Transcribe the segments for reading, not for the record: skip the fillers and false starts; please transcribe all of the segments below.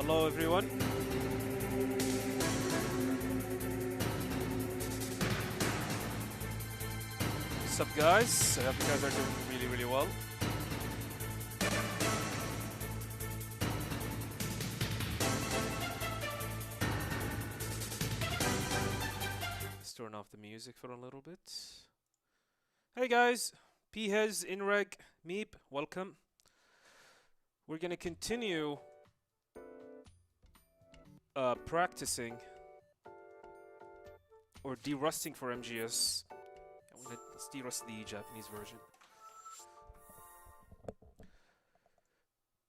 Hello everyone. What's up guys? I hope you guys are doing really well. Let's turn off the music for a little bit. Hey guys, P-Hez, Inreg, Meep, welcome. We're gonna continue practicing or derusting for MGS. Let's derust the Japanese version.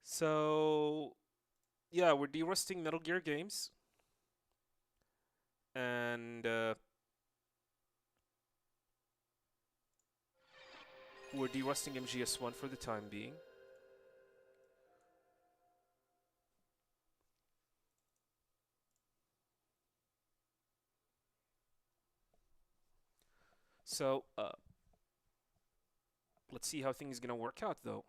So, yeah, we're derusting Metal Gear games. And we're derusting MGS1 for the time being. So, let's see how things are gonna work out, though.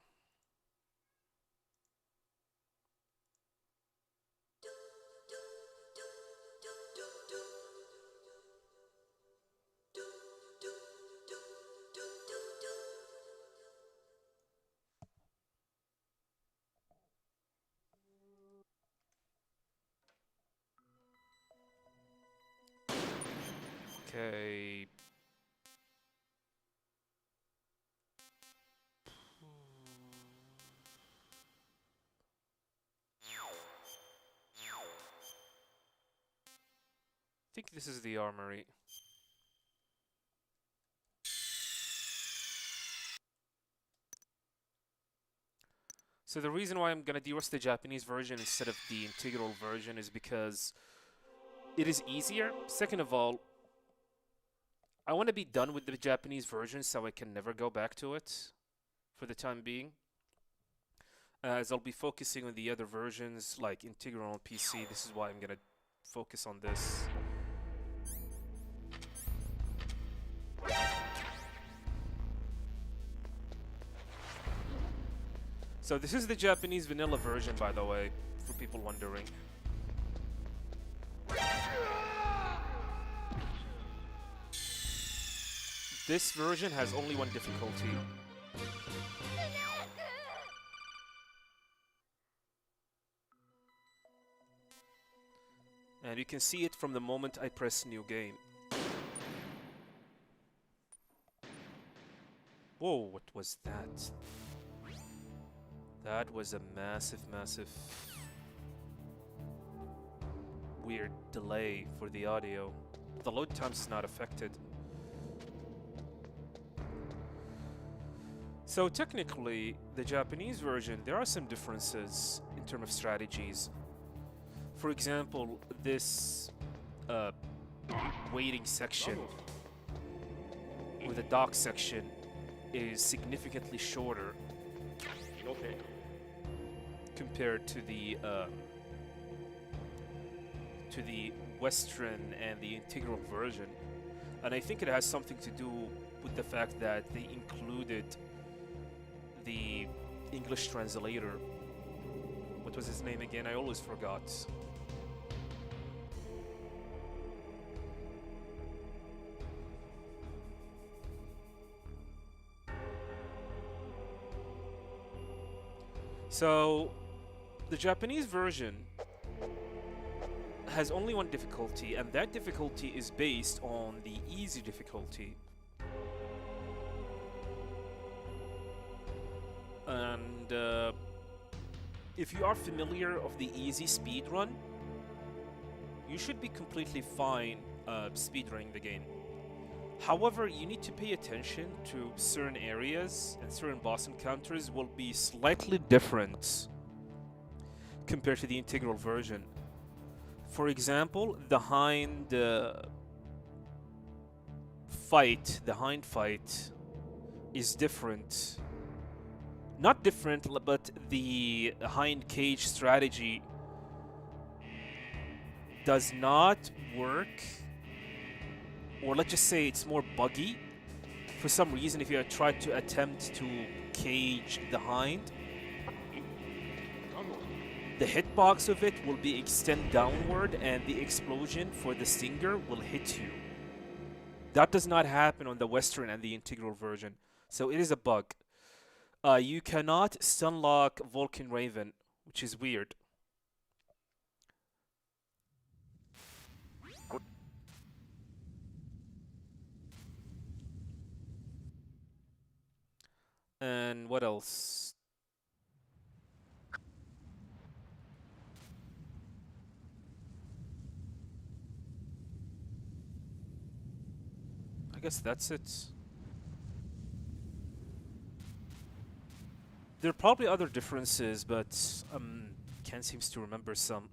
Okay. I think this is the armory. So the reason why I'm gonna derust the Japanese version instead of the integral version is because it is easier. Second of all, I want to be done with the Japanese version so I can never go back to it for the time being. As I'll be focusing on the other versions like integral on PC. This is why I'm gonna focus on this. So this is the Japanese vanilla version, by the way, for people wondering. This version has only one difficulty. And you can see it from the moment I press new game. Whoa, what was that? That was a massive weird delay for the audio. The load times is not affected. So technically, the Japanese version, there are some differences in terms of strategies. For example, this waiting section or the dock section is significantly shorter compared to the Western and the integral version, and I think it has something to do with the fact that they included the English translator. What was his name again? I always forgot. So, the Japanese version has only one difficulty, and that difficulty is based on the easy difficulty. And if you are familiar of the easy speedrun, you should be completely fine speedrunning the game. However, you need to pay attention to certain areas, and certain boss encounters will be slightly different compared to the integral version. For example, the hind fight is different. Not different, but the hind cage strategy does not work, or let's just say it's more buggy. For some reason, if you try to attempt to cage the hind, the hitbox of it will be extend downward and the explosion for the stinger will hit you. That does not happen on the Western and the integral version, so it is a bug. You cannot stunlock Vulcan Raven, which is weird. And what else? I guess that's it. There are probably other differences, but Ken seems to remember some.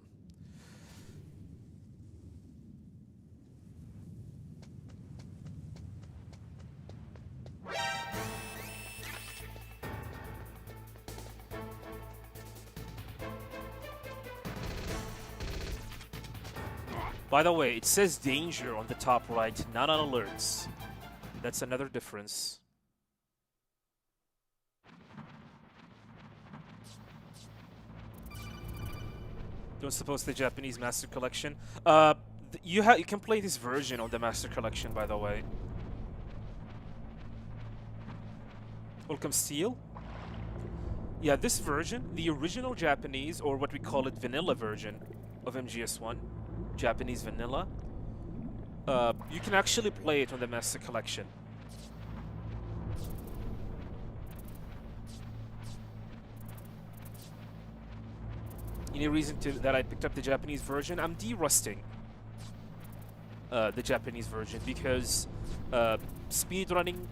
By the way, it says danger on the top right, not on alerts. That's another difference. Don't suppose the Japanese Master Collection. You can play this version on the Master Collection, by the way. Welcome, Steel. Yeah, this version, the original Japanese, or what we call it, vanilla version of MGS1, Japanese vanilla, you can actually play it on the Master Collection. Any reason that I picked up the Japanese version? I'm derusting the Japanese version because speedrunning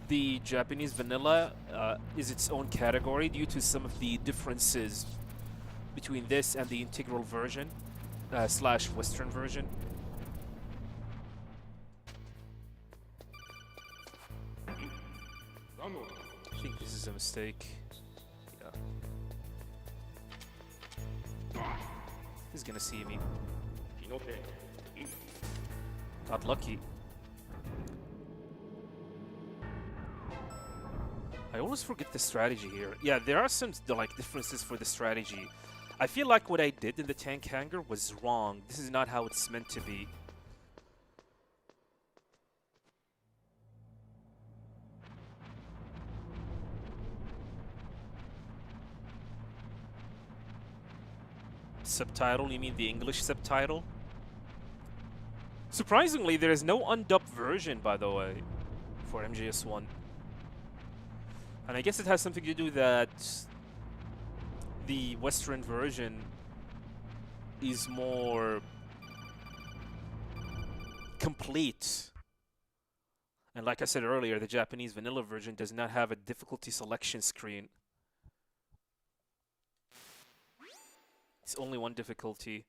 the Japanese vanilla is its own category due to some of the differences between this and the integral version slash Western version. I think this is a mistake. Yeah. He's gonna see me. Got lucky. I always forget the strategy here. Yeah, there are some like differences for the strategy. I feel like what I did in the tank hangar was wrong. This is not how it's meant to be. Subtitle? You mean the English subtitle? Surprisingly, there is no undubbed version, by the way, for MGS1. And I guess it has something to do that the Western version is more complete. And like I said earlier, the Japanese vanilla version does not have a difficulty selection screen. It's only one difficulty.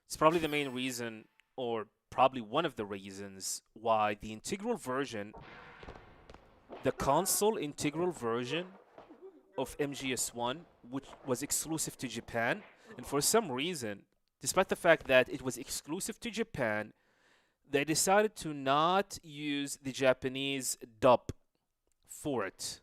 It's probably the main reason, or probably one of the reasons, why the integral version, the console integral version of MGS1, which was exclusive to Japan, and for some reason, despite the fact that it was exclusive to Japan, they decided to not use the Japanese dub for it.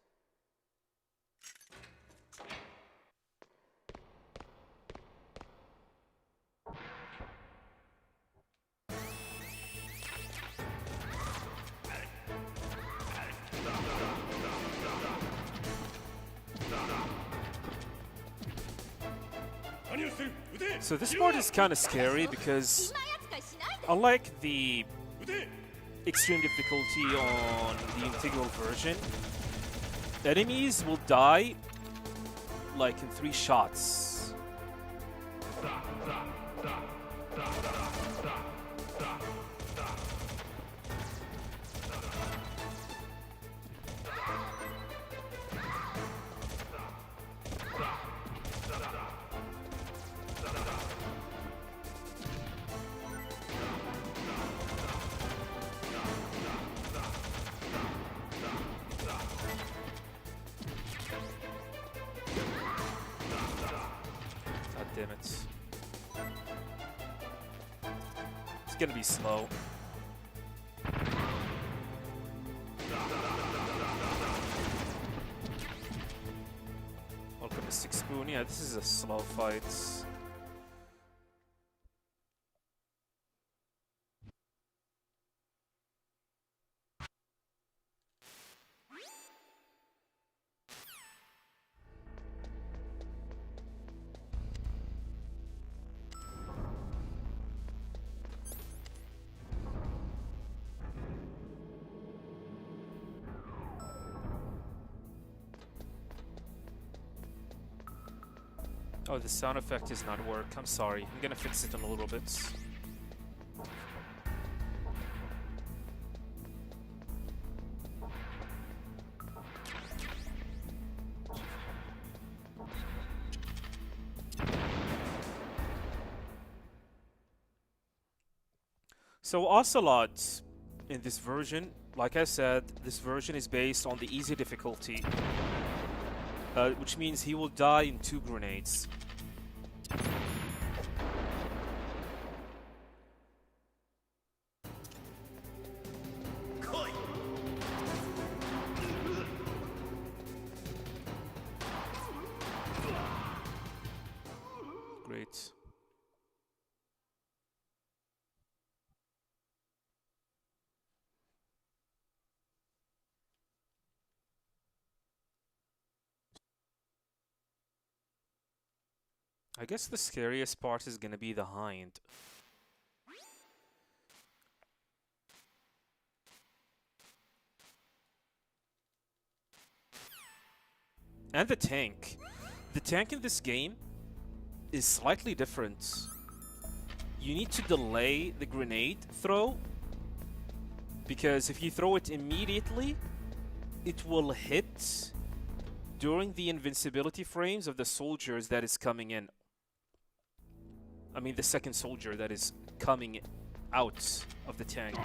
So this part is kind of scary because unlike the extreme difficulty on the integral version, enemies will die like in 3 shots. Damn it. It's gonna be slow. Welcome, Mystic Spoon. Yeah, this is a slow fight. Oh, the sound effect does not work. I'm sorry. I'm gonna fix it in a little bit. So Ocelot, in this version, like I said, this version is based on the easy difficulty, which means he will die in 2 grenades. Great. I guess the scariest part is gonna be the hind. And the tank. The tank in this game is slightly different. You need to delay the grenade throw, because if you throw it immediately, it will hit during the invincibility frames of the soldiers that is coming in. I mean, the second soldier that is coming out of the tank.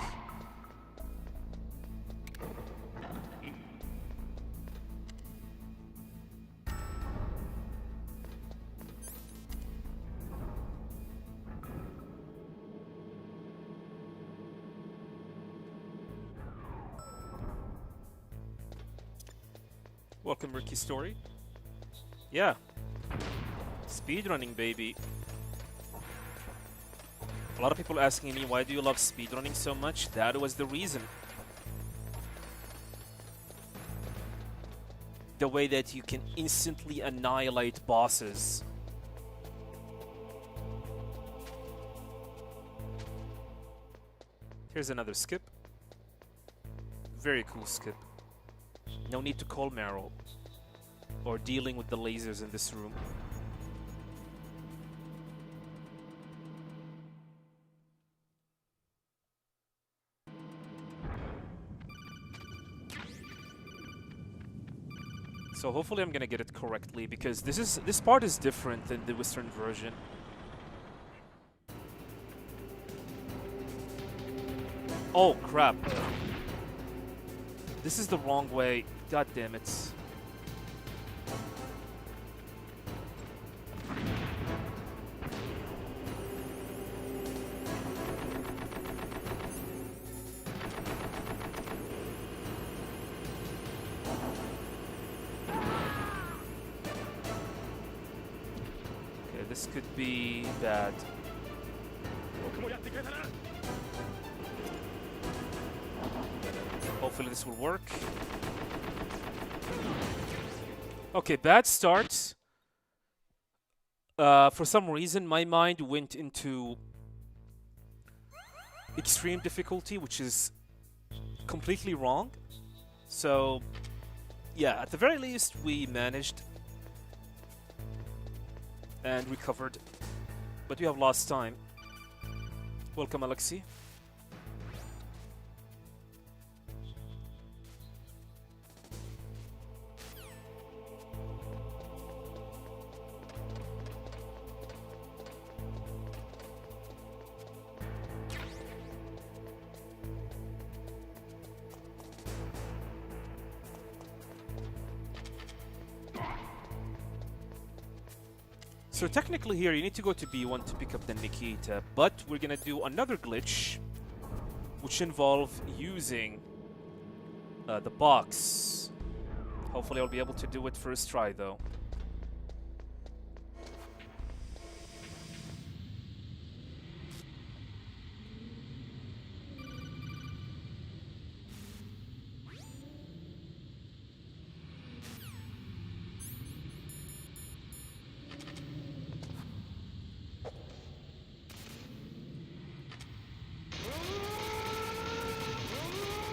Welcome, Ricky Story. Yeah. Speedrunning, baby. A lot of people asking me, why do you love speedrunning so much? That was the reason. The way that you can instantly annihilate bosses. Here's another skip. Very cool skip. No need to call Meryl or dealing with the lasers in this room. So hopefully I'm gonna get it correctly, because this part is different than the Western version. Oh crap. This is the wrong way. God damn it. Okay, this could be bad. Hopefully this will work. Okay, bad start. For some reason, my mind went into extreme difficulty, which is completely wrong. So, yeah, at the very least, we managed and recovered. But we have lost time. Welcome, Alexi. So technically here you need to go to B1 to pick up the Nikita, but we're gonna do another glitch which involve using the box. Hopefully I'll be able to do it first try though.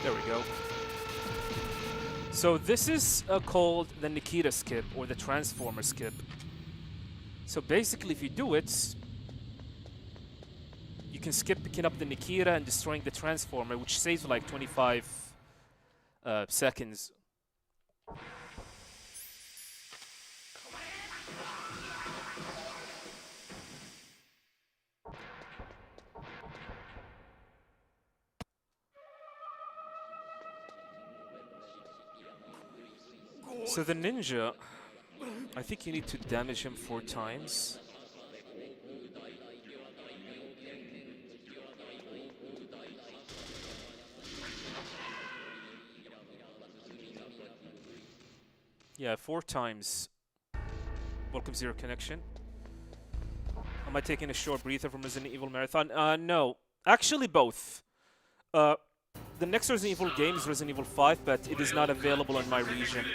There we go. So this is called the Nikita skip, or the Transformer skip. So basically, if you do it, you can skip picking up the Nikita and destroying the Transformer, which saves like 25 seconds. So the ninja, I think you need to damage him 4 times. Yeah, 4 times. Welcome Zero Connection. Am I taking a short breather from Resident Evil Marathon? No. Actually, both. The next Resident Evil game is Resident Evil 5, but it is not available in my region.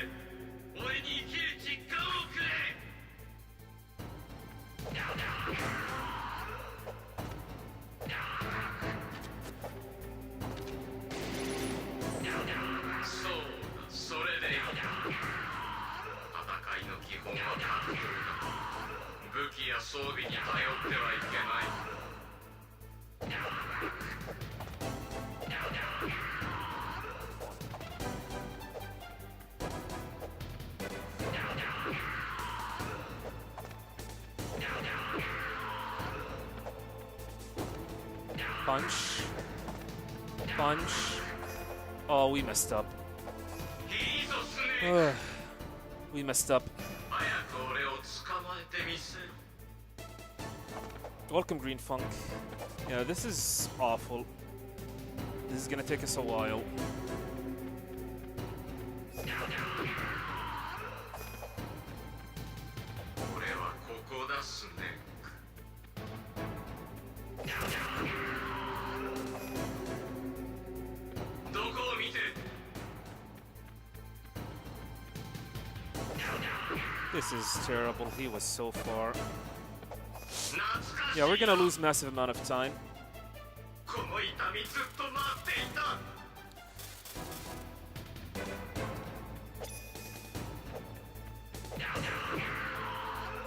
Punch. Punch. Oh, we messed up. We messed up. Welcome, Green Funk. Yeah, this is awful. This is gonna take us a while. This is terrible. He was so far. Yeah, we're gonna lose massive amount of time.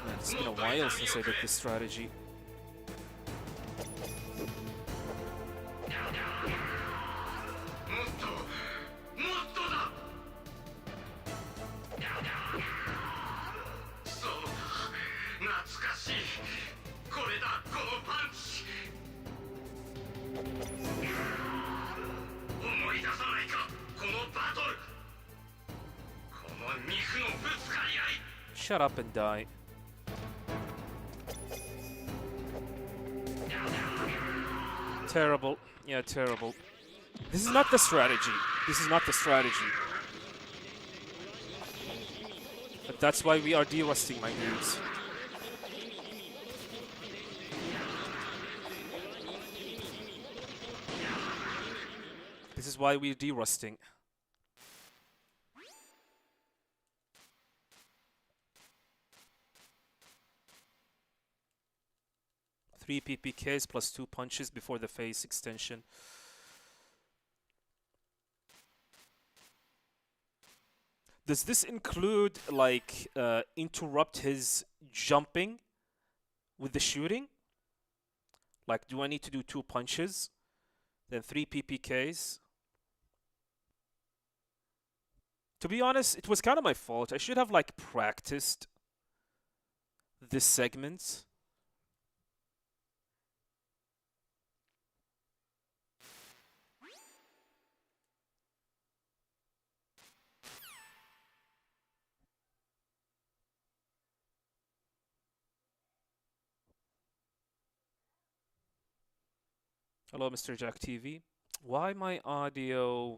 Man, it's been a while since I did this strategy. Shut up and die. Terrible. Yeah, terrible. This is not the strategy. This is not the strategy. But that's why we are derusting, my dudes. This is why we're derusting. Three PPKs plus 2 punches before the phase extension. Does this include, like, interrupt his jumping with the shooting? Like, do I need to do 2 punches? Then 3 PPKs? To be honest, it was kind of my fault. I should have, like, practiced this segment. Hello, Mr. Jack TV. Why my audio...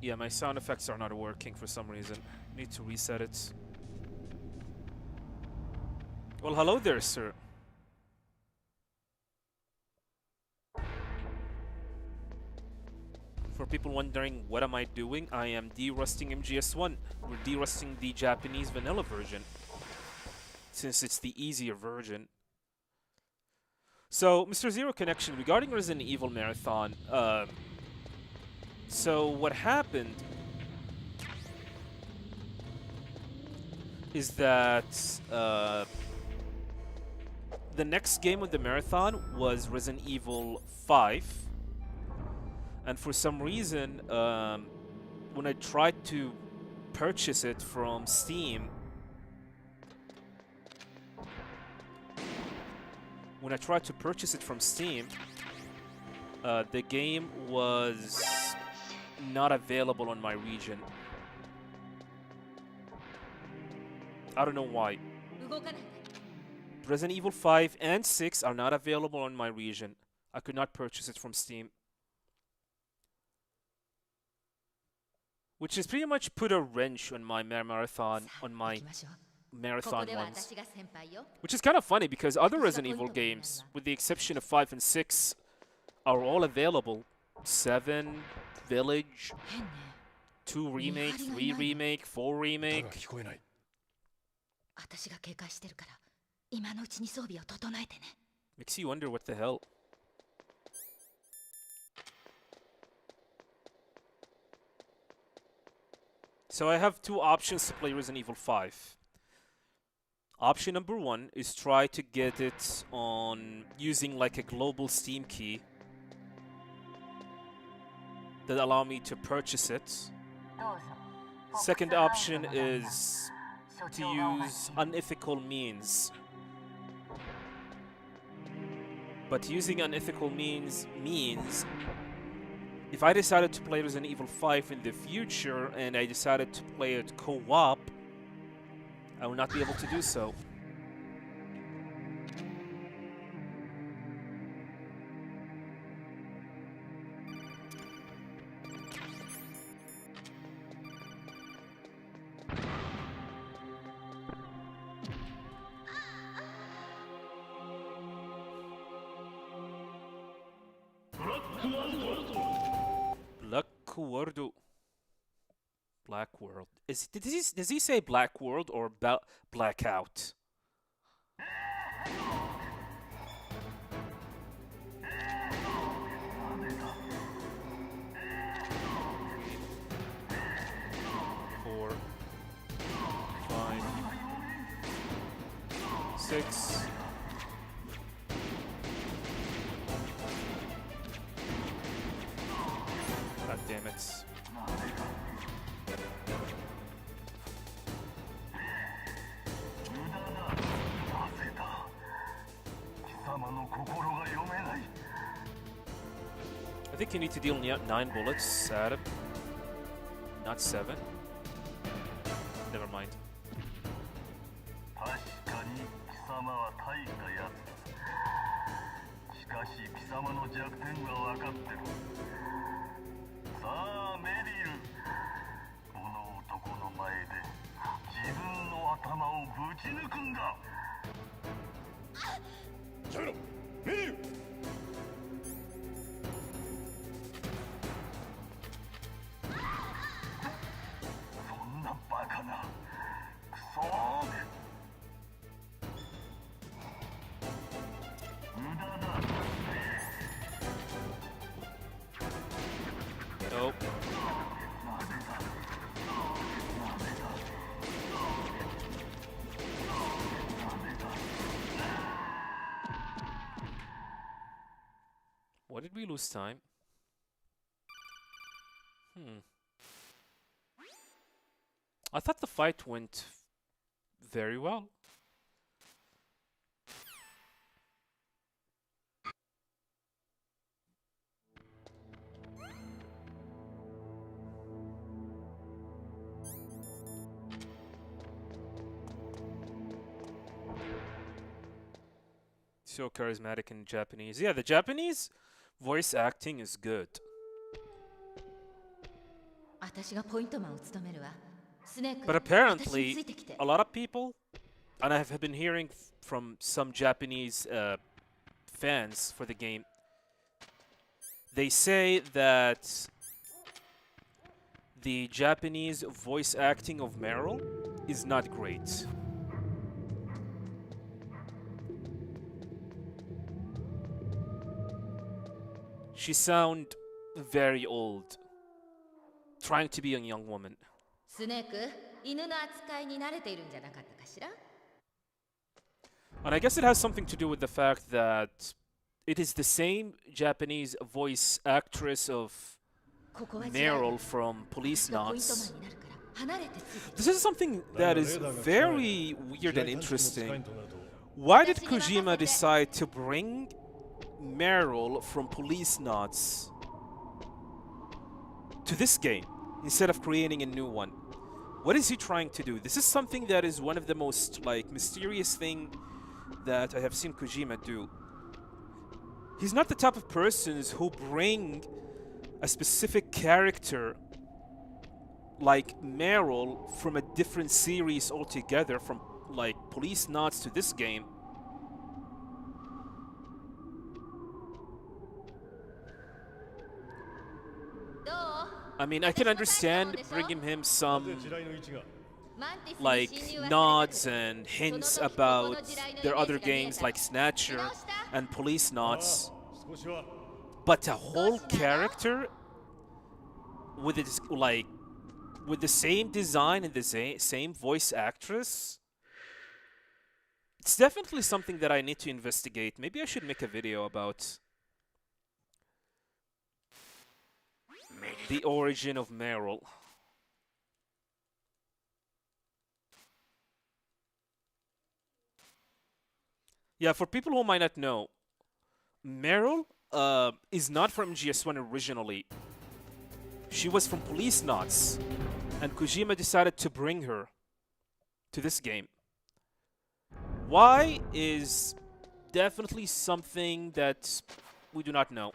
Yeah, my sound effects are not working for some reason. Need to reset it. Well, hello there, sir. For people wondering, what am I doing? I am derusting MGS1. We're derusting the Japanese vanilla version, since it's the easier version. So, Mr. Zero Connection, regarding Resident Evil Marathon, so what happened is that the next game of the marathon was Resident Evil 5, and for some reason, when I tried to purchase it from Steam, the game was not available on my region. I don't know why. Resident Evil 5 and 6 are not available on my region. I could not purchase it from Steam. Which has pretty much put a wrench on my marathon ones. Which is kind of funny because other Resident Evil games, with the exception of 5 and 6, are all available. 7, Village, 2 Remake, 3 Remake, 4 Remake. Makes you wonder what the hell. So I have two options to play Resident Evil 5. Option number 1 is try to get it on using like a global Steam key that allow me to purchase it. Second option is to use unethical means. But using unethical means if I decided to play Resident Evil 5 in the future and I decided to play it co-op, I will not be able to do so. Black World. Does he say Black World or Blackout? Four, 5, 6. God damn it. I think you need to deal 9 bullets at him. Not 7. Never mind. Nope. What did we lose time? I thought the fight went very well. So charismatic in Japanese. Yeah, the Japanese voice acting is good. But apparently, a lot of people, and I have been hearing from some Japanese fans for the game, they say that the Japanese voice acting of Meryl is not great. She sound very old, trying to be a young woman. スネーク、犬の扱いに慣れているんじゃなかったかしら？ And I guess it has something to do with the fact that it is the same Japanese voice actress of ここは違う。 Meryl from ポ Police イントマン Knots. になるから離れてついて。 This is something that is very weird and interesting. Why did Kojima decide to bring Meryl from Police Knots to this game instead of creating a new one? What is he trying to do? This is something that is one of the most mysterious thing that I have seen Kojima do. He's not the type of persons who bring a specific character like Meryl from a different series altogether, from like Police Knots to this game. I mean, I can understand bringing him some like nods and hints about their other games like Snatcher and Police Knots, but a whole character with its with the same design and the same voice actress, it's definitely something that I need to investigate. Maybe I should make a video about the origin of Meryl. Yeah, for people who might not know, Meryl is not from MGS1 originally. She was from Police Knots, and Kojima decided to bring her to this game. Why is definitely something that we do not know.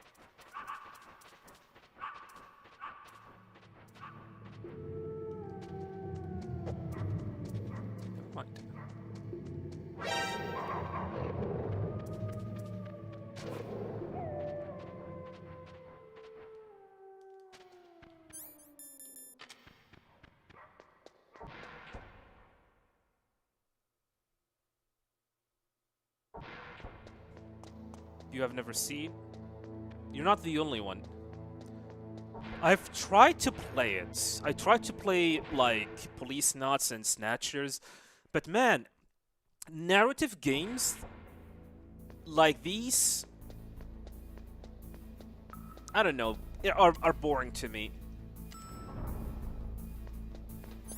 Never mind. You have never seen? You're not the only one. I've tried to play it. I tried to play, like, Police Knots and Snatchers, but man, narrative games like these, I don't know, are boring to me.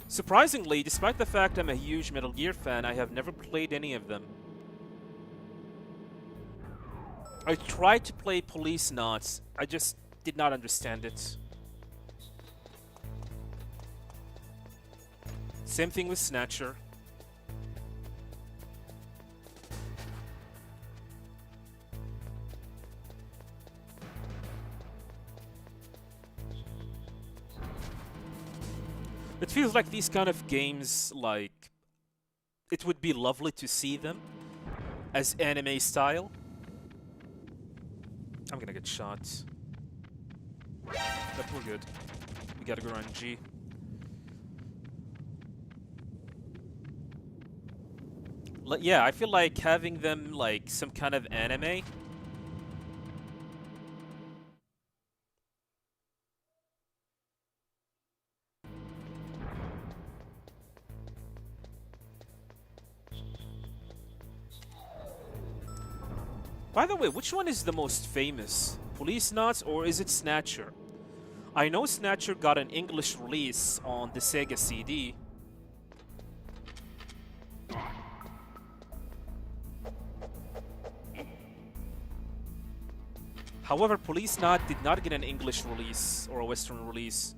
Surprisingly, despite the fact I'm a huge Metal Gear fan, I have never played any of them. I tried to play Police Knots, I just did not understand it. Same thing with Snatcher. It feels like these kind of games, like, it would be lovely to see them as anime style. I'm gonna get shot. But we're good. We gotta go on G. Yeah, I feel like having them like some kind of anime. By the way, which one is the most famous? Police Knots or is it Snatcher? I know Snatcher got an English release on the Sega CD. However, Police Knot did not get an English release or a Western release.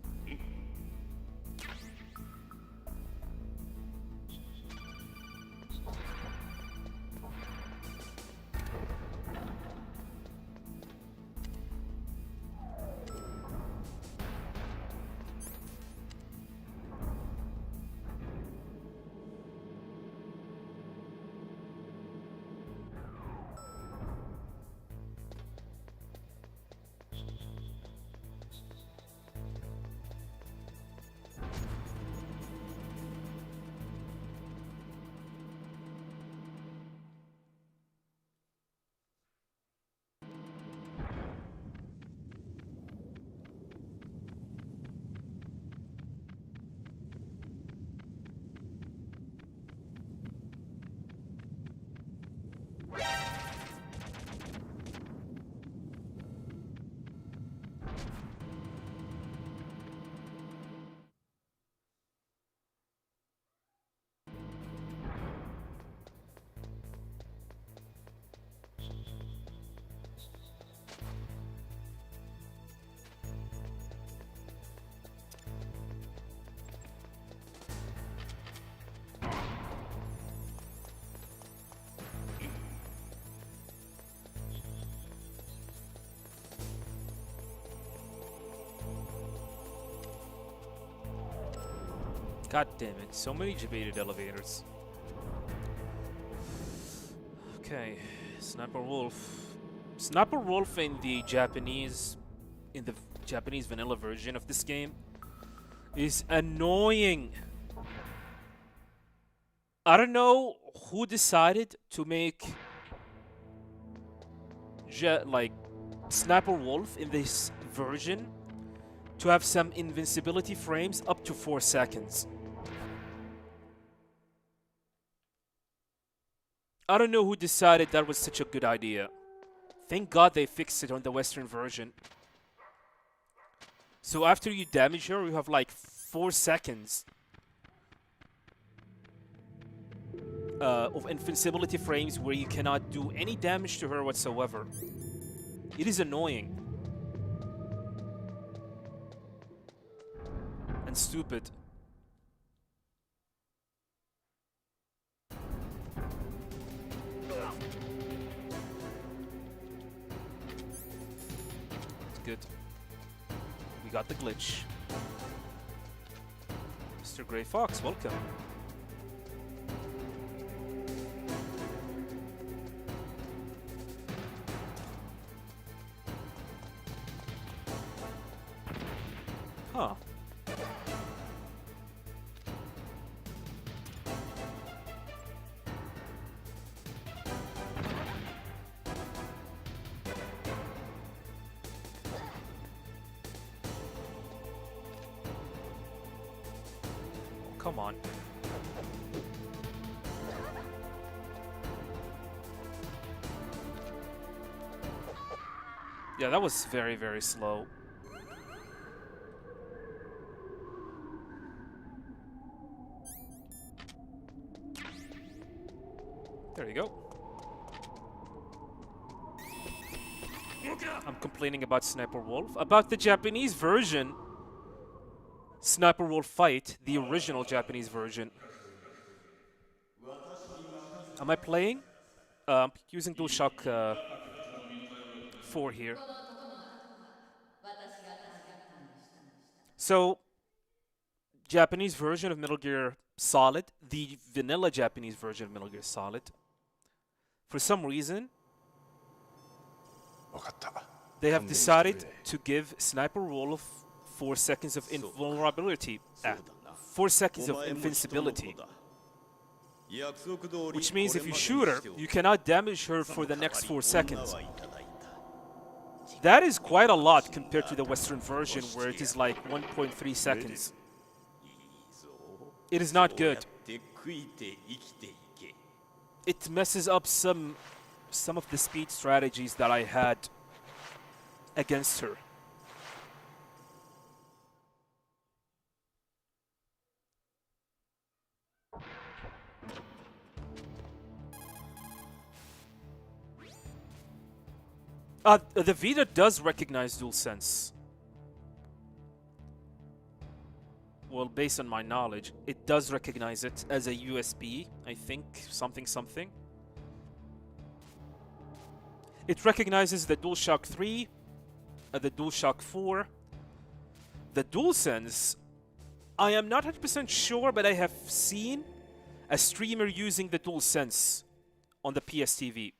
God damn it, so many debated elevators. Okay, Sniper Wolf. Sniper Wolf in the Japanese vanilla version of this game is annoying. I don't know who decided to make like Sniper Wolf in this version to have some invincibility frames up to 4 seconds. I don't know who decided that was such a good idea. Thank God they fixed it on the Western version. So after you damage her, you have like 4 seconds of invincibility frames where you cannot do any damage to her whatsoever. It is annoying. And stupid. It's good. We got the glitch. Mr. Grey Fox, welcome. Huh. Come on. Yeah, that was very, very slow. There you go. I'm complaining about Sniper Wolf. About the Japanese version, Sniper Wolf Fight, the original Japanese version. Am I playing? I'm using DualShock 4 here. この男のは私がターゲットにした。So, Japanese version of Metal Gear Solid, the vanilla Japanese version of Metal Gear Solid, for some reason, they have decided to give Sniper Wolf 4 seconds of invulnerability. 4 seconds of invincibility. Which means if you shoot her, you cannot damage her for the next 4 seconds. That is quite a lot compared to the Western version where it is like 1.3 seconds. It is not good. It messes up some of the speed strategies that I had against her. The Vita does recognize DualSense. Well, based on my knowledge, it does recognize it as a USB, I think, something. It recognizes the DualShock 3, the DualShock 4, the DualSense. I am not 100% sure, but I have seen a streamer using the DualSense on the PSTV.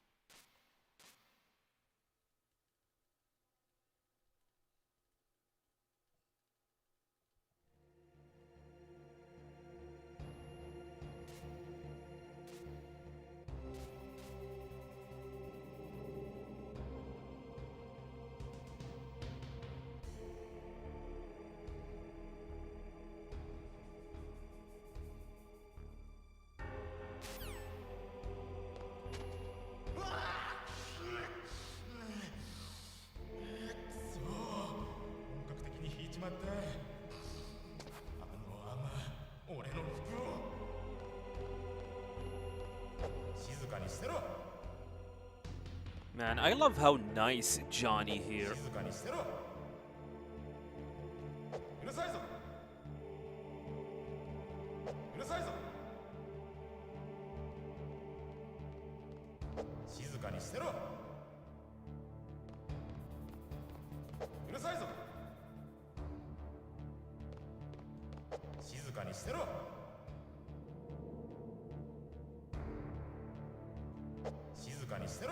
Man, I love how nice Johnny here.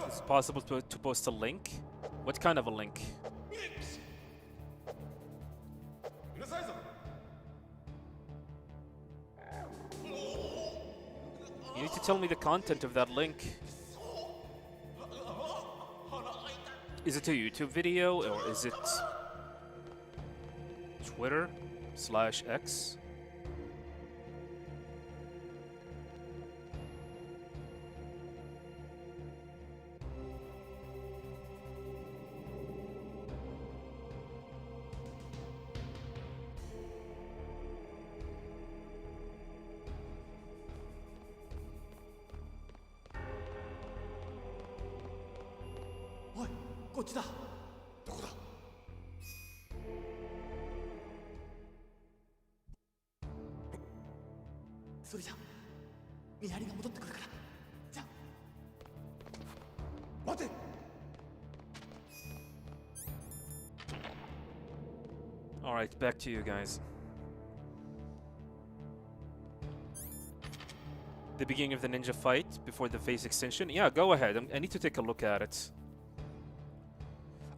It's possible to post a link. What kind of a link? You need to tell me the content of that link. Is it a YouTube video or is it Twitter/X? Oi, こっちだ。どこだ。それじゃ、見張りが戻ってくるから。じゃあ。待て。All right, back to you guys. The beginning of the ninja fight before the phase extension. Yeah, go ahead. I need to take a look at it.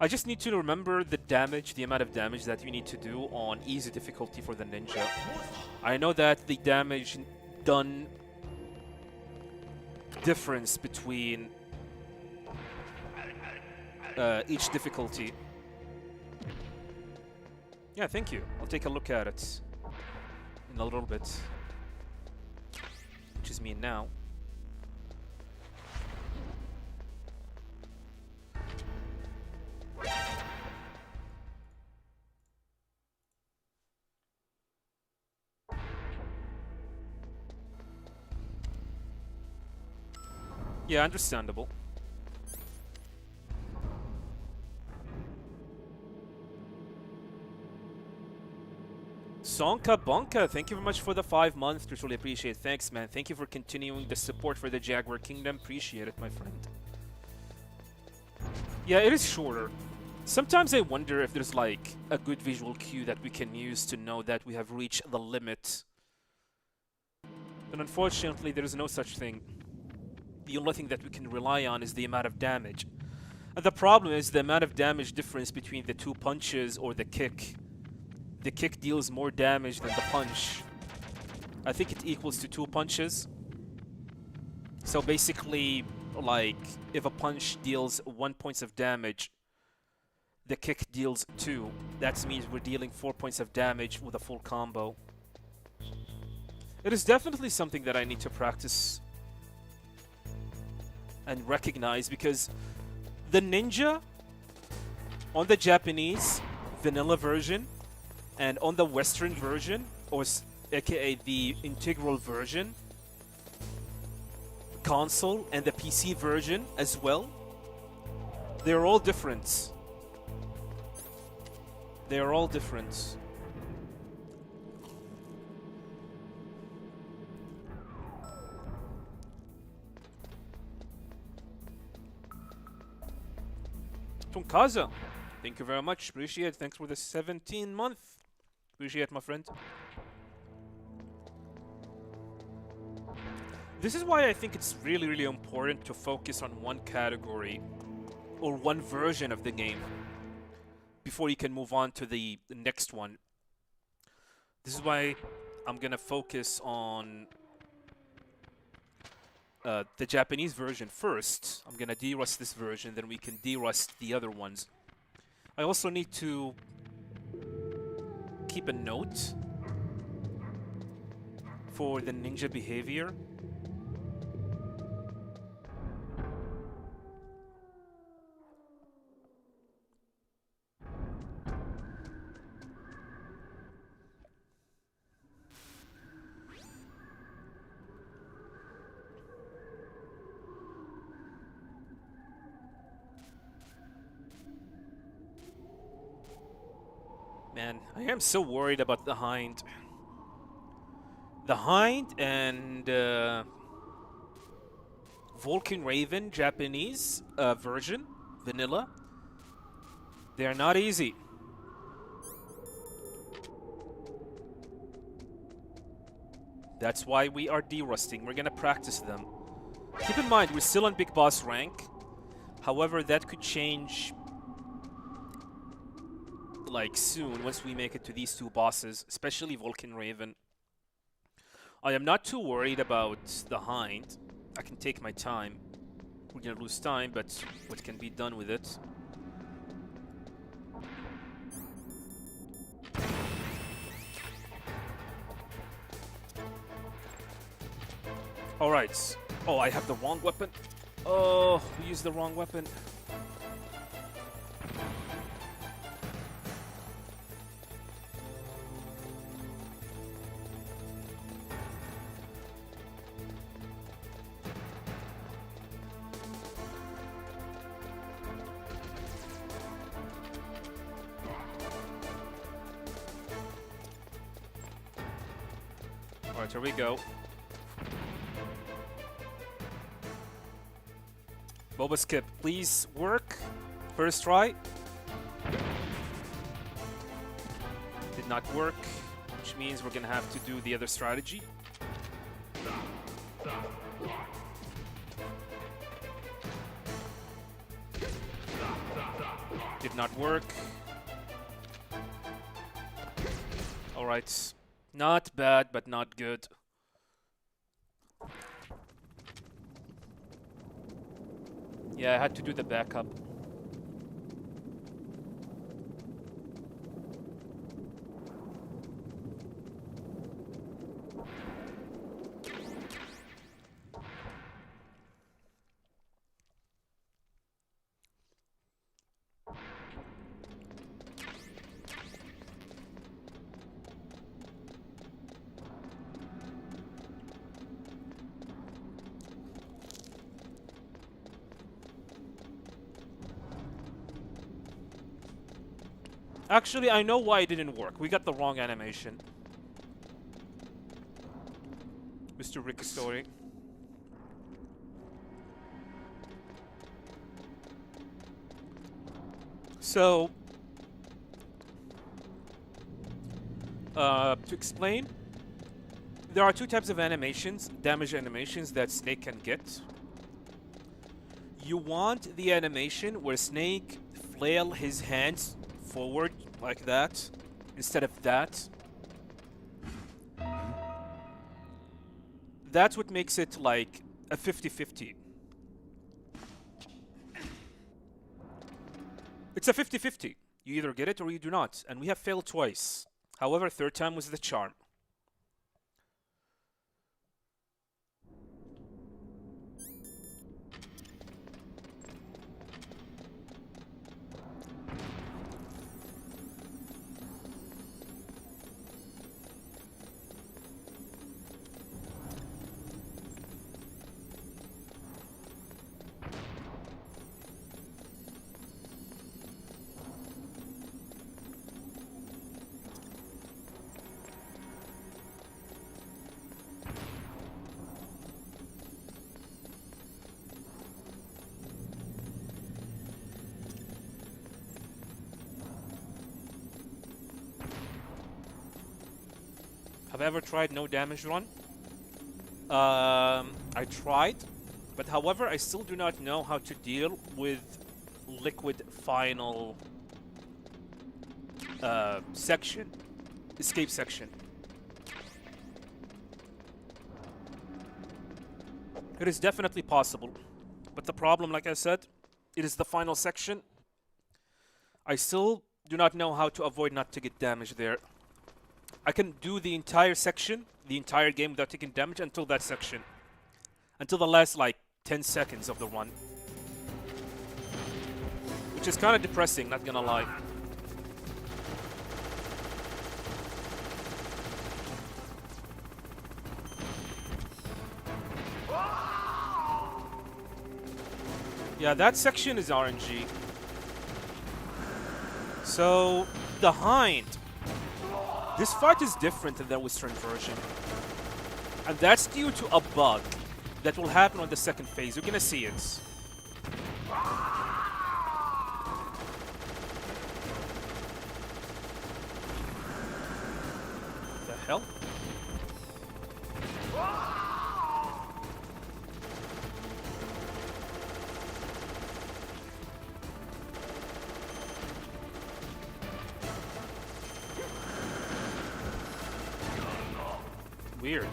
I just need to remember the damage, the amount of damage that you need to do on easy difficulty for the ninja. I know that the damage done difference between each difficulty. Yeah, thank you. I'll take a look at it in a little bit. Which is me now. Yeah, understandable. Sonka Bonka, thank you very much for the 5 months. We really appreciate it. Thanks, man. Thank you for continuing the support for the Jaguar Kingdom. Appreciate it, my friend. Yeah, it is shorter. Sometimes I wonder if there's like a good visual cue that we can use to know that we have reached the limit. But unfortunately, there is no such thing. The only thing that we can rely on is the amount of damage. And the problem is the amount of damage difference between the 2 punches or the kick. The kick deals more damage than the punch. I think it equals to 2 punches. So basically, like, if a punch deals 1 point of damage, the kick deals 2. That means we're dealing 4 points of damage with a full combo. It is definitely something that I need to practice and recognize, because the ninja on the Japanese vanilla version and on the Western version, or aka the integral version, console, and the PC version as well, they're all different. They're all different. Tonkaza, thank you very much. Appreciate it. Thanks for the 17 month. Appreciate it, my friend. This is why I think it's really, really important to focus on one category or one version of the game before you can move on to the next one. This is why I'm gonna focus on the Japanese version first. I'm gonna derust this version, then we can derust the other ones. I also need to keep a note for the ninja behavior. Man, I am so worried about the Hind. The Hind and Vulcan Raven Japanese version, vanilla, they are not easy. That's why we are derusting. We're gonna practice them. Keep in mind, we're still on Big Boss rank. However, that could change like soon once we make it to these two bosses, especially Vulcan Raven. I am not too worried about the Hind. I can take my time. We're gonna lose time, but what can be done with it? Alright. Oh, I have the wrong weapon. Oh, we used the wrong weapon. Alright, here we go. Boba skip, please work. First try. Did not work, which means we're gonna have to do the other strategy. Did not work. Alright. Not bad, but not good. Yeah, I had to do the backup. Actually, I know why it didn't work. We got the wrong animation. Mr. Rick Story. So, to explain, there are two types of animations, damage animations that Snake can get. You want the animation where Snake flail his hands forward like that instead of that. That's what makes it like a 50-50. It's a 50-50. You either get it or you do not. And we have failed twice. However, third time was the charm. Have I ever tried no damage run? I tried, but however, I still do not know how to deal with liquid final section, escape section. It is definitely possible, but the problem, like I said, it is the final section. I still do not know how to avoid not to get damage there. I can do the entire section, the entire game without taking damage until that section. Until the last, like, 10 seconds of the run. Which is kind of depressing, not gonna lie. Yeah, that section is RNG. So, the Hind. This fight is different than the Western version. And that's due to a bug that will happen on the second phase. You're gonna see it. The hell? Weird.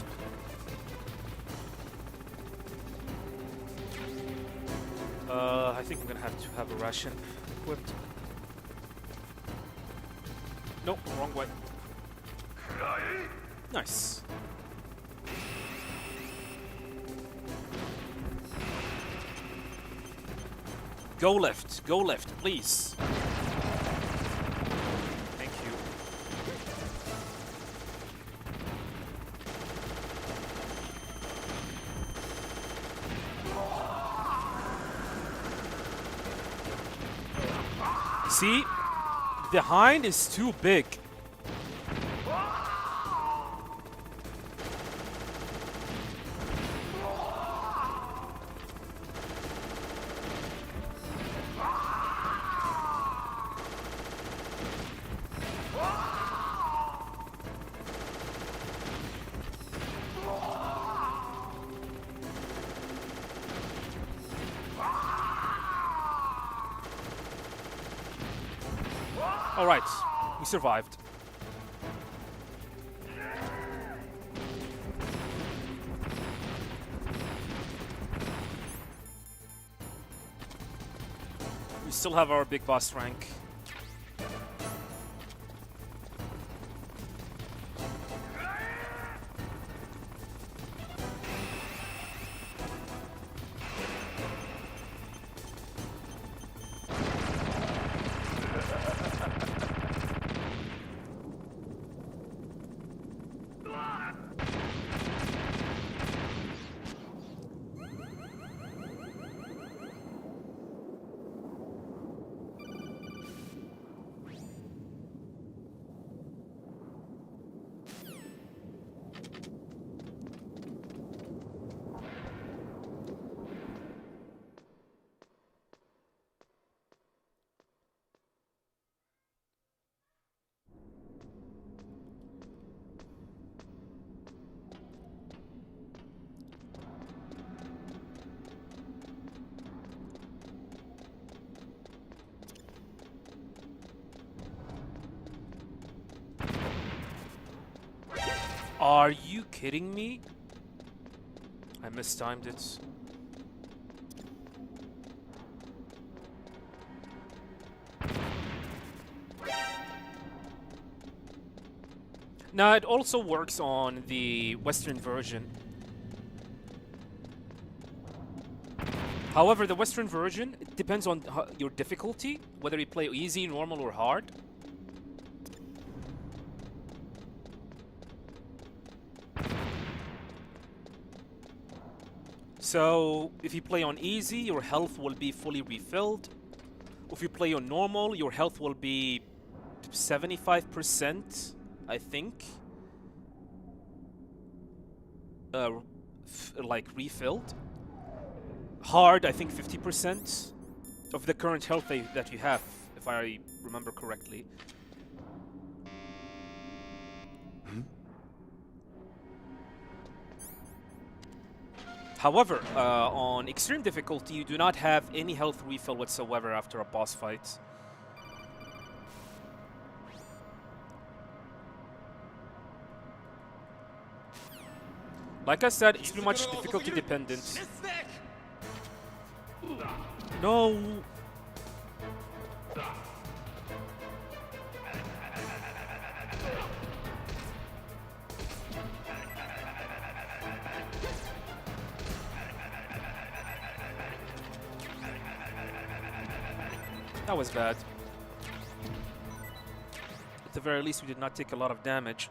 I think I'm gonna have to have a ration equipped. Nope, wrong way. Nice. Go left, please. Thank you. See? The hind is too big. Alright, we survived. We still have our big boss rank. Are you kidding me? I mistimed it. Now it also works on the Western version. However, the Western version, it depends on your difficulty, whether you play easy, normal, or hard. So, if you play on easy, your health will be fully refilled. If you play on normal, your health will be 75%, I think. Like refilled. Hard, I think 50% of the current health that you have, if I remember correctly. However, on extreme difficulty, you do not have any health refill whatsoever after a boss fight. Like I said, it's pretty much difficulty dependent. No! That was bad. At the very least, we did not take a lot of damage.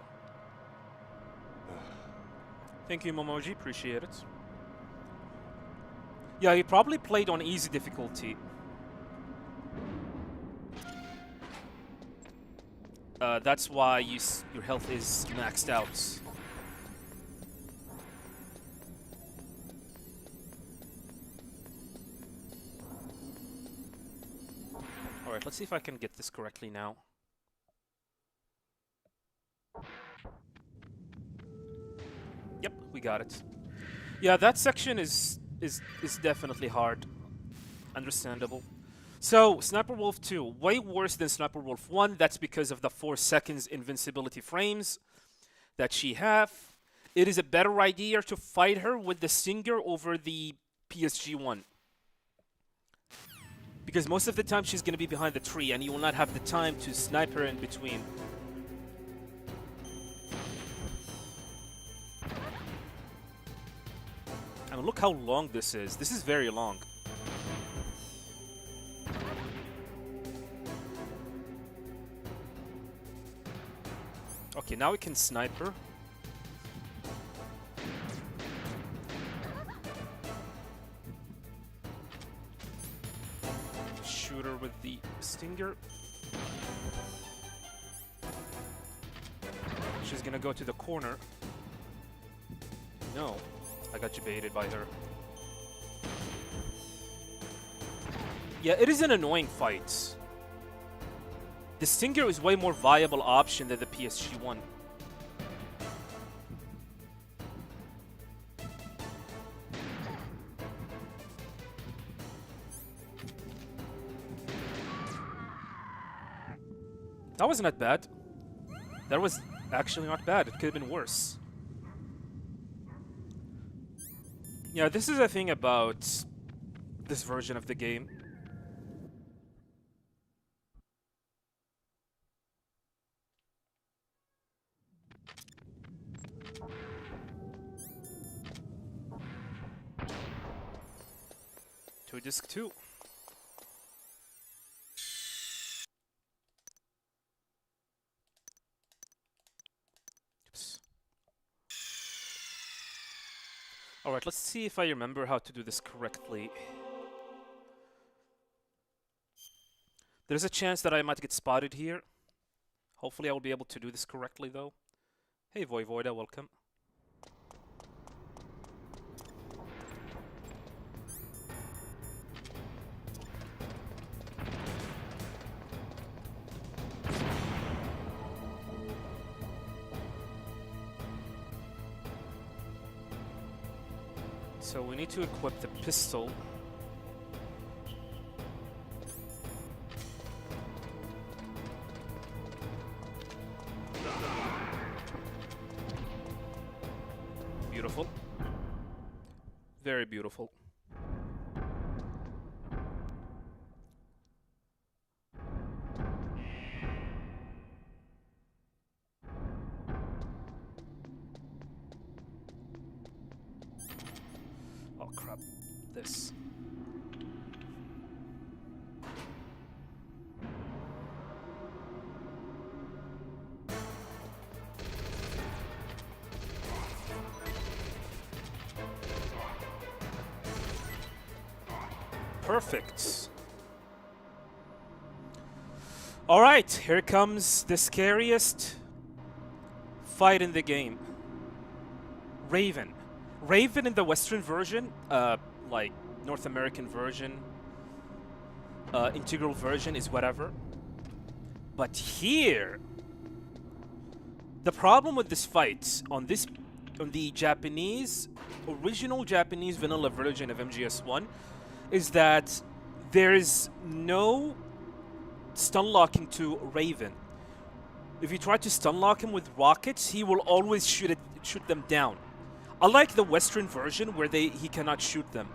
Thank you, Momoji. Appreciate it. Yeah, he probably played on easy difficulty. That's why your health is maxed out. Alright, let's see if I can get this correctly now. Yep, we got it. Yeah, that section is definitely hard. Understandable. So, Sniper Wolf 2, way worse than Sniper Wolf 1. That's because of the 4 seconds invincibility frames that she have. it is a better idea to fight her with the Stinger over the PSG1. Because most of the time she's going to be behind the tree and you will not have the time to snipe her in between. I mean, look how long this is. This is very long. Okay, now we can snipe her. Shoot her with the Stinger. She's gonna go to the corner. No, I got baited by her. Yeah, it is an annoying fight. The Stinger is way more viable option than the PSG1. That was not bad. That was actually not bad. It could have been worse. Yeah, this is a thing about this version of the game. To disc 2. Alright, let's see if I remember how to do this correctly. There's a chance that I might get spotted here. Hopefully I will be able to do this correctly though. Hey Voivoda, welcome. So we need to equip the pistol. Beautiful. Very beautiful. Oh crap. This. Perfect. All right, here comes the scariest fight in the game. Raven. Raven in the Western version, like North American version, integral version is whatever. But here, the problem with this fight on the Japanese, original Japanese vanilla version of MGS1 is that there is no stun locking to Raven. If you try to stun lock him with rockets, he will always shoot them down. Unlike the Western version where he cannot shoot them,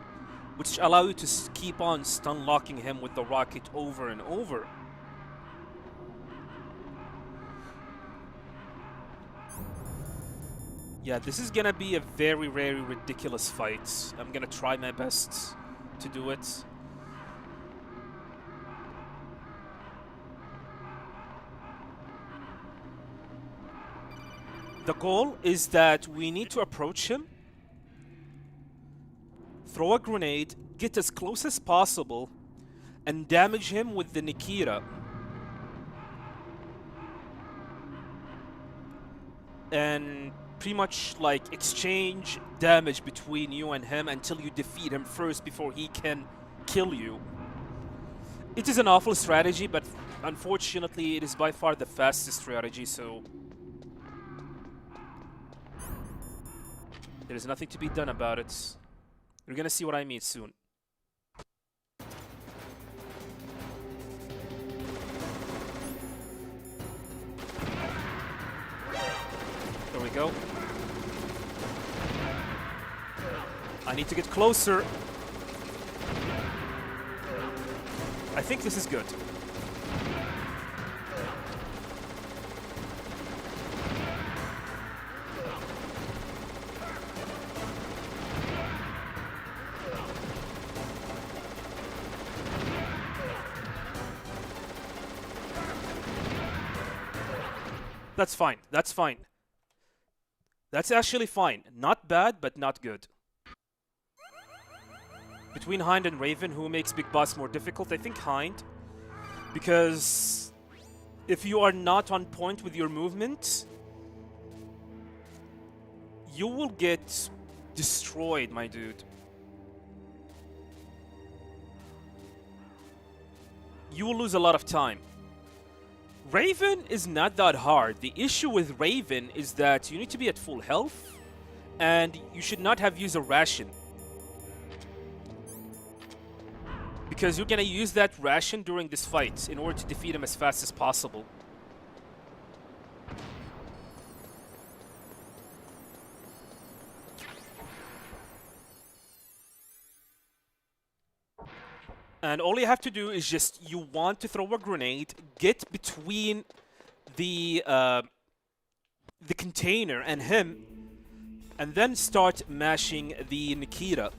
which allow you to keep on stun locking him with the rocket over and over. Yeah, this is gonna be a very, very ridiculous fight. I'm gonna try my best to do it. The goal is that we need to approach him, throw a grenade, get as close as possible, and damage him with the Nikita. And pretty much like exchange damage between you and him until you defeat him first before he can kill you. It is an awful strategy, but unfortunately it is by far the fastest strategy, so there is nothing to be done about it. You're gonna see what I mean soon. There we go. I need to get closer. I think this is good. That's fine. That's fine. That's actually fine. Not bad, but not good. Between Hind and Raven, who makes Big Boss more difficult? I think Hind. Because if you are not on point with your movement, you will get destroyed, my dude. You will lose a lot of time. Raven is not that hard. The issue with Raven is that you need to be at full health, and you should not have used a ration. Because you're gonna use that ration during this fight in order to defeat him as fast as possible. And all you have to do is just, you want to throw a grenade, get between the container and him, and then start mashing the Nikita.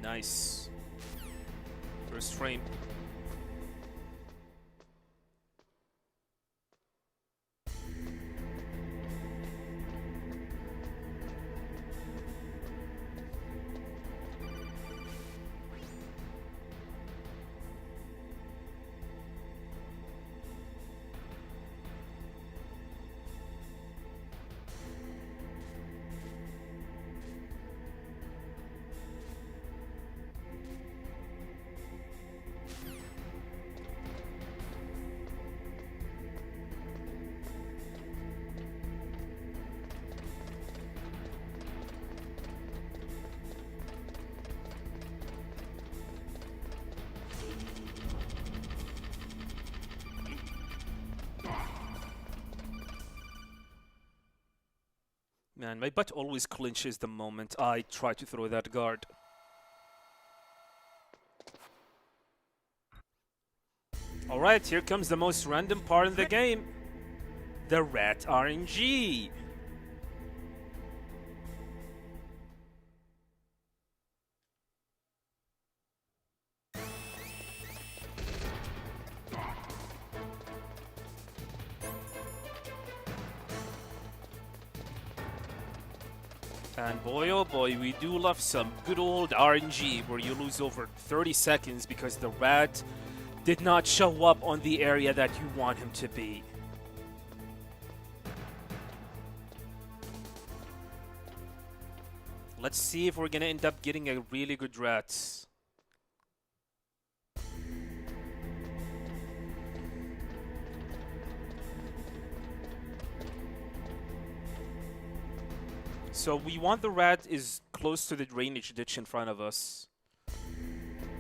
Nice. First frame. Man, my butt always clinches the moment I try to throw that guard. Alright, here comes the most random part in the game. The rat RNG. And boy, oh boy, we do love some good old RNG where you lose over 30 seconds because the rat did not show up on the area that you want him to be. Let's see if we're gonna end up getting a really good rat. So we want the rat is close to the drainage ditch in front of us.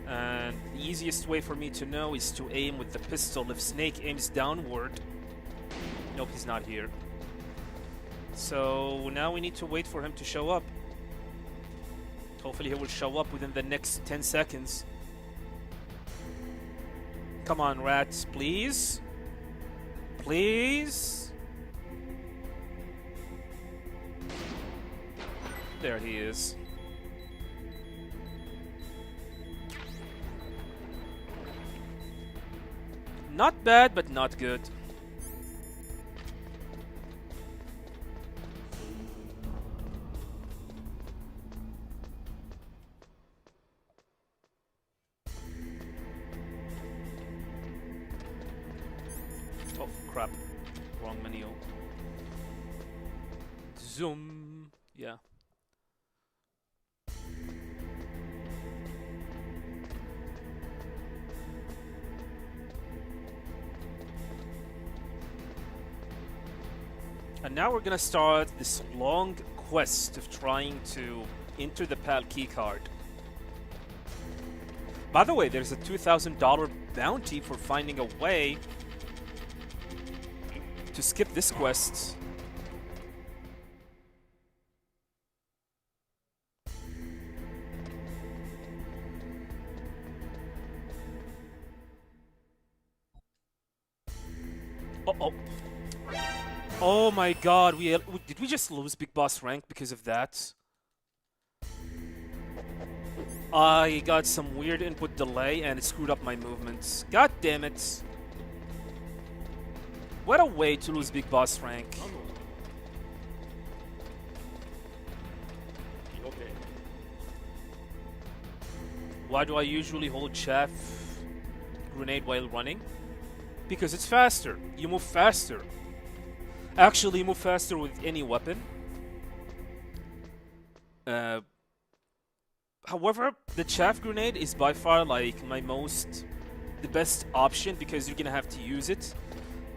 And the easiest way for me to know is to aim with the pistol. If Snake aims downward... Nope, he's not here. So now we need to wait for him to show up. Hopefully he will show up within the next 10 seconds. Come on, rats, please. Please. There he is. Not bad, but not good. Oh, crap. Wrong menu. Zoom. Yeah. And now we're gonna start this long quest of trying to enter the PAL keycard. By the way, there's a $2,000 bounty for finding a way to skip this quest. Uh-oh. Oh my god, did we just lose Big Boss rank because of that? I got some weird input delay and it screwed up my movements. God damn it. What a way to lose Big Boss rank. Why do I usually hold chaff grenade while running? Because it's faster. You move faster. Actually, you move faster with any weapon. However, the chaff grenade is by far like the best option because you're gonna have to use it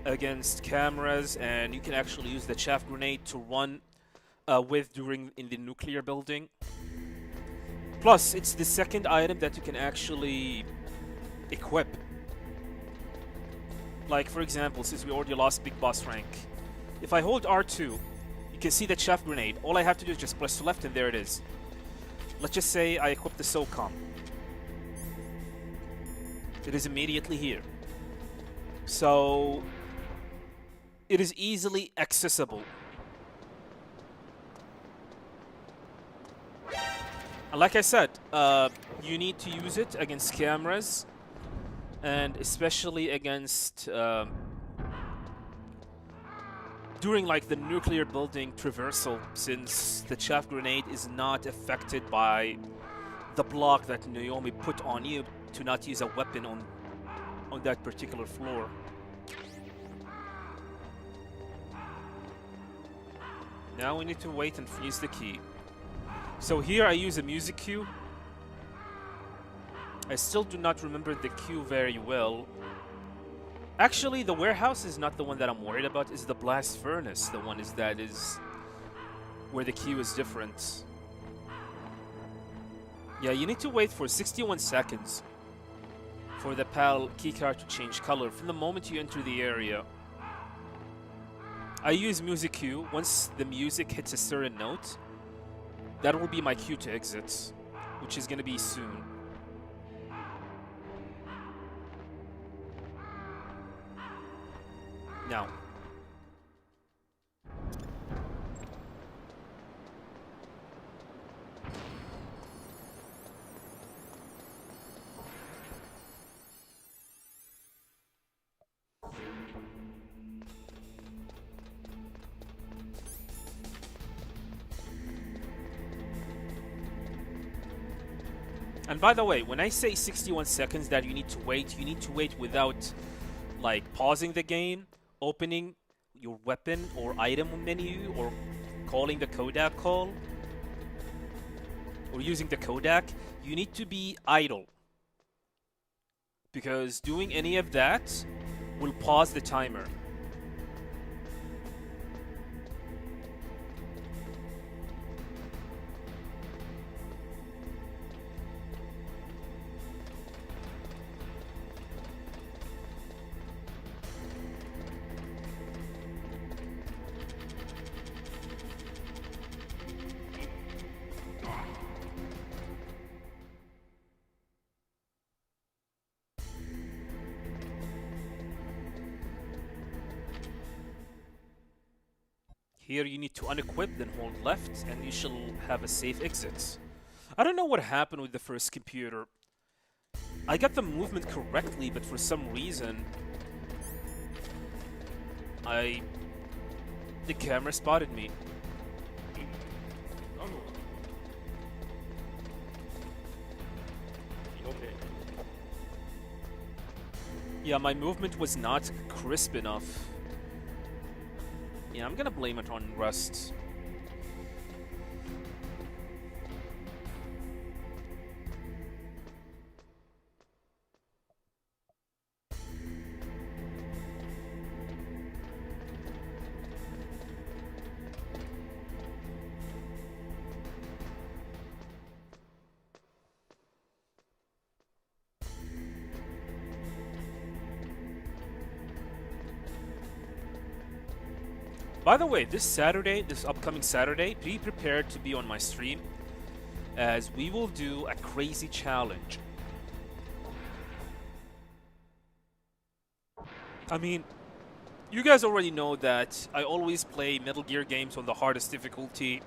against cameras, and you can actually use the chaff grenade to run with in the nuclear building. Plus, it's the second item that you can actually equip. Like, for example, since we already lost Big Boss rank, if I hold R2, you can see the chaff grenade. All I have to do is just press left and there it is. Let's just say I equip the SOCOM. It is immediately here. So, it is easily accessible. And like I said, you need to use it against cameras, and especially against during like the nuclear building traversal, since the chaff grenade is not affected by the block that Naomi put on you to not use a weapon on that particular floor. Now we need to wait and freeze the key. So here I use a music cue. I still do not remember the cue very well. Actually, the warehouse is not the one that I'm worried about. It's the blast furnace. The one that is where the cue is different. Yeah, you need to wait for 61 seconds for the PAL keycard to change color from the moment you enter the area. I use music cue. Once the music hits a certain note, that will be my cue to exit, which is going to be soon. Now. And by the way, when I say 61 seconds that you need to wait without like pausing the game, opening your weapon or item menu, or calling the Kodak call, or using the Kodak. You need to be idle, because doing any of that will pause the timer. Here you need to unequip, then hold left, and you shall have a safe exit. I don't know what happened with the first computer. I got the movement correctly, but for some reason, the camera spotted me. Yeah, my movement was not crisp enough. Yeah, I'm gonna blame it on rust. By the way, this upcoming Saturday, be prepared to be on my stream, as we will do a crazy challenge. I mean, you guys already know that I always play Metal Gear games on the hardest difficulty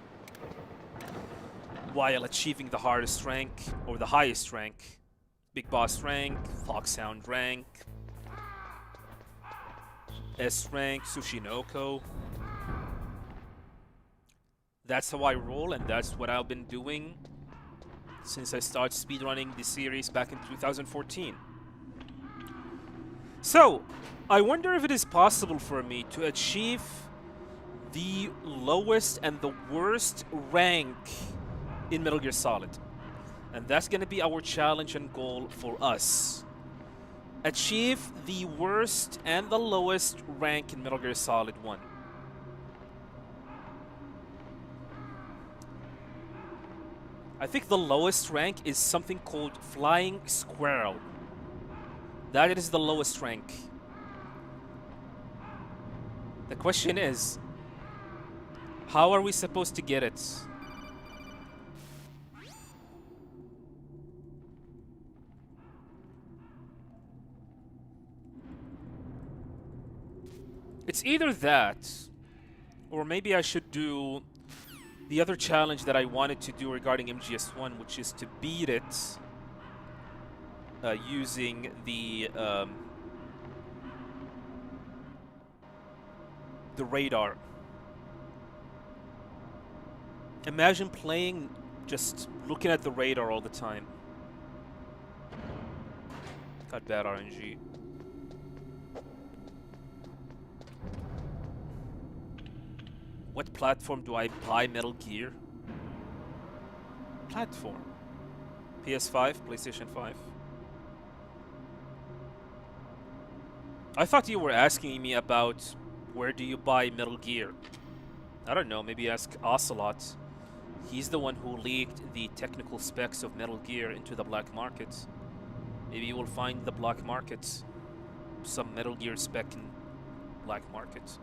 while achieving the hardest rank, or the highest rank. Big Boss rank, Foxhound rank, S rank, Tsushinoko. That's how I roll, and that's what I've been doing since I started speedrunning the series back in 2014. So, I wonder if it is possible for me to achieve the lowest and the worst rank in Metal Gear Solid. And that's going to be our challenge and goal for us. Achieve the worst and the lowest rank in Metal Gear Solid 1. I think the lowest rank is something called Flying Squirrel. That is the lowest rank. The question is, how are we supposed to get it? It's either that, or maybe I should do the other challenge that I wanted to do regarding MGS1, which is to beat it using the radar. Imagine playing just looking at the radar all the time. Got bad RNG. What platform do I buy Metal Gear? Platform. PS5, PlayStation 5. I thought you were asking me about where do you buy Metal Gear. I don't know, maybe ask Ocelot. He's the one who leaked the technical specs of Metal Gear into the black market. Maybe you will find the black market, some Metal Gear spec in black market.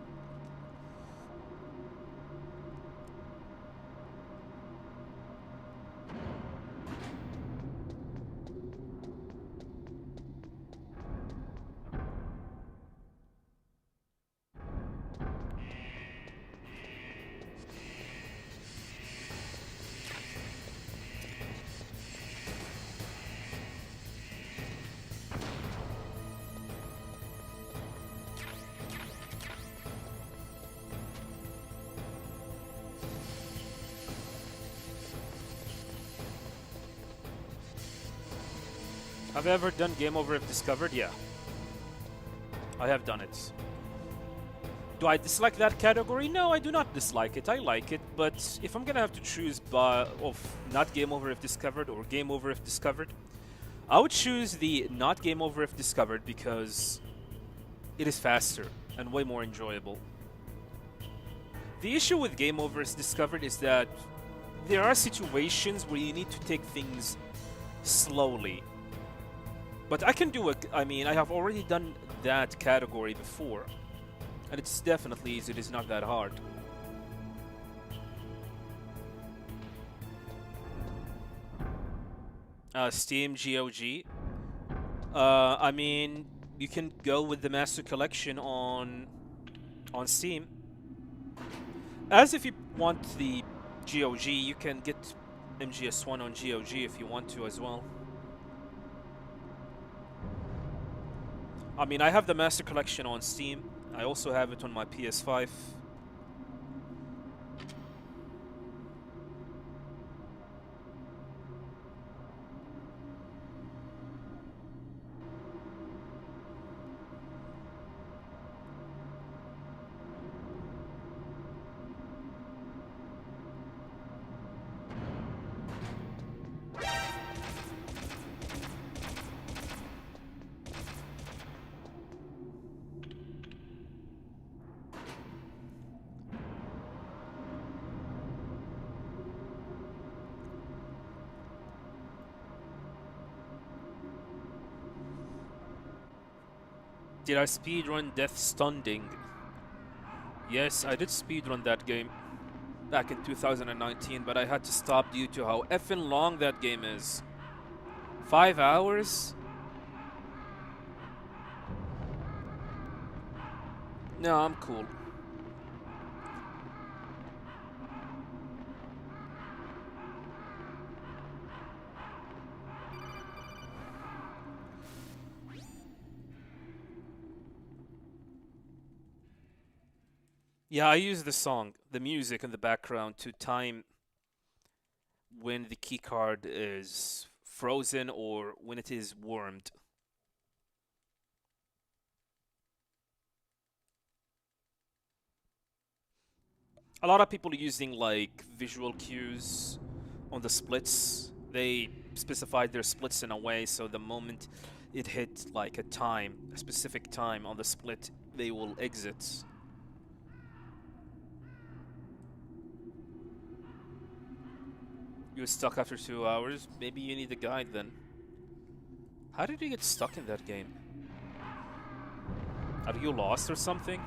Have I ever done Game Over If Discovered? Yeah. I have done it. Do I dislike that category? No, I do not dislike it. I like it, but if I'm gonna have to choose of not Game Over If Discovered or Game Over If Discovered, I would choose the not Game Over If Discovered because it is faster and way more enjoyable. The issue with Game Over If Discovered is that there are situations where you need to take things slowly. But I can do it. I mean, I have already done that category before, and it's definitely easy. It is not that hard. Steam GOG. I mean, you can go with the Master Collection on Steam. As if you want the GOG, you can get MGS1 on GOG if you want to as well. I mean, I have the Master Collection on Steam. I also have it on my PS5. Did I speedrun Death Stranding? Yes, I did speedrun that game back in 2019, but I had to stop due to how effing long that game is. 5 hours? No, I'm cool. Yeah, I use the song, the music in the background to time when the keycard is frozen or when it is warmed. A lot of people using like visual cues on the splits. They specified their splits in a way so the moment it hit like a specific time on the split, they will exit. You were stuck after 2 hours? Maybe you need a guide then. How did you get stuck in that game? Are you lost or something?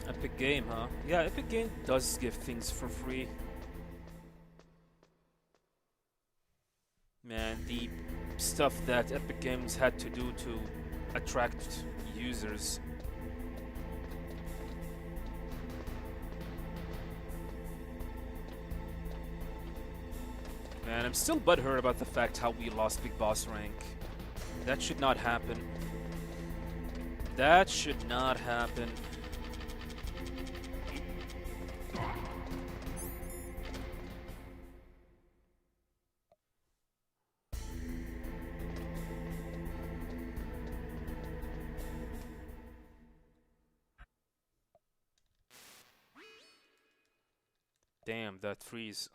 Epic Game, huh? Yeah, Epic Game does give things for free. Man, the stuff that Epic Games had to do to attract users. Man, I'm still butthurt about the fact how we lost Big Boss rank. That should not happen. That should not happen. Damn, that freeze.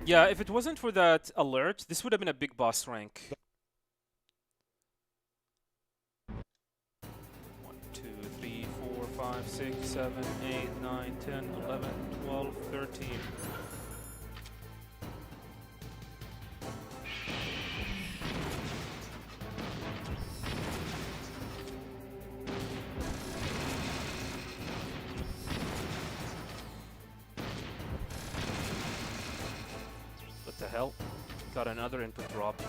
Yeah, if it wasn't for that alert, this would have been a big boss rank. 1, 2, 3, 4, 5, 6, 7, 8, 9, 10, 11, 12, 13. What the hell? Got another input drop.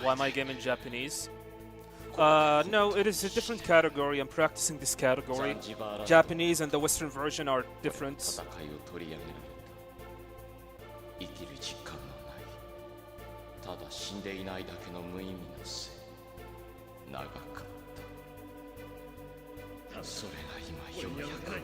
Why am I game in Japanese? No, it is a different category. I'm practicing this category. Japanese and the Western version are different. 戦いを取り上げられた。生きる実感のないただ死んでいないだけの無意味の生長かったそれが今ようやく終わる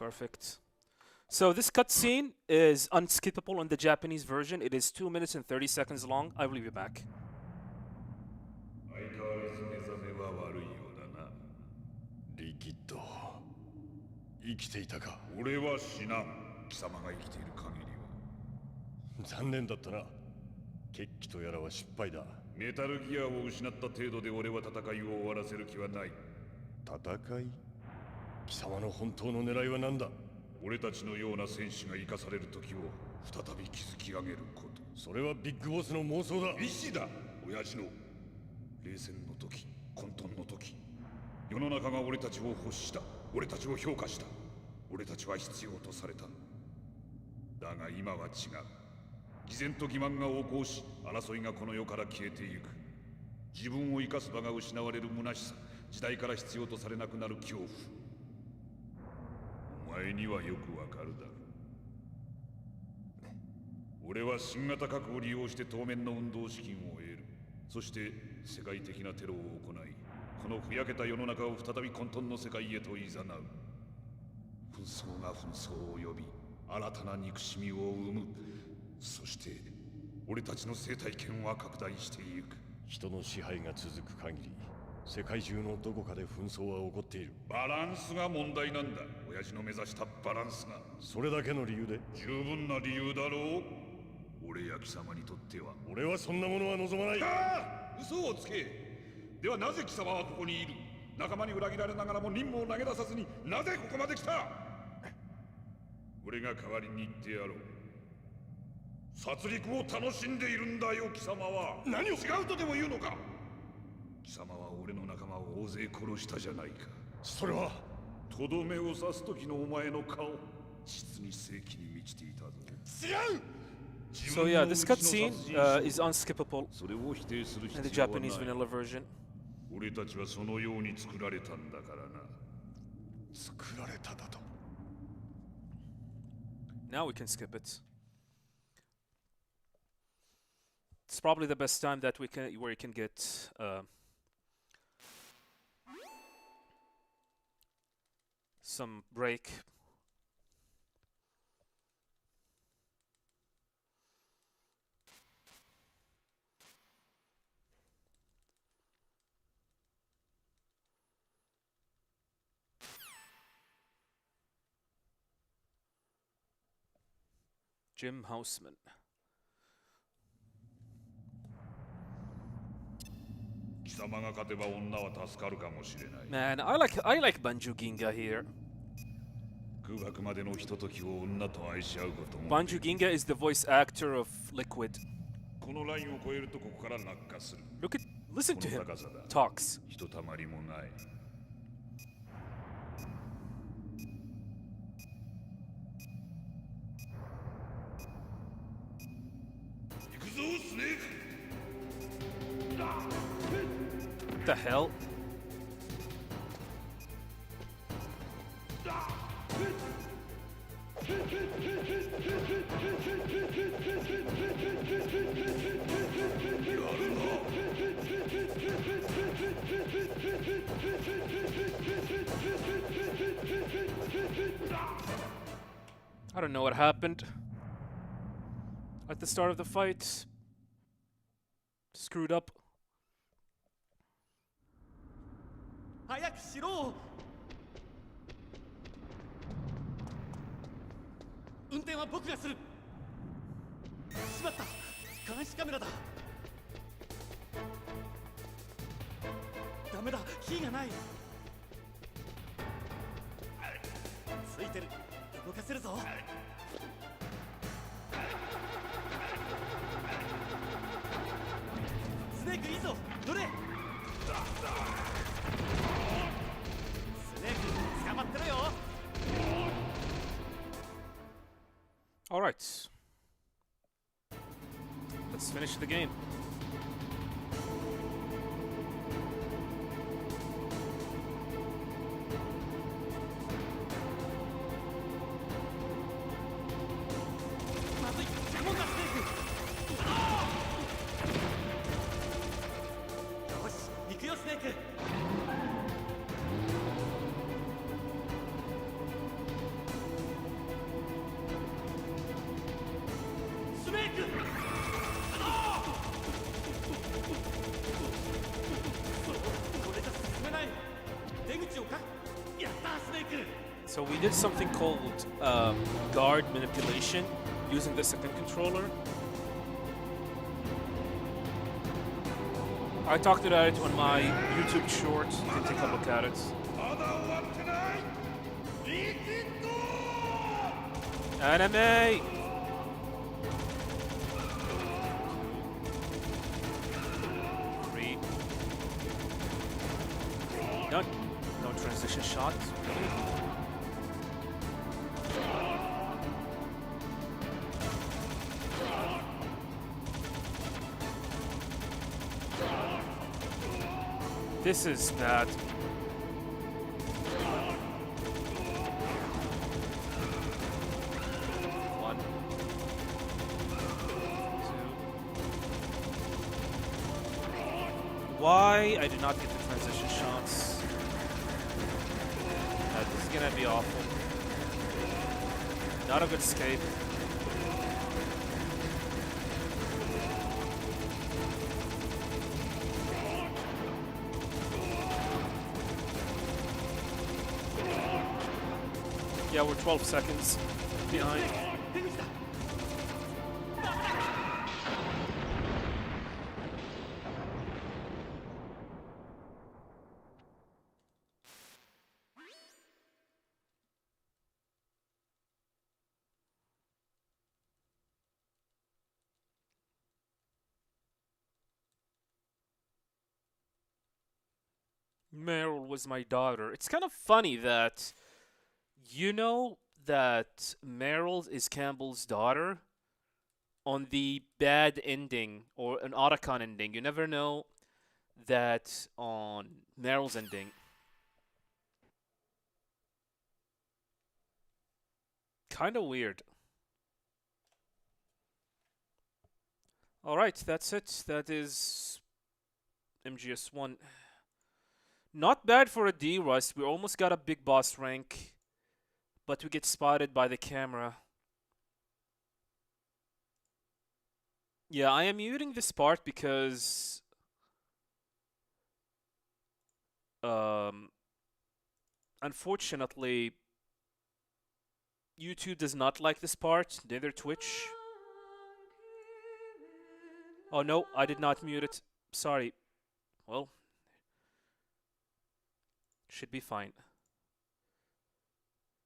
Perfect. So this cutscene is unskippable in the Japanese version. It is 2 minutes and 30 seconds long. I will be back. 相変わらず目覚めは悪いようだな。リキッド、生きていたか。俺は死なん。貴様が生きている限りは。残念だったな。決起とやらは失敗だ。メタルギアを失った程度で俺は戦いを終わらせる気はない。戦い？貴様の本当の狙いは何だ？俺たちのような戦士が生かされる時を再び築き上げること。それはビッグボスの妄想だ。意志だ、親父の。冷戦の時、混沌の時、世の中が俺たちを欲した。俺たちを評価した。俺たちは必要とされた。だが今は違う。偽善と欺瞞が横行し、争いがこの世から消えてゆく。自分を生かす場が失われる虚しさ、時代から必要とされなくなる恐怖。お前にはよくわかるだろう。俺は新型核を利用して当面の運動資金を得る。そして世界的なテロを行い、このふやけた世の中を再び混沌の世界へと誘う。紛争が紛争を呼び、新たな憎しみを生む。そして俺たちの生態圏は拡大していく。人の支配が続く限り、世界中のどこかで紛争は起こっている。バランスが問題なんだ。親父の目指したバランスが。それだけの理由で？十分な理由だろう。俺や貴様にとっては。俺はそんなものは望まない。ああ、嘘をつけ。ではなぜ貴様はここにいる？仲間に裏切られながらも任務を投げ出さずになぜここまで来た？俺が代わりに言ってやろう。殺戮を楽しんでいるんだよ、貴様は。何を？違うとでも言うのか？貴様は俺の仲間を大勢殺したじゃないか。それはとどめを刺す時のお前の顔、実に正気に満ちていたぞ。違う。 So yeah, this cutscene is unskippable それを否定する in the 必要はない。 Japanese vanilla version. 俺たちはそのように作られたんだからな。作られただと。 Now we can skip it. It's probably the best time that we can where you can get some break. Jim Houseman. 貴様が勝てば女は助かるかもしれない。 Man, I like Banjo Ginga here. 空白までのひとときを女と愛し合うことも。 Banjo Ginga is the voice actor of Liquid. このラインを越えるとここから落下する。 Listen to him この高さだ。 talks. ひとたまりもない。行くぞ、スネーク。 What the hell? I don't know what happened at the start of the fight. Screwed up. 早くしろ。運転は僕がする。しまった、監視カメラだ。ダメだ、火がない。ついてる、動かせるぞ。スネークいいぞ、乗れ。スネーク捕まってろよ。 All right. Let's finish the game. So we did something called guard manipulation using the second controller. I talked about it on my YouTube short. You can take a look at it. Anime! Three. No transition shot. Really? This is bad. One. Two. Why I did not get the transition shots? This is gonna be awful. Not a good escape. Yeah, we're 12 seconds behind. Meryl was my daughter. It's kind of funny that you know that Meryl is Campbell's daughter on the bad ending or an Otacon ending. You never know that on Meryl's ending. Kind of weird. Alright, that's it. That is MGS1. Not bad for a D-Rust. We almost got a big boss rank, but we get spotted by the camera. Yeah, I am muting this part because unfortunately YouTube does not like this part, neither Twitch. Oh no, I did not mute it. Sorry. Well, should be fine.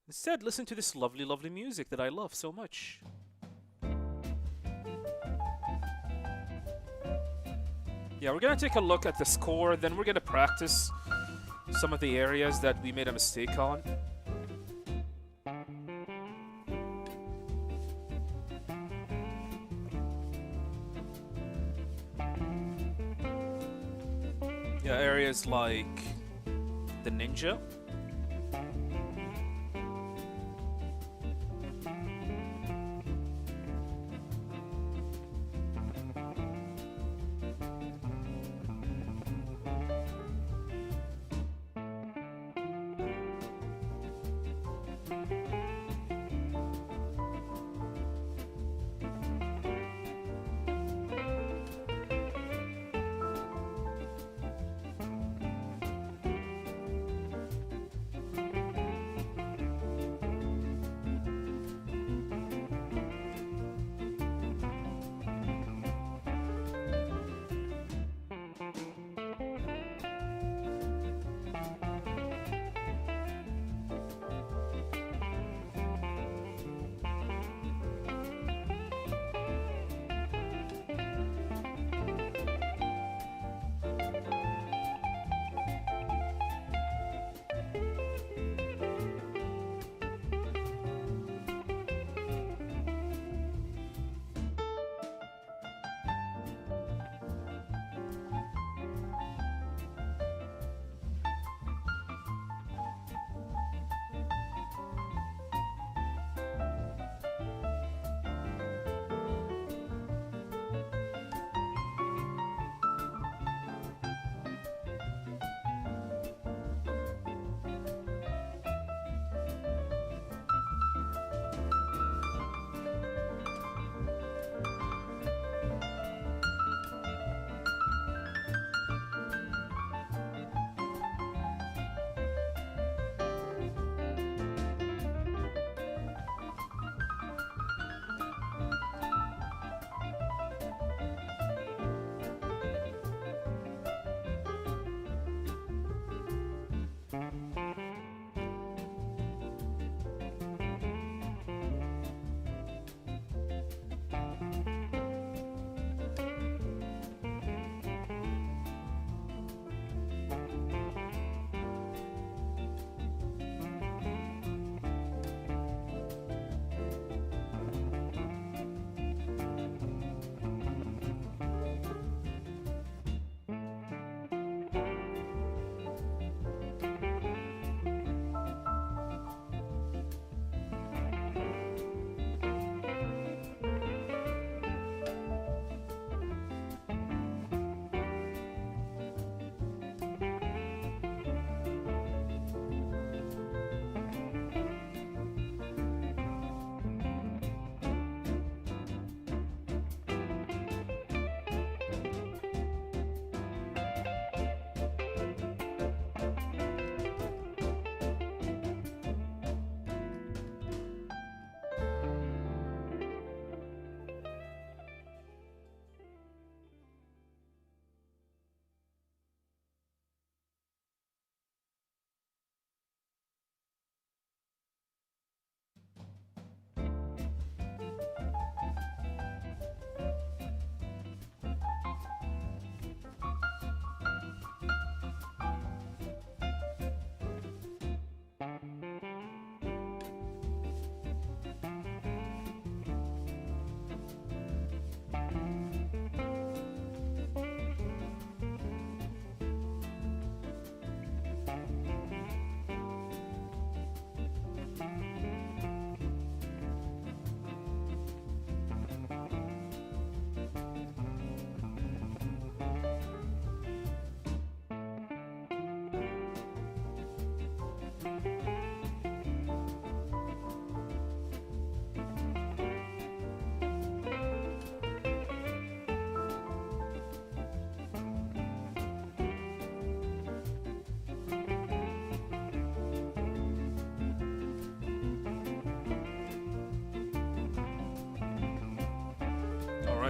Instead, listen to this lovely, lovely music that I love so much. Yeah, we're gonna take a look at the score, then we're gonna practice some of the areas that we made a mistake on. Yeah, areas like the ninja.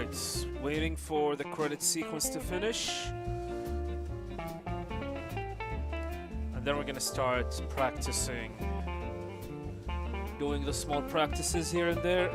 Alright, waiting for the credit sequence to finish. And then we're gonna start practicing. Doing the small practices here and there.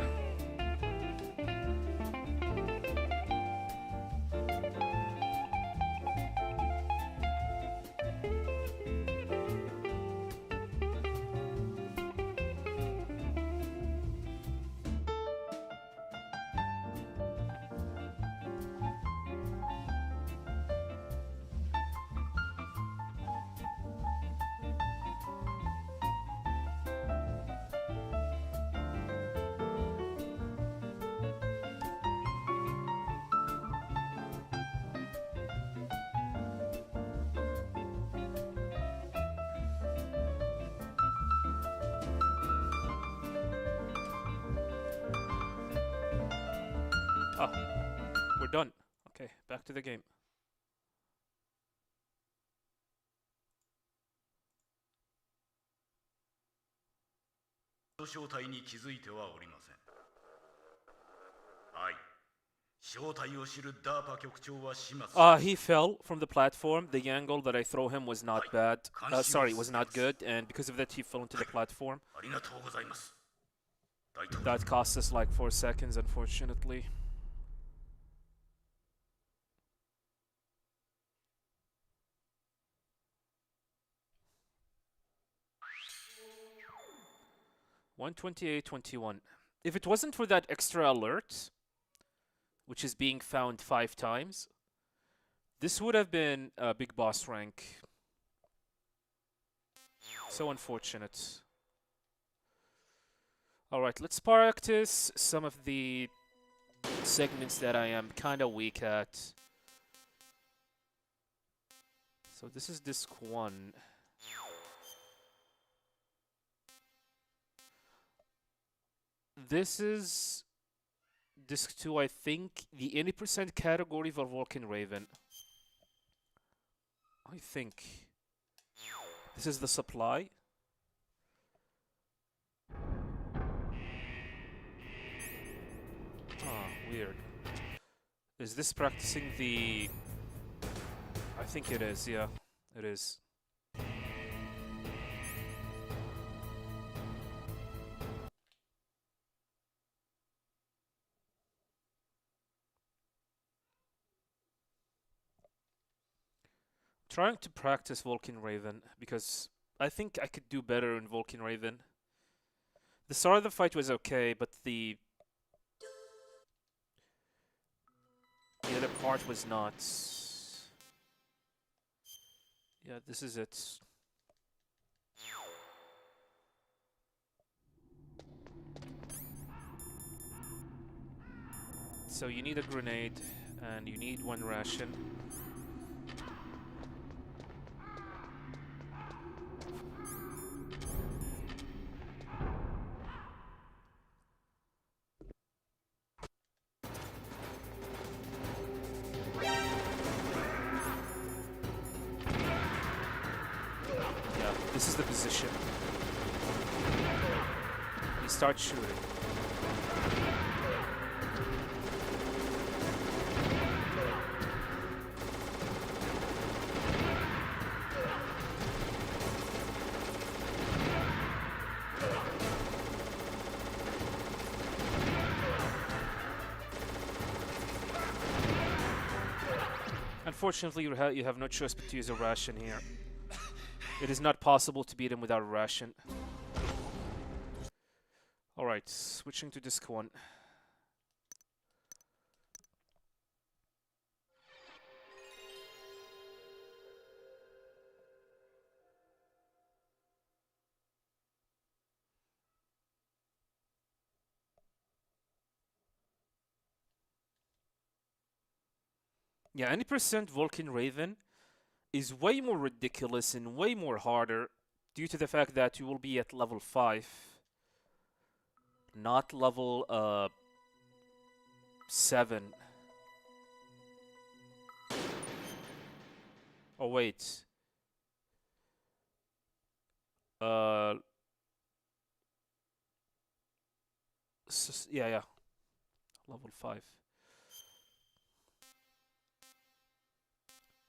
Ah, we're done. Okay, back to the game. 正体に気づいてはおりません。はい。正体を知るダーパ局長は始末。He fell from the platform. The angle that I throw him was not bad. Sorry, was not good, and because of that, he fell into the platform. ありがとうございます。 That cost us like 4 seconds, unfortunately. $128.21. If it wasn't for that extra alert, which is being found 5 times, this would have been a big boss rank. So unfortunate. Alright, let's practice some of the segments that I am kind of weak at. So this is disc 1. This is disc 2, I think. The 80% category for Vulcan Raven. I think. This is the supply. Ah, weird. Is this practicing the... I think it is, yeah. It is. Trying to practice Vulcan Raven because I think I could do better in Vulcan Raven. The start of the fight was okay, but the other part was not. Yeah, this is it. So you need a grenade and you need 1 ration. This is the position. You start shooting. Unfortunately, you have no choice but to use a ration here. It is not possible to beat him without a ration. Alright, switching to disc 1. Yeah, any percent Vulcan Raven is way more ridiculous and way more harder due to the fact that you will be at level 5, not level 7. Oh wait. Yeah, level 5.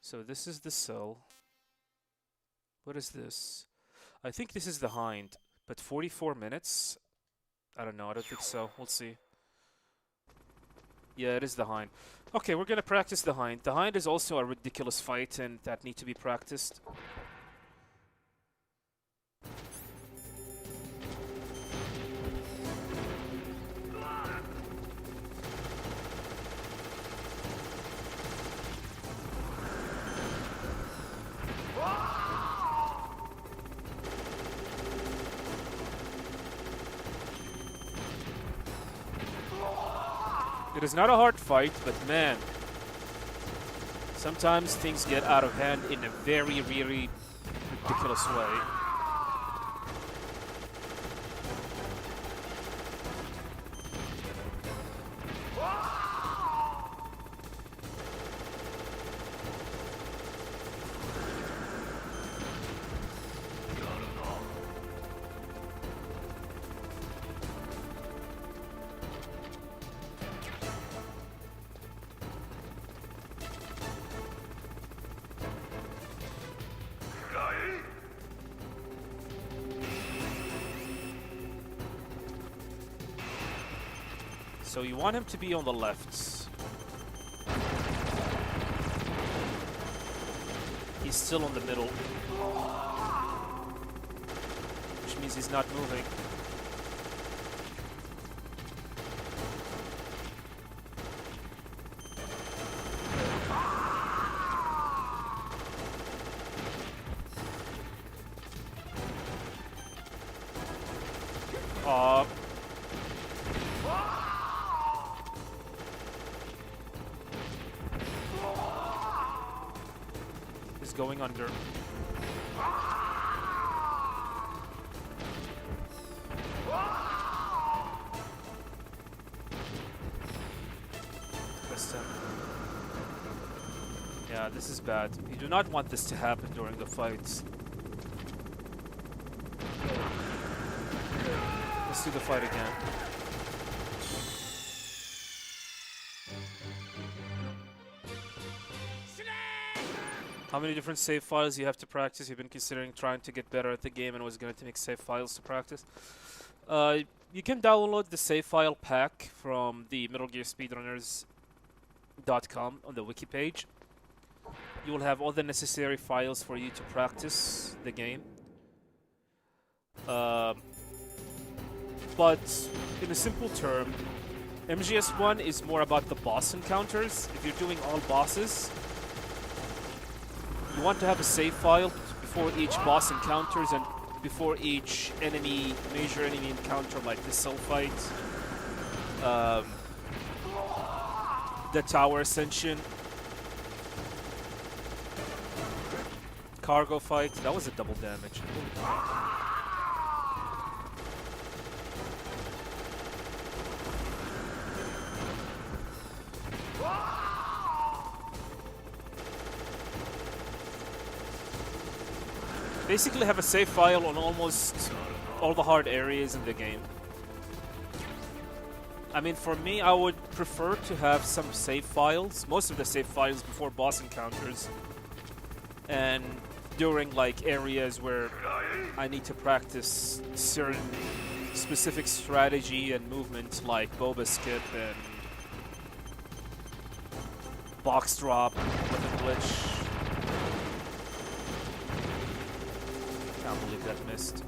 So this is the cell. What is this? I think this is the hind, but 44 minutes? I don't know, I don't think so. We'll see. Yeah, it is the hind. Okay, we're gonna practice the hind. The hind is also a ridiculous fight and that need to be practiced. It is not a hard fight, but man, sometimes things get out of hand in a very, really ridiculous way. So you want him to be on the left. He's still on the middle, which means he's not moving. He's going under. Yeah, this is bad. You do not want this to happen during the fights. Let's do the fight again. How many different save files you have to practice? You've been considering trying to get better at the game and was going to make save files to practice. You can download the save file pack from the MetalGearSpeedrunners.com on the wiki page. You will have all the necessary files for you to practice the game. But in a simple term, MGS1 is more about the boss encounters. If you're doing all bosses, you want to have a save file before each boss encounters and before each enemy, major enemy encounter like the cell fight, the tower ascension, cargo fight. That was a double damage. Basically have a save file on almost all the hard areas in the game. I mean, for me, I would prefer to have some save files, most of the save files before boss encounters, and during like areas where I need to practice certain specific strategy and movement like boba skip and box drop, weapon glitch. Can't believe that missed.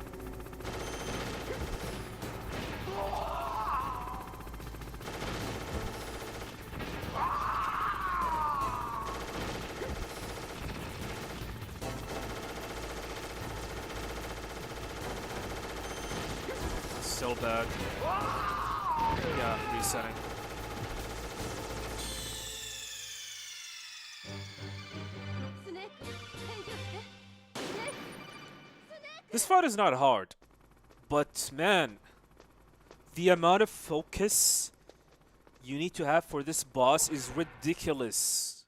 So bad. Yeah, resetting. This fight is not hard, but man, the amount of focus you need to have for this boss is ridiculous.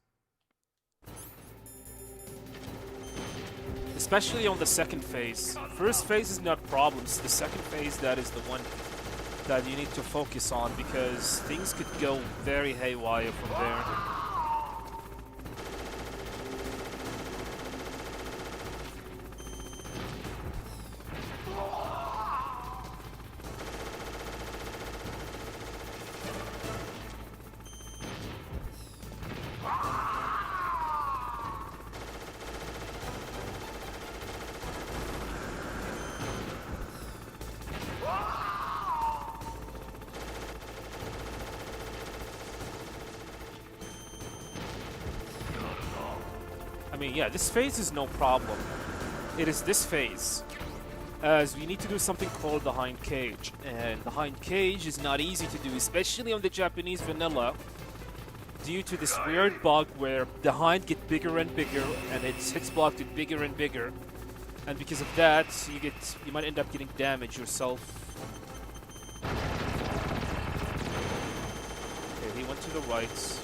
Especially on the second phase. First phase is not problems, the second phase that is the one that you need to focus on because things could go very haywire from there. mean, yeah, this phase is no problem. It is this phase, as we need to do something called the hind cage. And the hind cage is not easy to do, especially on the Japanese vanilla, due to this weird bug where the hind get bigger and bigger, and its hits block get bigger and bigger. And because of that, you might end up getting damage yourself. Okay, he went to the right.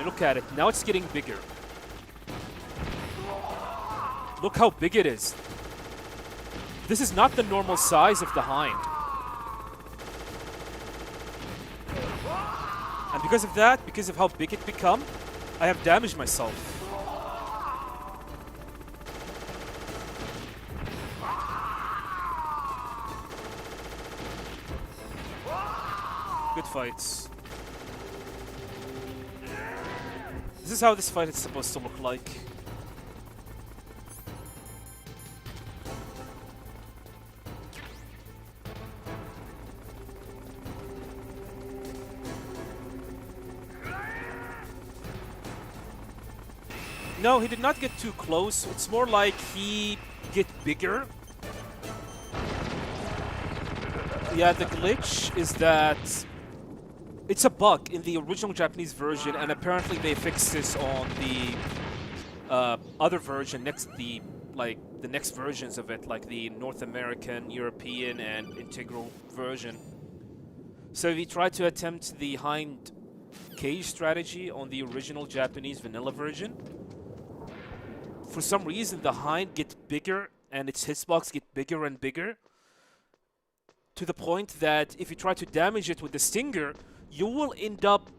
Look at it. Now it's getting bigger. Look how big it is. This is not the normal size of the hind. And because of that, because of how big it become, I have damaged myself. Good fights. This is how this fight is supposed to look like. No, he did not get too close. It's more like he get bigger. Yeah, the glitch is that it's a bug in the original Japanese version, and apparently they fixed this on the other version, the next versions of it, like the North American, European, and integral version. So if you try to attempt the hind cage strategy on the original Japanese vanilla version, for some reason the hind gets bigger and its hitbox get bigger and bigger, to the point that if you try to damage it with the stinger, you will end up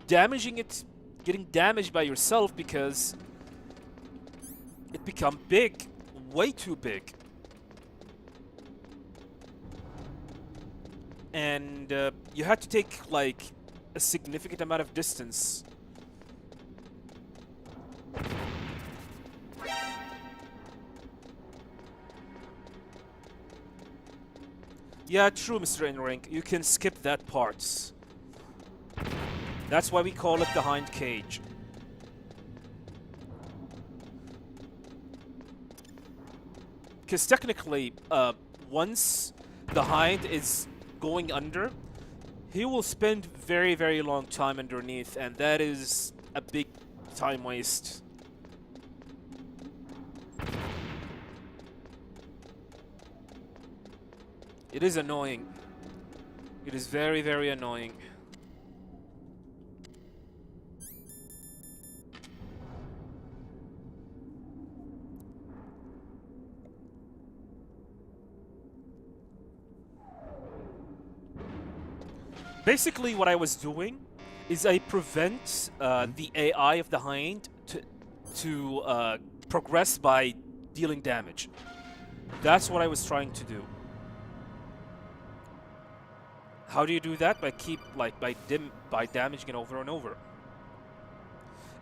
damaging it, getting damaged by yourself because it become big, way too big. And you had to take like a significant amount of distance. Yeah, true, Mr. Inrank. You can skip that part. That's why we call it the hind cage. Because technically, once the hind is going under, he will spend very, very long time underneath, and that is a big time waste. It is annoying. It is very, very annoying. Basically, what I was doing is I prevent the AI of the hind to progress by dealing damage. That's what I was trying to do. How do you do that? By damaging it over and over.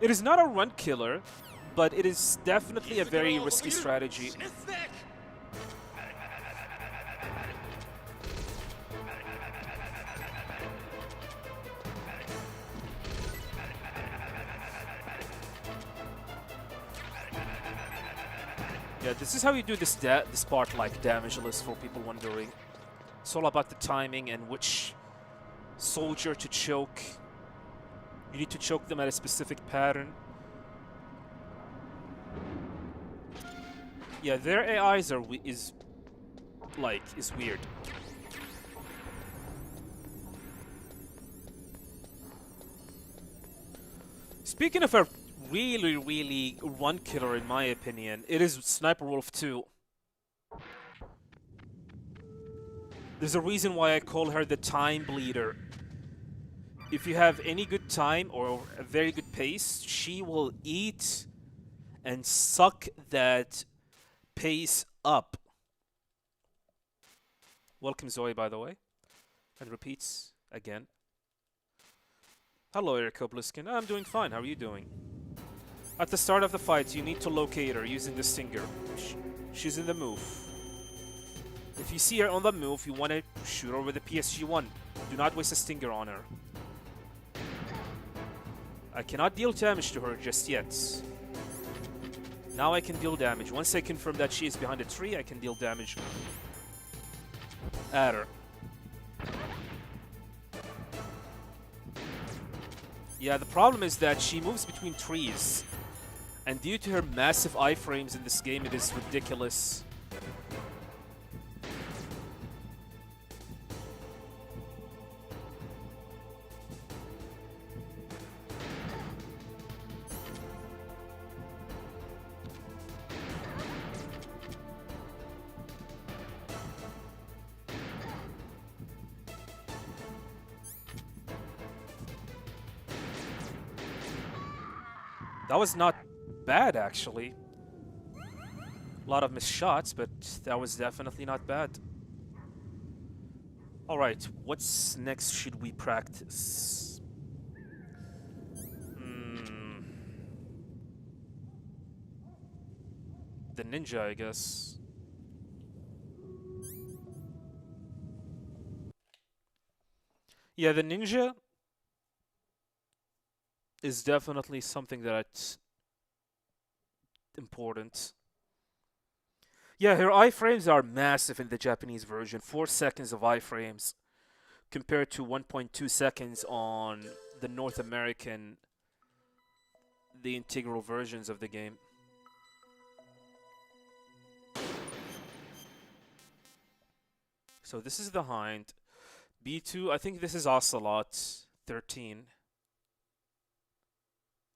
It is not a run killer, but it is definitely a very risky strategy. Yeah, this is how you do this part like damage list for people wondering. It's all about the timing and which soldier to choke. You need to choke them at a specific pattern. Yeah, their AIs is weird. Speaking of a really, really run killer, in my opinion, it is Sniper Wolf 2. There's a reason why I call her the time bleeder. If you have any good time or a very good pace, she will eat and suck that pace up. Welcome, Zoe, by the way. And repeats again. Hello, Eric Obliskin. I'm doing fine. How are you doing? At the start of the fight, you need to locate her using the stinger. She's in the move. If you see her on the move, you want to shoot her with the PSG-1. Do not waste a stinger on her. I cannot deal damage to her just yet. Now I can deal damage. Once I confirm that she is behind a tree, I can deal damage at her. Yeah, the problem is that she moves between trees. And due to her massive iframes in this game, it is ridiculous. That was not bad, actually. A lot of missed shots, but that was definitely not bad. Alright, what's next should we practice? The ninja, I guess. Yeah, the ninja is definitely something that's important. Yeah, her iframes are massive in the Japanese version. 4 seconds of iframes compared to 1.2 seconds on the North American, the integral versions of the game. So this is the Hind. B2, I think this is Ocelot 13.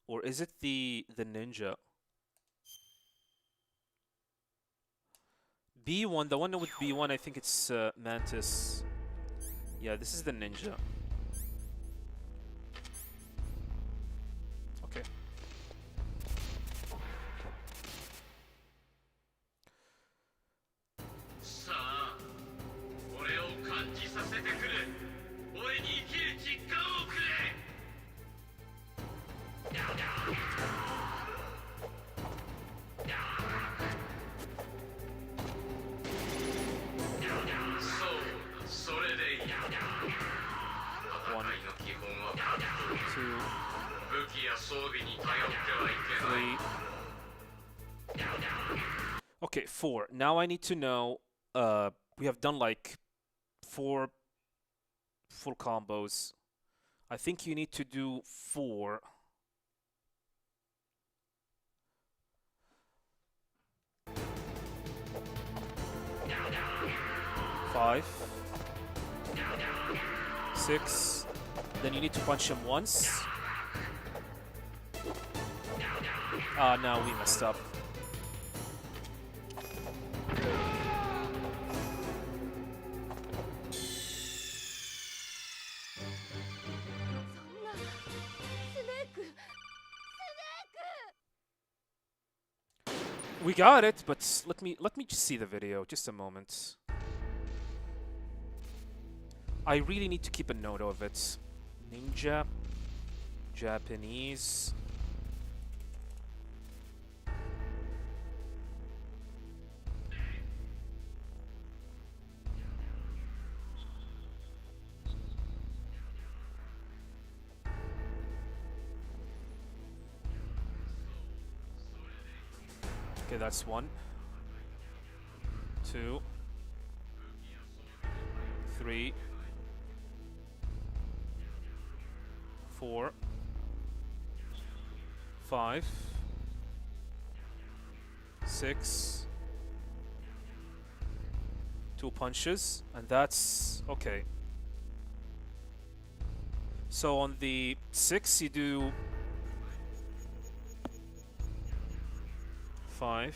Or is it the ninja? B1, the one with B1, I think it's Mantis. Yeah, this is the ninja. Okay. Okay, 4. Now I need to know, we have done like 4 full combos. I think you need to do 4. Five, 6. Then you need to punch him once. Ah, no, we messed up. We got it, but let me just see the video, just a moment. I really need to keep a note of it. Ninja, Japanese. Okay, that's 1, 2, 3, 4, 5, 6, 2 punches, and that's okay. So on the 6 you do 5,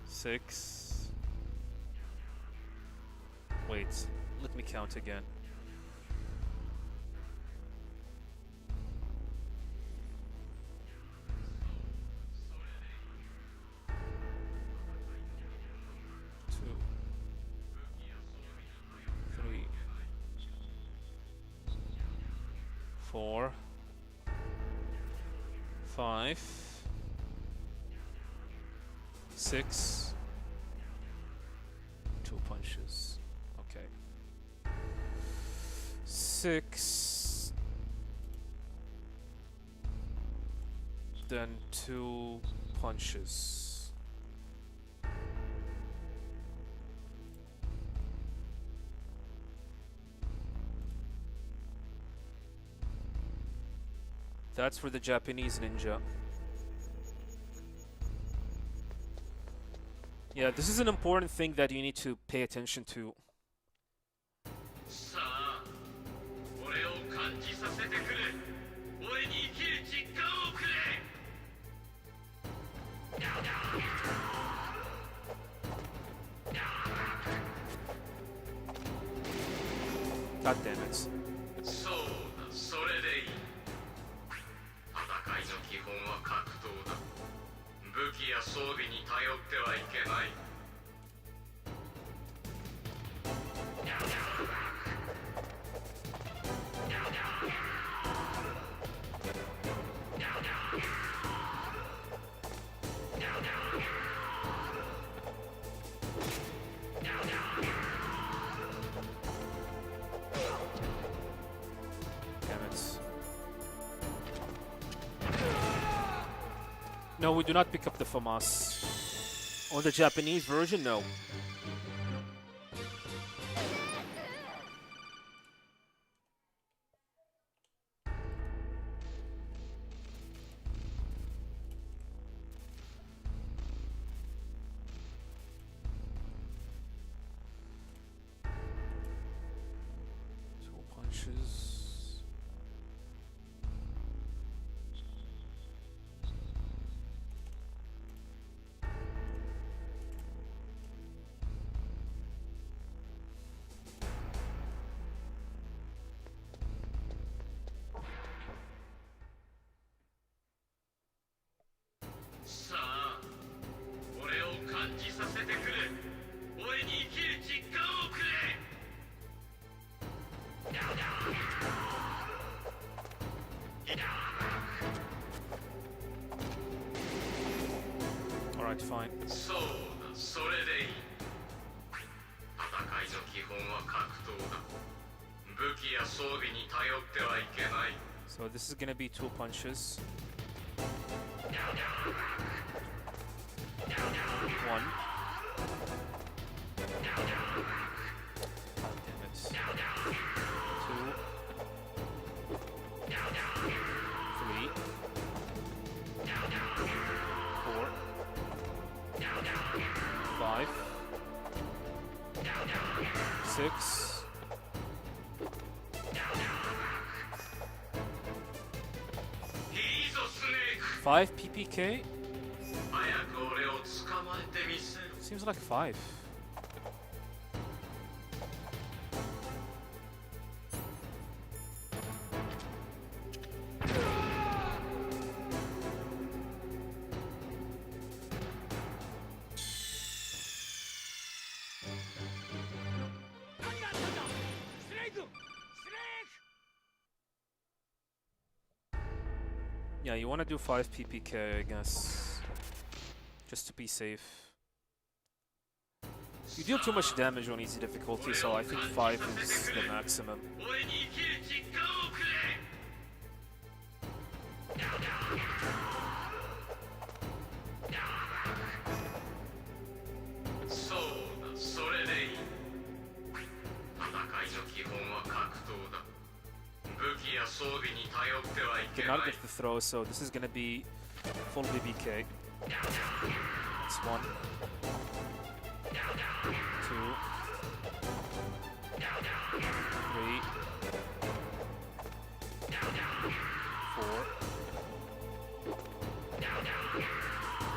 6. Wait, let me count again. 2, 3, 4, 5, 6, 2 punches. Okay. 6, then 2 punches. That's for the Japanese ninja. Yeah, this is an important thing that you need to pay attention to. さあ俺を感じさせてくれ俺に生きる実感をくれ God damn it. そうだそれでいい戦いの基本は格闘だ武器や装備に頼ってはいけない Damn it. No, we do not pick up the FAMAS. On the Japanese version, no. Two punches. Alright, fine. そうだそれでいい戦いの基本は格闘だ武器や装備に頼ってはいけない So this is gonna be 2 punches. 1. God damn it. 2. 3. 4. 5. 6. いいぞスネーク 5 PPK? 早く俺を捕まえてみせろ Seems like 5. Yeah, you want to do 5 PPK, I guess. Just to be safe. You deal too much damage on easy difficulty, so I think 5 is the maximum. 俺に生きる実感をくれそうだそれでいい戦いの基本は格闘だ武器や装備に頼ってはいけ Did な not い get the throw, so this is gonna be full BBK. It's 1. 2. 3. 4.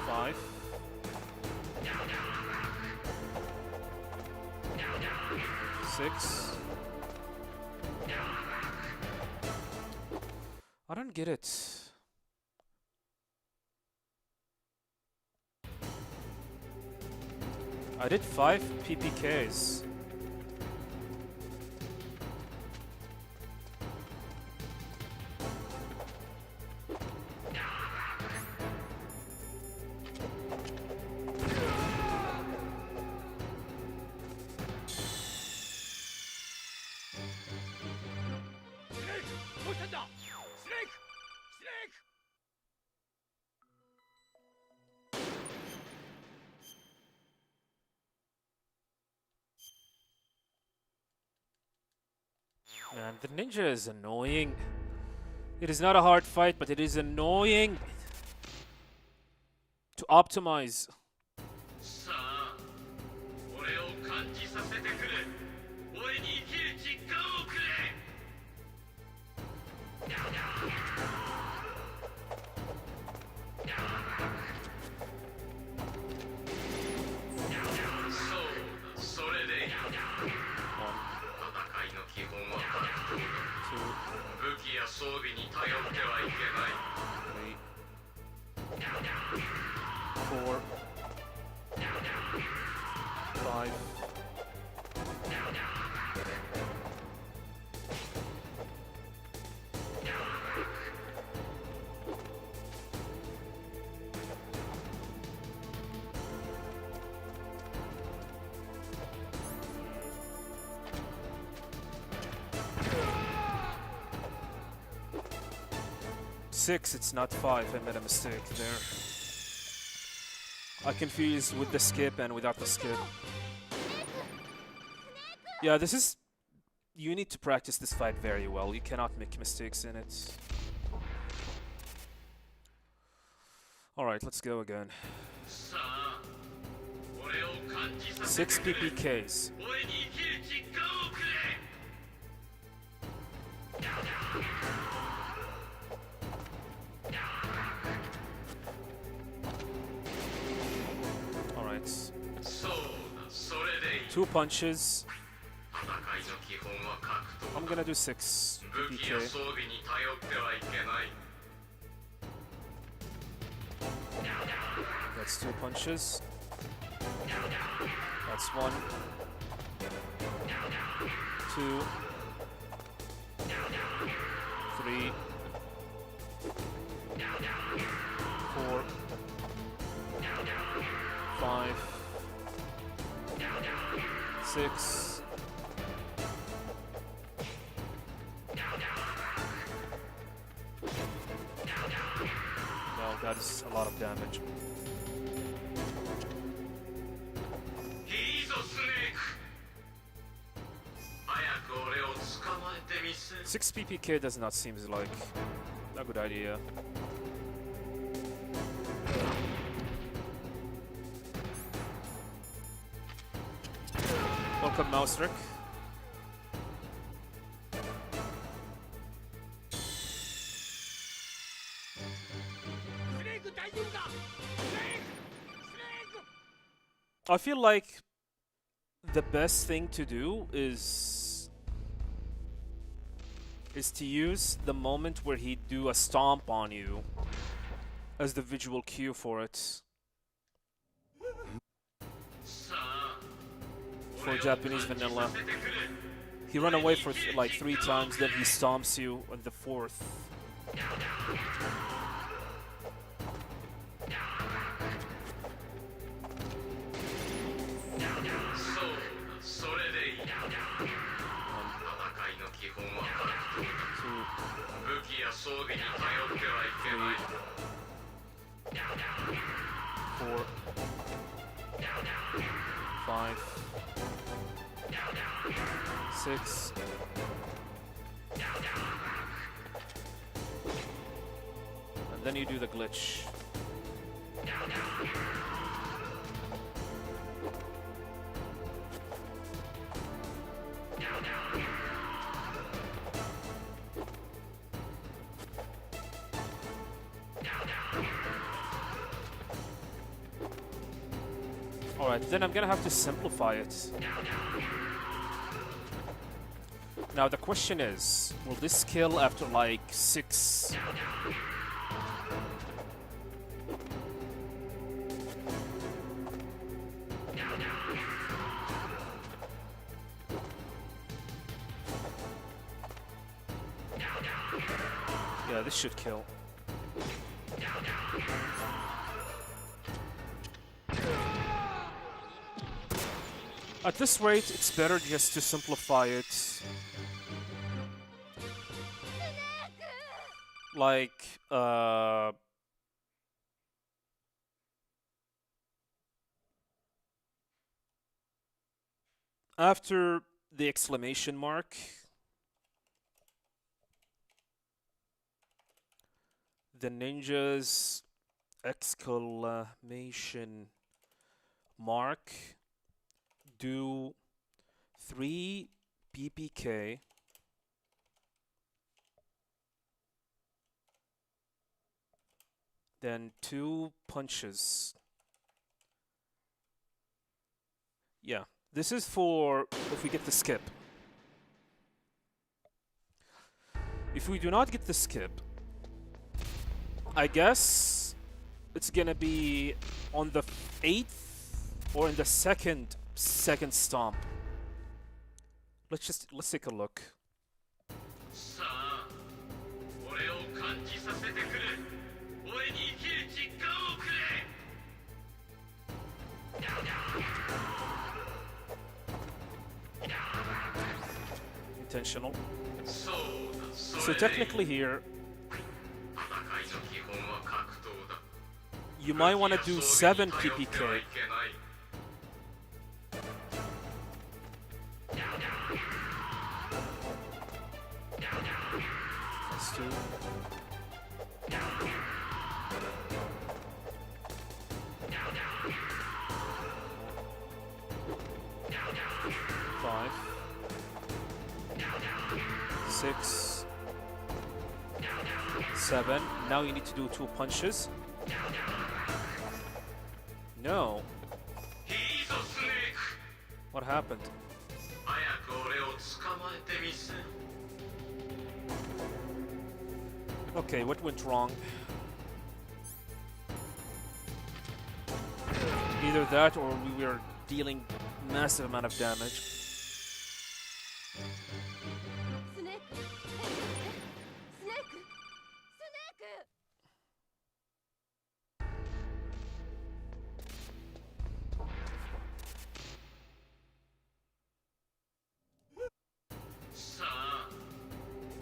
5. 6. I don't get it. I did 5 PPKs. んだスネークスネーク Man, the ninja is annoying. It is not a hard fight, but it is annoying to optimize. さあ俺を感じさせてくれ俺に生きる実感をくれそうだそれでいい戦いの基本は格闘だ武器や装備に頼ってはいけない 4, 5. Six, it's not 5. I made a mistake there. I confused with the skip and without the skip. Yeah, this is... You need to practice this fight very well. You cannot make mistakes in it. Alright, let's go again. 6 PPKs. Alright. 2 punches. I'm gonna do 6 PPK. That's 2 punches. That's 1. 2. 3. 4. 5. 6. No, that is a lot of damage. 6 PPK does not seem like a good idea. Welcome, Mousetrick. I feel like the best thing to do is to use the moment where he do a stomp on you as the visual cue for it. For Japanese vanilla. He run away for like 3 times, then he stomps you on the 4th. Four, 5, 6. And then you do the glitch. Alright, then I'm gonna have to simplify it. Now the question is, will this kill after like 6? Yeah, this should kill. At this rate, it's better just to simplify it. Like, after the exclamation mark, the ninja's exclamation mark do 3 PPK then 2 punches. Yeah, this is for if we get the skip. If we do not get the skip, I guess it's gonna be on the 8th or in the second stomp. Let's take a look. さあ俺を感じさせてくれ俺に生きる実感をくれ Intentional. そうだ So technically here, 戦いの基本は格闘だ you might want to do 7 PPK. いけない Let's do. Five. 6. 7. Now you need to do 2 punches. No. いいぞスネーク What happened? 早く俺を捕まえてみせ Okay, what went wrong? Either that or we were dealing massive amount of damage. スネークスネークスネーク さあ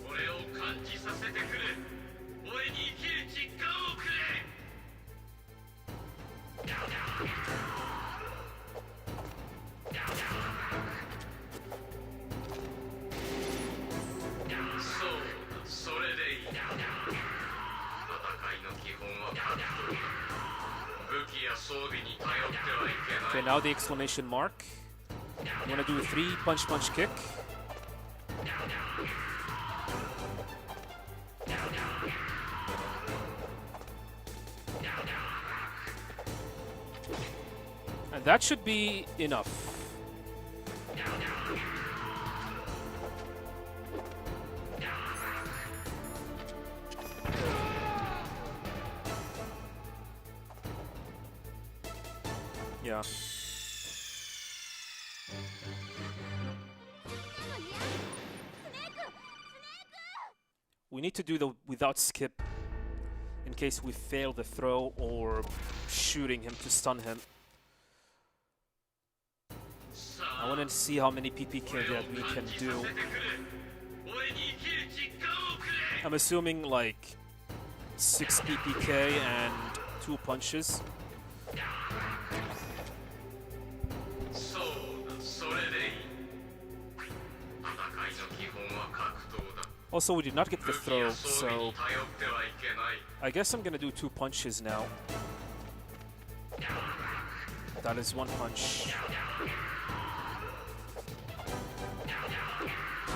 俺を感じさせてくれ俺に生きる実感をくれ そうだそれでいい戦いの基本は格闘だ武器や装備に頼ってはいけ Okay, ない now the exclamation mark. You want to do a 3 punch punch kick. And that should be enough. Yeah. We need to do the without skip in case we fail the throw or shooting him to stun him. I want to see how many PPK that we can do. I'm assuming like 6 PPK and 2 punches. そうだそれでいい戦いの基本は格闘だ Also, we did not get the 武器 throw, や装備 so に頼ってはいけない I guess I'm gonna do 2 punches now. That is 1 punch.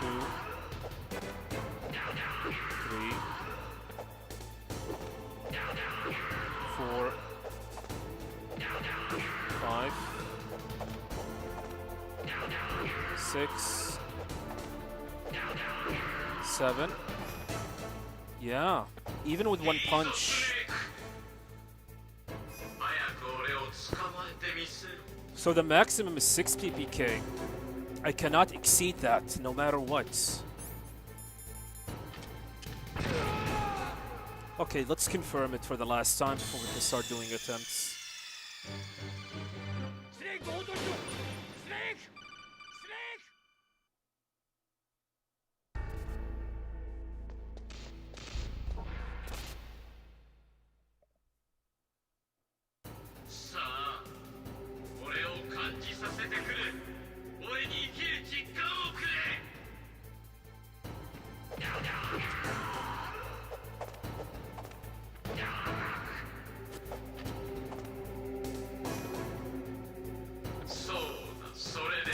2. 3. 4. 5. 6. 7. Yeah, even with 1 punch. 早く俺を捕まえてみせろ So the maximum is 6 PPK. I cannot exceed that, no matter what. Okay, let's confirm it for the last time before we can start doing attempts. スネークを落としろスネークスネーク 「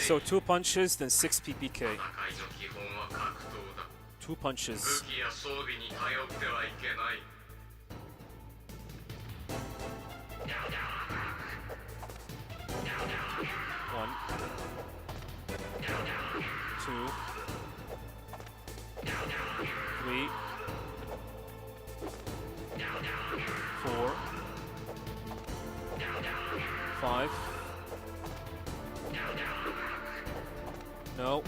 So 2 punches, then 6 PPK. 戦いの基本は格闘だ。 2 punches. 武器や装備に頼ってはいけない。 1, 2, 3, 4, 5. No.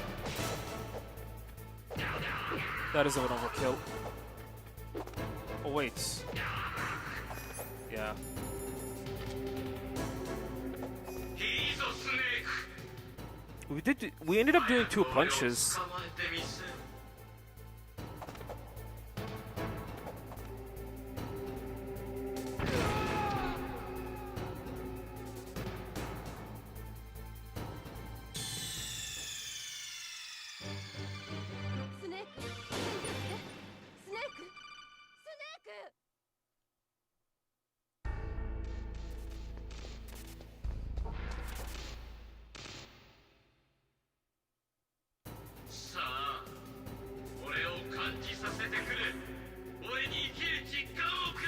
That is an overkill. Oh wait. Yeah. いいぞスネーク。 We ended up doing 2 punches. 捕まえてみせる。 スネーク、スネーク、スネーク。さあ、俺を感じさせてくれ。俺に生きる実感をくれ。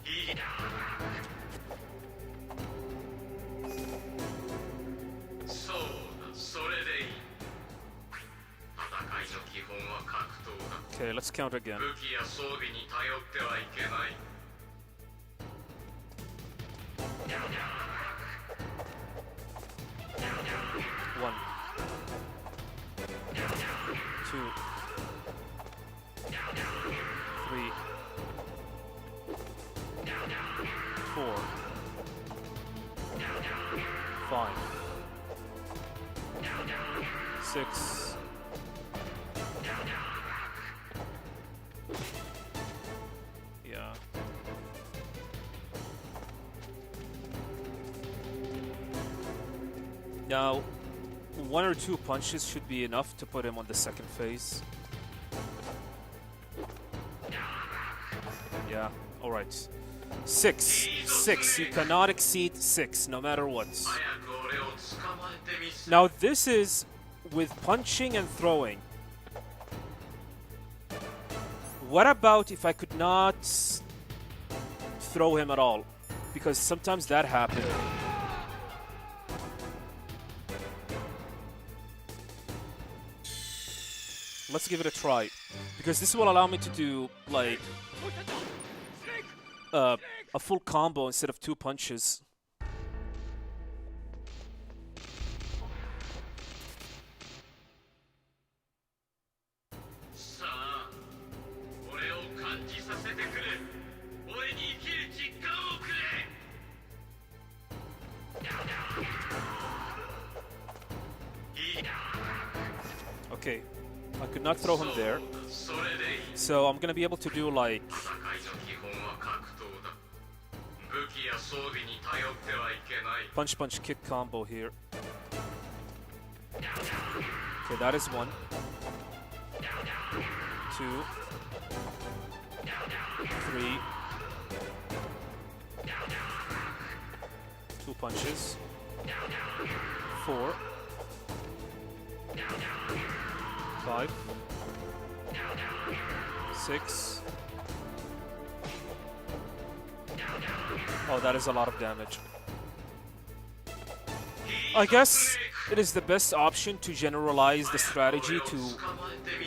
いいな。そうだ、それでいい。戦いの基本は格闘だ。 Okay, let's count again. 武器や装備に頼ってはいけない。 1, 2, 3, 4, 5, 6. Yeah. Now, 1 or 2 punches should be enough to put him on the second phase. Yeah, alright. 6. 6. You cannot exceed 6, no matter what. 早く俺を捕まえてみせる。 Now, this is with punching and throwing. What about if I could not throw him at all? Because sometimes that happened. Let's give it a try. Because this will allow me to do, like, a full combo instead of 2 punches. Okay, I could not throw him there. So I'm gonna be able to do like punch punch kick combo here. Okay, that is 1, 2, 3, 2 punches, 4, 5, 6. Oh, that is a lot of damage. I guess it is the best option to generalize the strategy to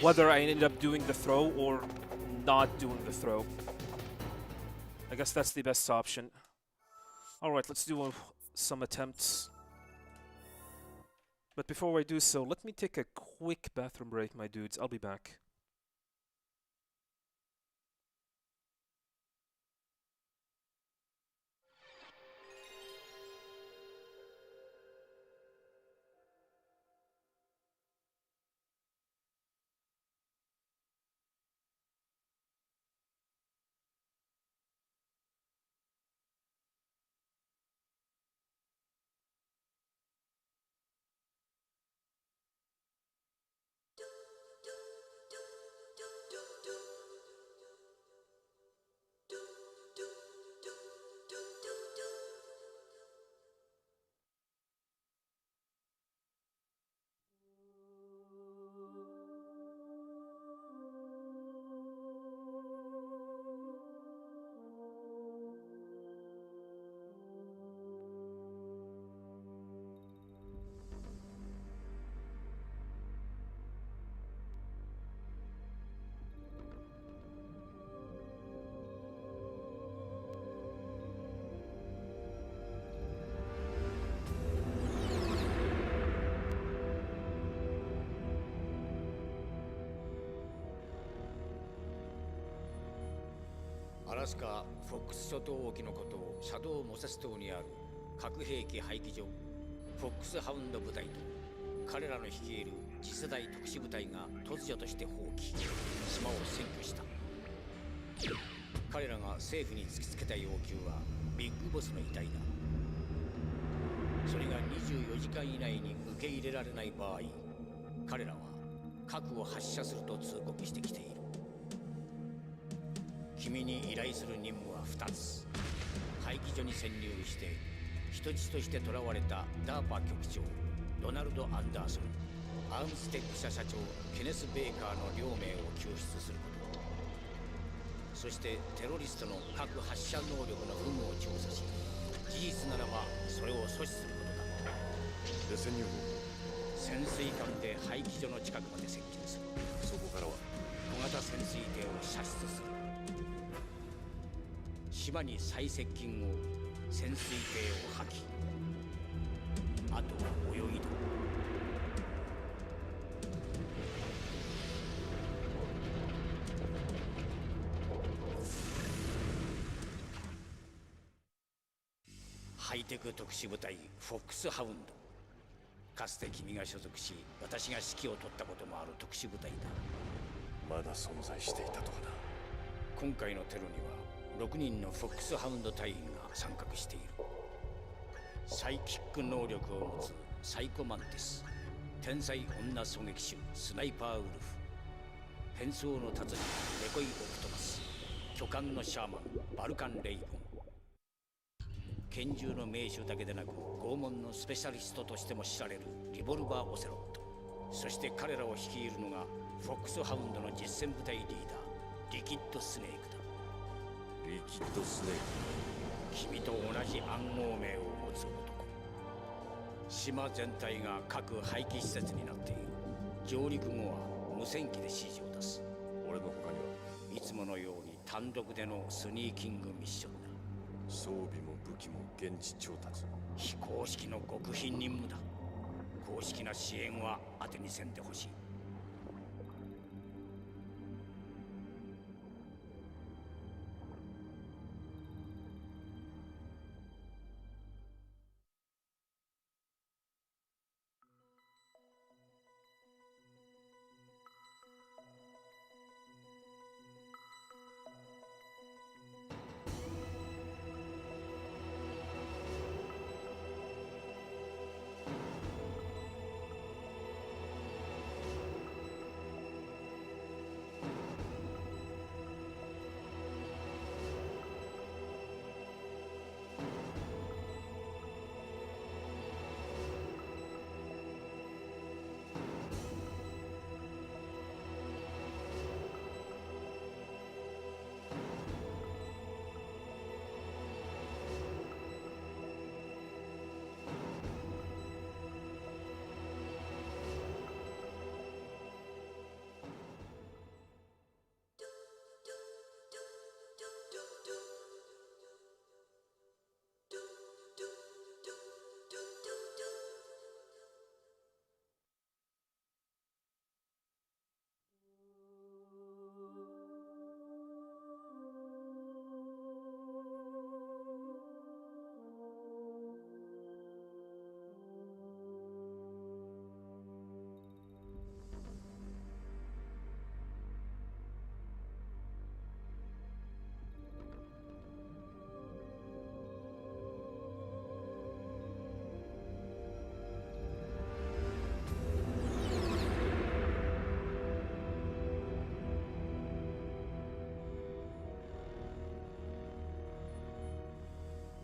whether I ended up doing the throw or not doing the throw. I guess that's the best option. Alright, let's do some attempts. But before I do so, let me take a quick bathroom break, my dudes. I'll be back. スカ・フォックス諸島沖のことをシャドウ・モセス島にある核兵器廃棄場フォックスハウンド部隊と彼らの率いる次世代特殊部隊が突如として放棄、島を占拠した。彼らが政府に突きつけた要求はビッグボスの遺体だ。それが24時間以内に受け入れられない場合、彼らは核を発射すると通告してきている。君に依頼する任務は2つ。廃棄所に潜入して人質として囚われたダーパ局長ドナルド・アンダーソン、アームステック社社長ケネス・ベーカーの両名を救出すること、そしてテロリストの核発射能力の有無を調査し、事実ならばそれを阻止することだ。で潜入方潜水艦で廃棄所の近くまで接近する。法、そこからは小型潜水艇を射出する。島に最接近後、潜水艇を破棄。あとは泳ぎだ。ハイテク特殊部隊フォックスハウンド。かつて君が所属し、私が指揮を執ったこともある特殊部隊だ。まだ存在していたとはな。今回のテロには6人のフォックスハウンド隊員が参画している。サイキック能力を持つサイコマンティス、天才女狙撃手スナイパーウルフ、変装の達人レコイ・オクトパス、巨漢のシャーマンバルカン・レイボン。拳銃の名手だけでなく拷問のスペシャリストとしても知られるリボルバー・オセロット。そして彼らを率いるのがフォックスハウンドの実戦部隊リーダーリキッド・スネークだ。リキッドスネー君と同じ暗号名を持つ男。島全体が核廃棄施設になっている。上陸後は無線機で指示を出す。ク、俺の他にはいつものように単独でのスニーキングミッションだ。装備も武器も現地調達。非公式の極秘任務だ。公式な支援は当てにせんでほしい。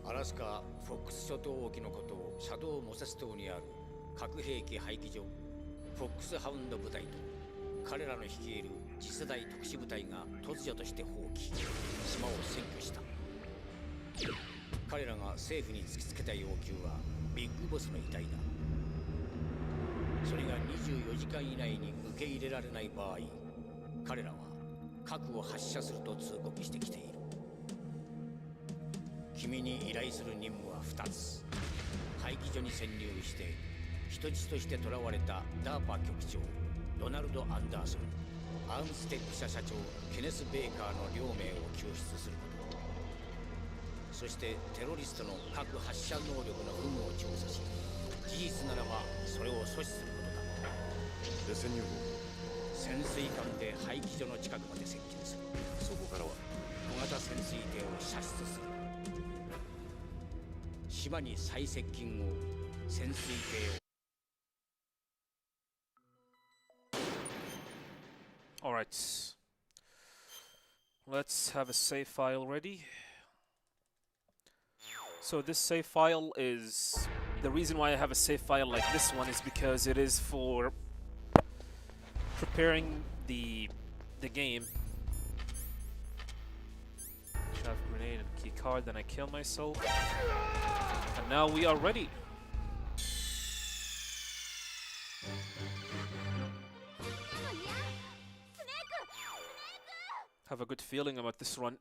アラスカ・フォックス諸島沖のことをシャドウ・モセス島にある核兵器廃棄場フォックスハウンド部隊と彼らの率いる次世代特殊部隊が突如として放棄、島を占拠した。彼らが政府に突きつけた要求はビッグボスの遺体だ。それが24時間以内に受け入れられない場合、彼らは核を発射すると通告してきている。君に依頼する任務は2つ。廃棄所に潜入して人質として囚われたダーパ局長ドナルド・アンダーソン、アームステック社社長ケネス・ベーカーの両名を救出すること、そしてテロリストの核発射能力の有無を調査し、事実ならばそれを阻止することだ。で潜入法潜水艦で廃棄所の近くまで接近する。そこからは小型潜水艇を射出する。島に最接近後、潜水艇を Alright. Let's have a save file ready. So this save file is... The reason why I have a save file like this one is because it is for preparing the game. Shove grenade and key card, then I kill myself. And now we are ready. Have a good feeling about this run.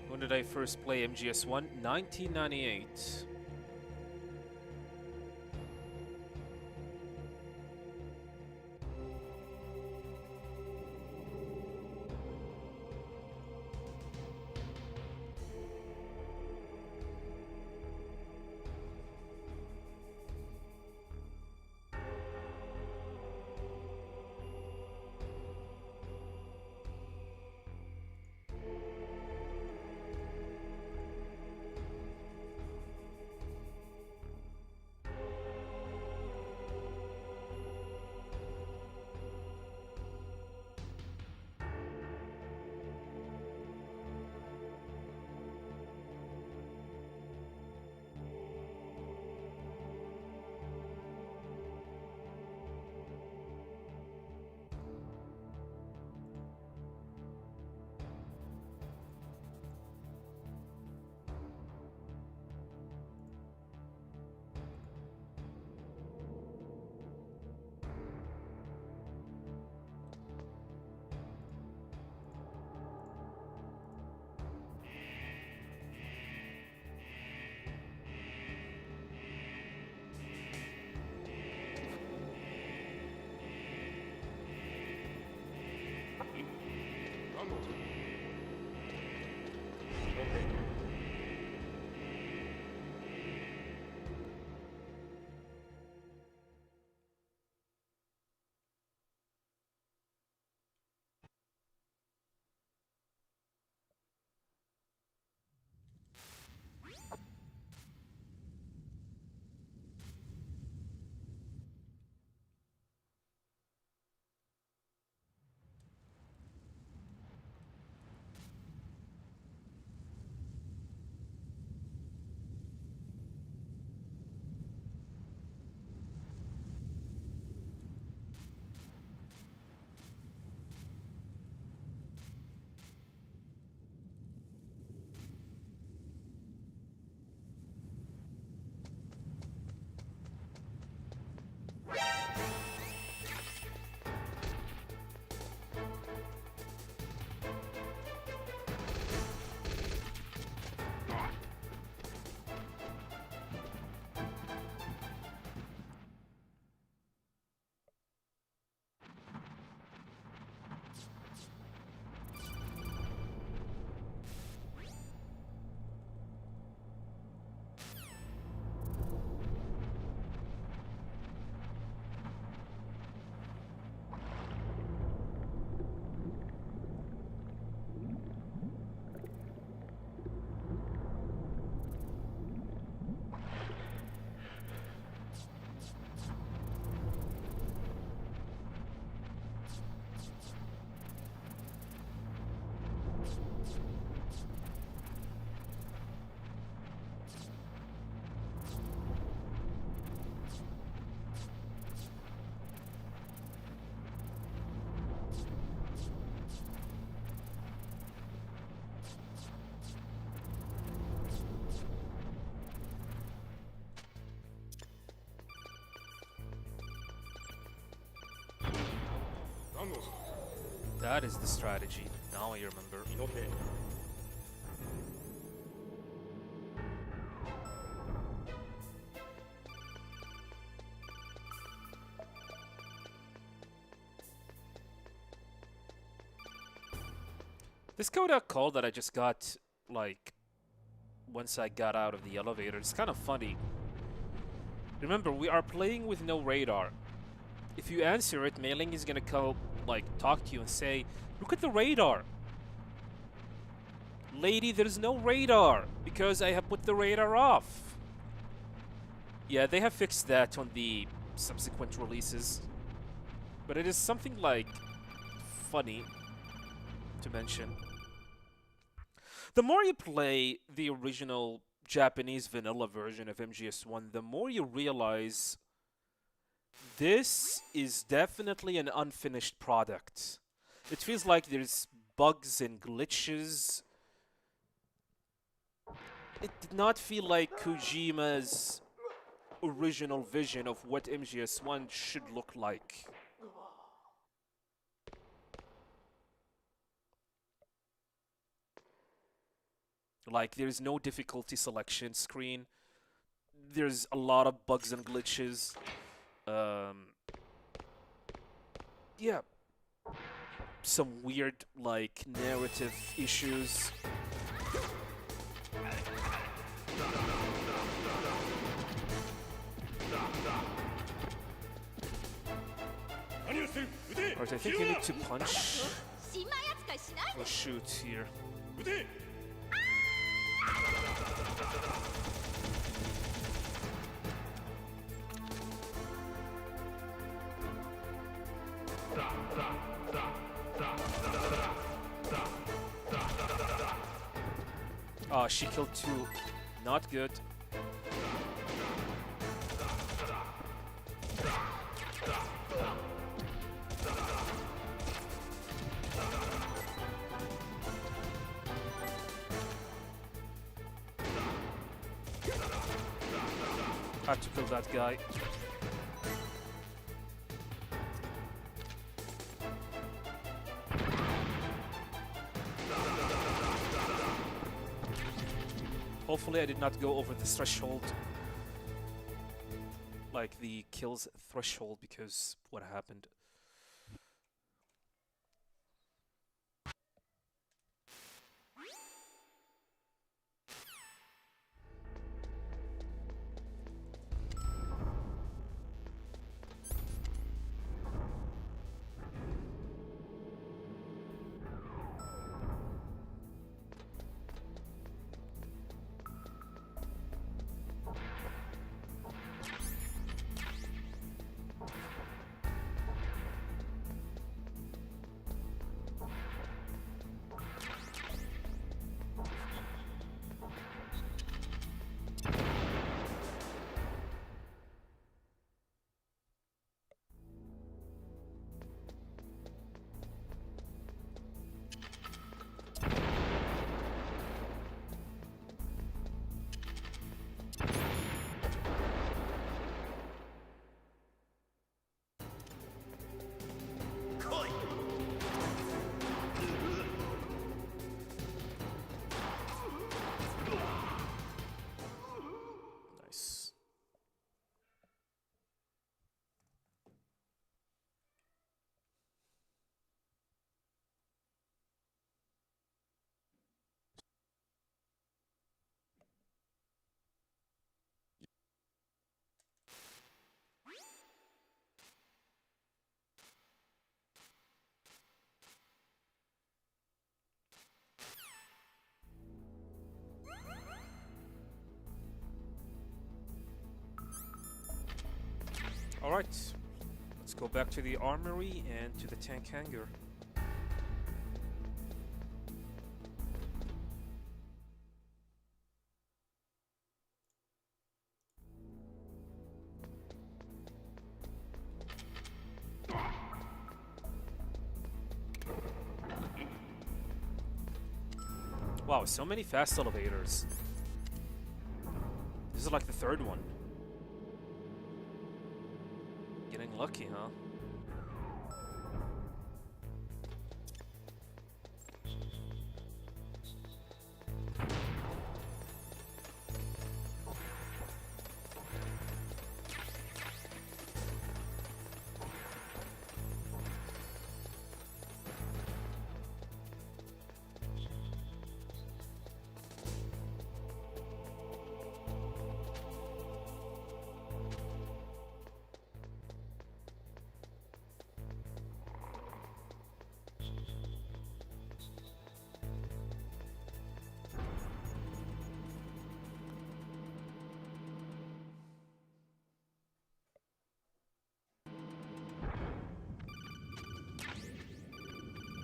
When did I first play MGS1? 1998. That is the strategy. Now I remember. This Kodak call that I just got, like, once I got out of the elevator, it's kind of funny. Remember, we are playing with no radar. If you answer it, Mei Ling is gonna call, like, talk to you and say, look at the radar. Lady, there's no radar, because I have put the radar off. Yeah, they have fixed that on the subsequent releases. But it is something, like, funny to mention. The more you play the original Japanese vanilla version of MGS1, the more you realize this is definitely an unfinished product. It feels like there's bugs and glitches. It did not feel like Kojima's original vision of what MGS1 should look like. Like, there's no difficulty selection screen. There's a lot of bugs and glitches. Yeah. Some weird, like, narrative issues. Alright, I think you need to punch or shoot here. Oh, she killed two. Not good. Had to kill that guy. Hopefully I did not go over the threshold. Like the kills threshold, because what happened. Nice. Alright, let's go back to the armory and to the tank hangar. Wow, so many fast elevators. This is like the third one. Getting lucky, huh?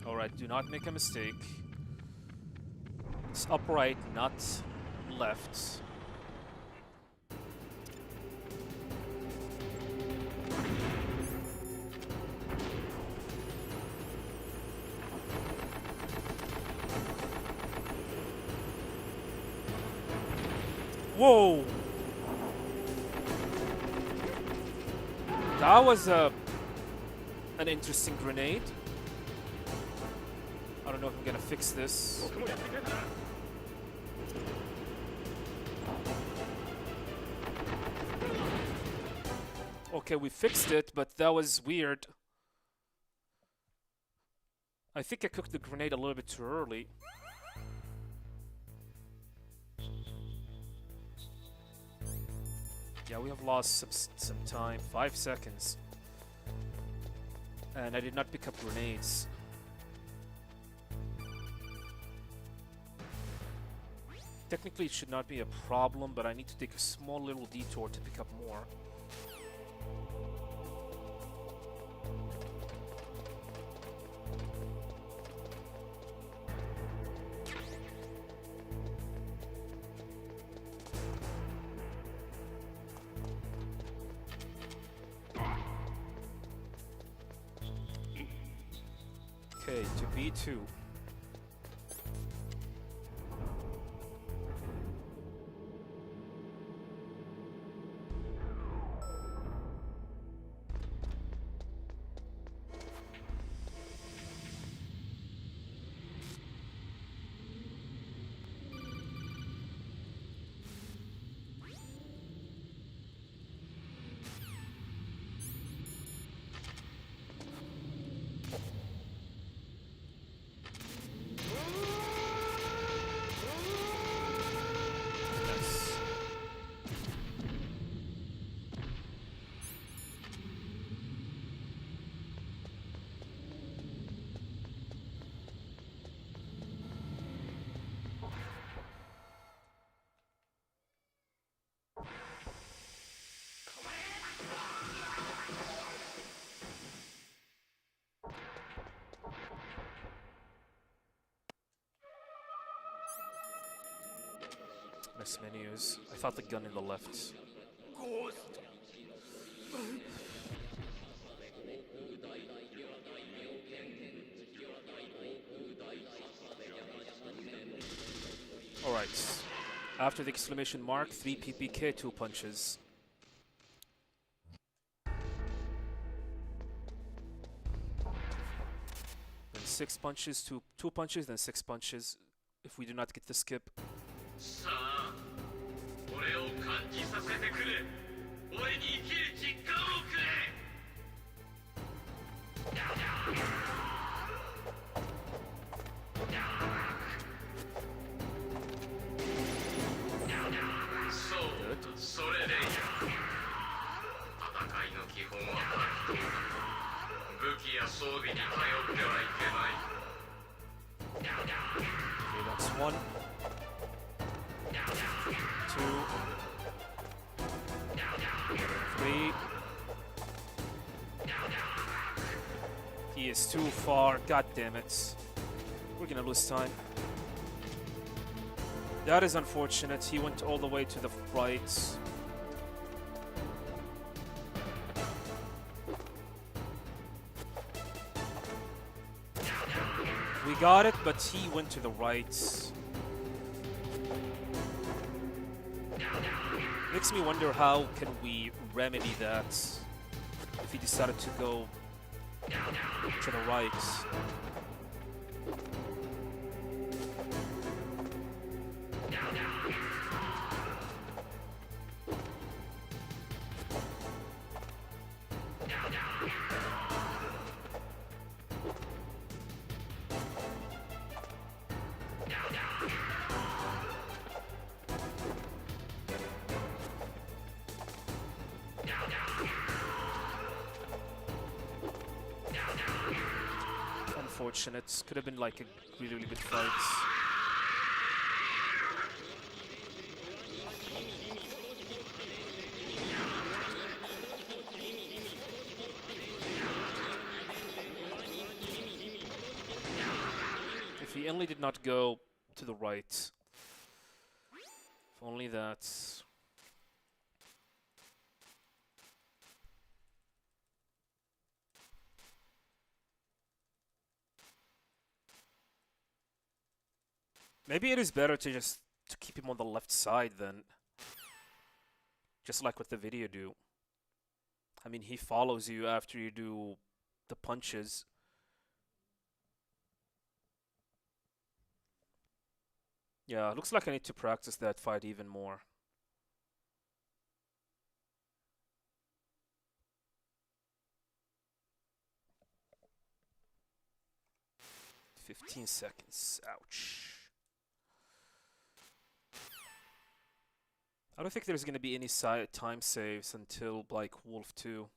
Alright, do not make a mistake. It's upright, not left. Whoa! That was an interesting grenade. I don't know if I'm gonna fix this. Okay, we fixed it, but that was weird. I think I cooked the grenade a little bit too early. Yeah, we have lost some time. 5 seconds. And I did not pick up grenades. Technically, it should not be a problem, but I need to take a small little detour to pick up more. Okay, to B2. Nice. Nice menus. I thought the gun in the left. Alright. After the exclamation mark, 3 PPK, 2 punches. Then 6 punches, 2 punches, then 6 punches if we do not get the skip. さあ俺を感じさせてくれ俺に生きる実感をくれ そうそれでいい戦いの基本は武器や装備に頼ってはいけない Okay, that's 1. 2. 3. He is too far. God damn it. We're gonna lose time. That is unfortunate. He went all the way to the right. We got it, but he went to the right. Makes me wonder how can we remedy that if he decided to go to the right. Unfortunate. Could have been like a really, really good fight. he only did not go to the right. If only that. Maybe it is better to just to keep him on the left side then. Just like what the video do. I mean, he follows you after you do the punches. Yeah, looks like I need to practice that fight even more. 15 seconds. Ouch. I don't think there's going to be any time saves until, like, Wolf 2.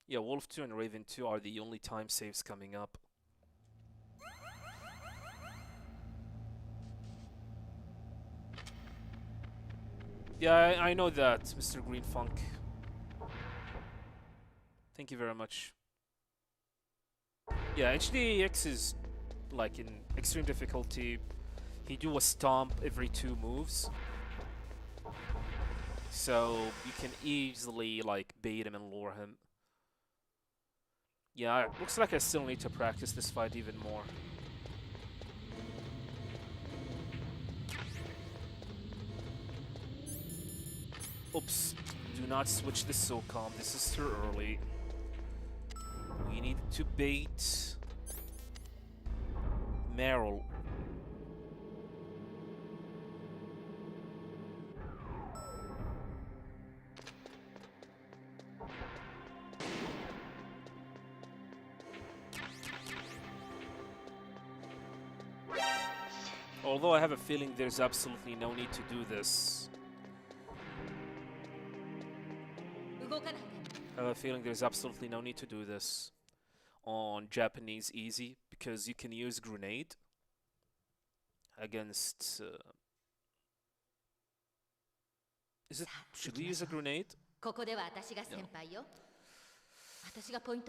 Yeah, Wolf 2 and Raven 2 are the only time saves coming up. Yeah, I know that, Mr. Green Funk. Thank you very much. Yeah, HDX is, like, in extreme difficulty. He do a stomp every 2 moves. So you can easily, like, bait him and lure him. Yeah, looks like I still need to practice this fight even more. Oops, do not switch the SOCOM, this is too early. We need to bait Meryl. Although I have a feeling there's absolutely no need to do this. I have a feeling there's absolutely no need to do this on Japanese easy because you can use grenade against. Should we use a grenade? I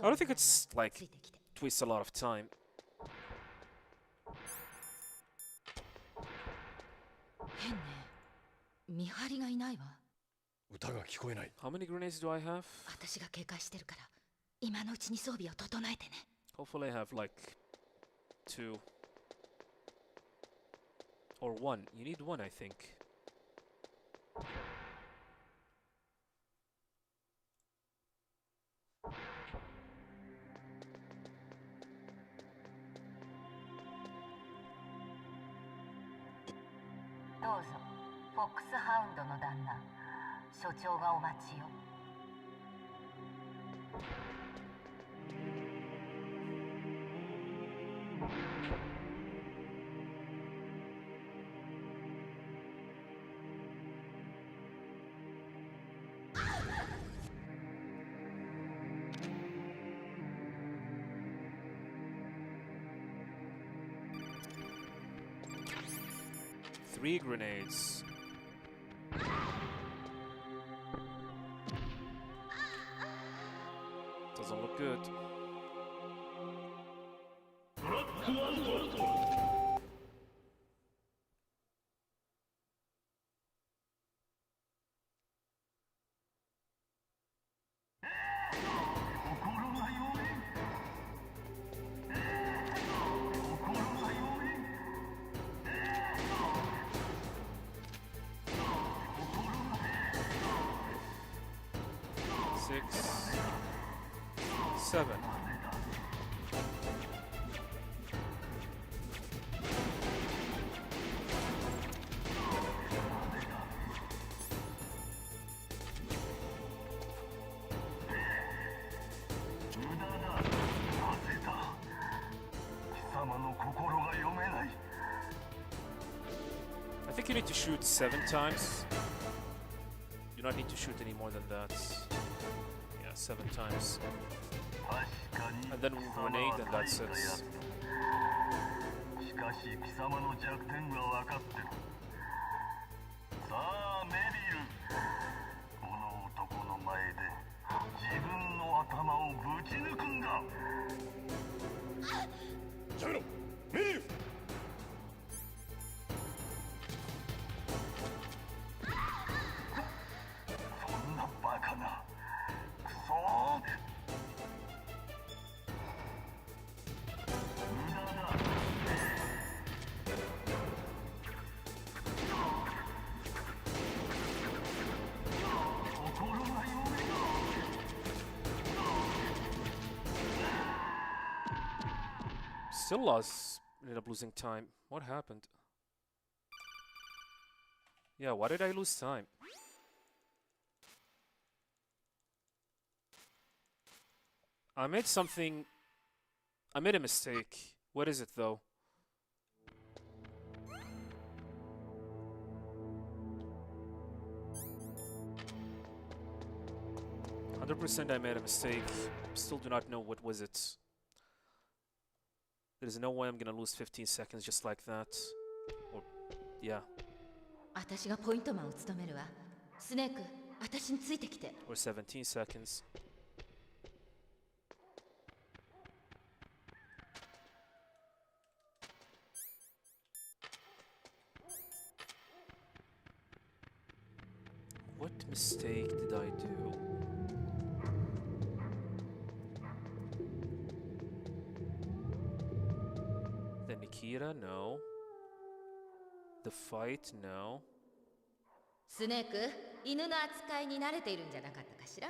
don't think it's like twist a lot of time. How many grenades do I have? Hopefully I have like 2 or 1. You need 1, I think. Three grenades. Doesn't look good. Seven. I think you need to shoot 7 times. You do not need to shoot any more than that. Yeah, 7 times. And then we'll grenade and that's it. やめろメリル。そんなバカな。くそー。無駄だ。心が読めない。Still lost. Ended up losing time. What happened? Yeah, why did I lose time? I made something. I made a mistake. What is it though? %, I made a mistake. Still do not know what was it. There's no way I'm gonna lose 15 seconds just like that. Or, yeah. 私がポイントマンを務めるわ。スネーク、私についてきて。Or 17 seconds. What mistake did I do? The Nikita, no. The fight, no. スネーク、犬の扱いに慣れているんじゃなかったかしら？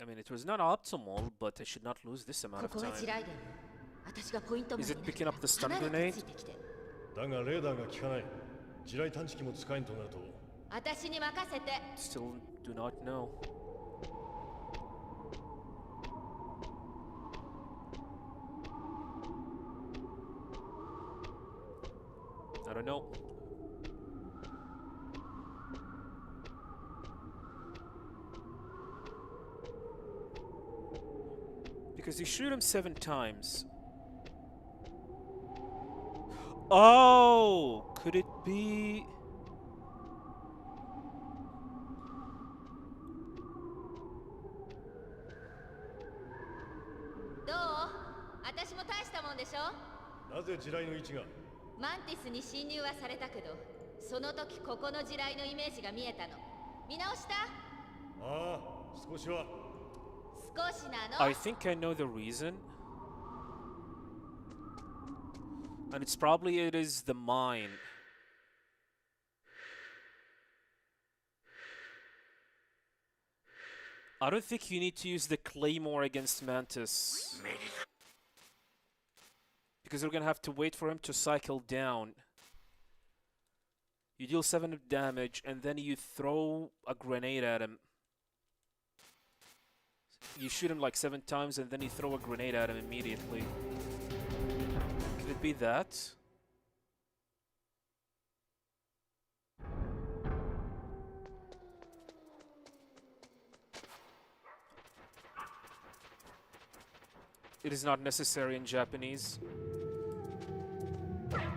I mean, it was not optimal, but I should not lose this amount こ of こは地 time. 雷伝。私がポイントマン Is に it なる picking up the stun 必ず grenade? ついてきて。だがレーダーが効かない。地雷探知機も使えんとなると。私に任せて。 Still do not know. I don't know. Because you shoot him 7 times. Oh! Could it be...どう？私も大したもんでしょ？なぜ地雷の位置が。マンティスに侵入はされたけど、その時ここの地雷のイメージが見えたの。見直した？ああ、少しは。少しなの？ I think I know the reason. And it's probably it is the mine. I don't think you need to use the claymore against Mantis. Because you're gonna have to wait for him to cycle down. You deal 7 of damage and then you throw a grenade at him. You shoot him like 7 times and then you throw a grenade at him immediately. Could it be that? It is not necessary in Japanese.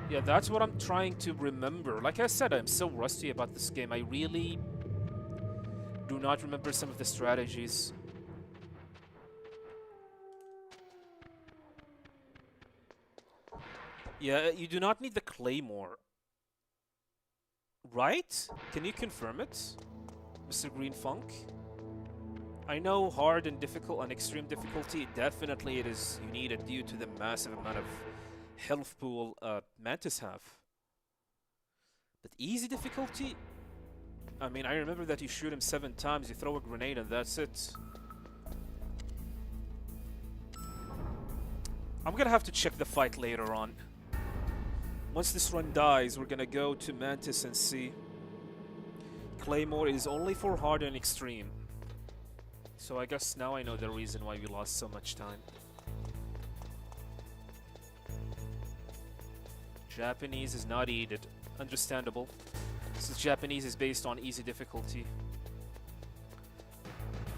Yeah, that's what I'm trying to remember. Like I said, I'm so rusty about this game. I really do not remember some of the strategies. Yeah, you do not need the claymore. Right? Can you confirm it, Mr. Green Funk? I know hard and difficult and extreme difficulty, definitely it is you need it due to the massive amount of health pool Mantis have. But easy difficulty? I mean, I remember that you shoot him 7 times, you throw a grenade and that's it. I'm gonna have to check the fight later on. Once this run dies, we're gonna go to Mantis and see. Claymore is only for hard and extreme. So I guess now I know the reason why we lost so much time. Japanese is not needed. Understandable. Since Japanese is based on easy difficulty.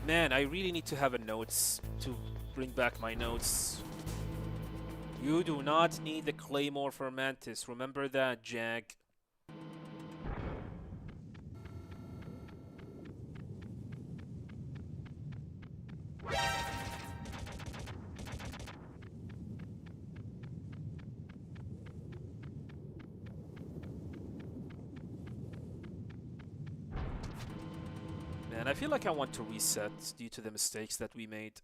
Man, I really need to have a notes to bring back my notes. You do not need the claymore for Mantis. Remember that, Jag. Man, I feel like I want to reset due to the mistakes that we made.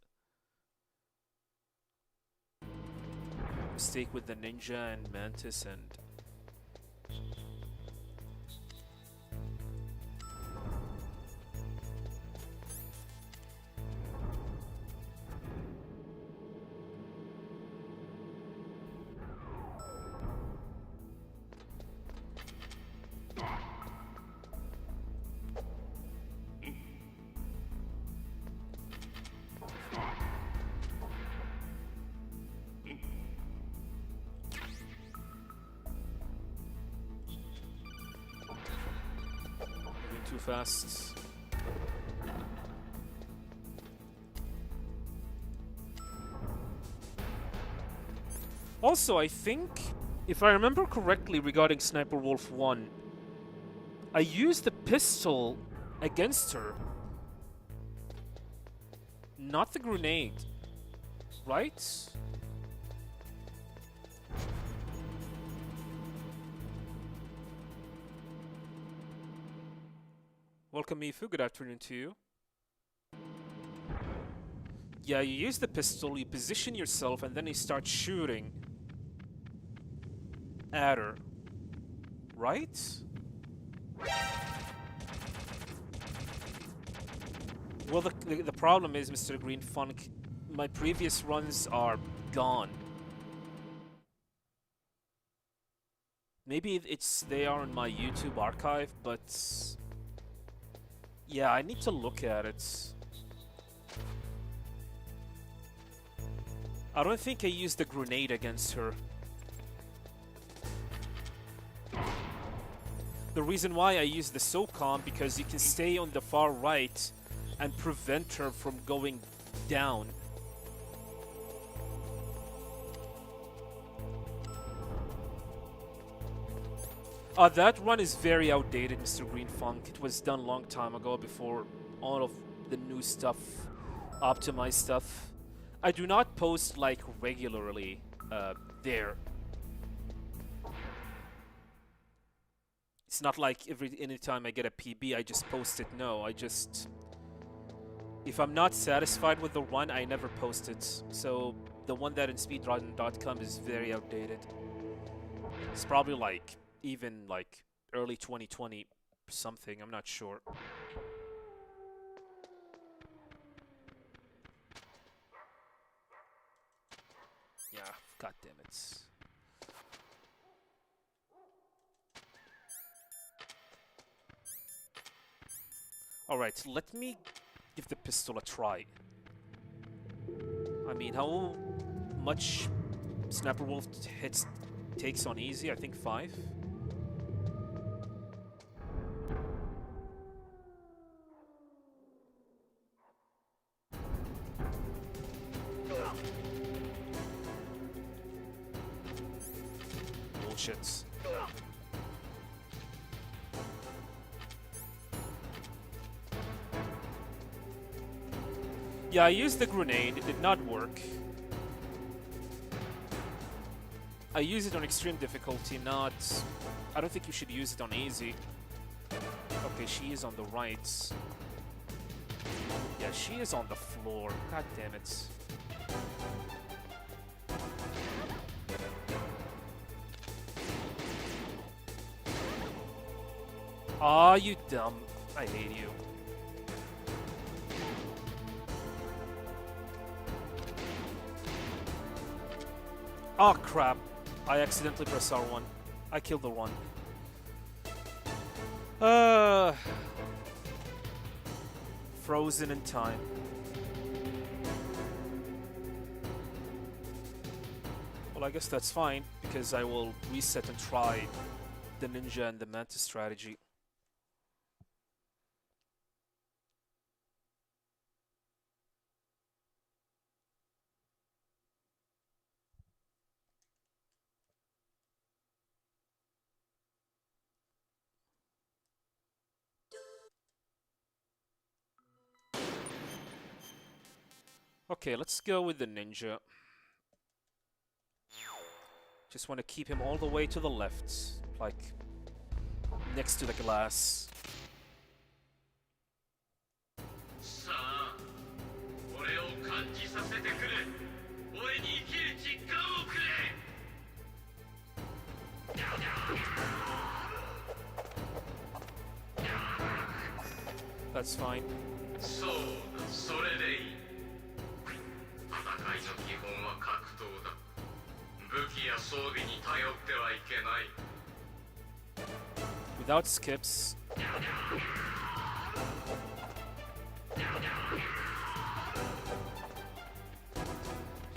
Mistake with the ninja and mantis and... Moving too fast. Also, I think, if I remember correctly regarding Sniper Wolf 1, I used the pistol against her, not the grenade, right? Welcome, Mifu. Good afternoon to you. Yeah, you use the pistol, you position yourself, and then you start shooting at her. Right? Well, the problem is, Mr. Green Funk, my previous runs are gone. Maybe they are in my YouTube archive, but yeah, I need to look at it. I don't think I used the grenade against her. The reason why I use the SOCOM, because you can stay on the far right and prevent her from going down. That run is very outdated, Mr. Green Funk. It was done a long time ago, before all of the new stuff, optimized stuff. I do not post like regularly there. It's not like anytime I get a PB, I just post it. No, I just... If I'm not satisfied with the run, I never post it. So the one that in speedrun.com is very outdated. It's probably like, even like early 2020 something, I'm not sure. Yeah, god damn it. Alright, let me give the pistol a try. I mean, how much Sniper Wolf hits takes on easy? I think 5. Bullshit. Yeah, I used the grenade. It did not work. I use it on extreme difficulty, not... I don't think you should use it on easy. Okay, she is on the right. Yeah, she is on the floor. God damn it. Aw, you dumb. I hate you. Oh crap. I accidentally pressed R1. I killed the one. Frozen in time. Well, I guess that's fine, because I will reset and try the ninja and the mantis strategy. Okay, let's go with the ninja. Just want to keep him all the way to the left, like next to the glass. That's fine. そうだ、それでいい。戦いの基本は格闘だ。武器や装備に頼ってはいけない。 Without skips.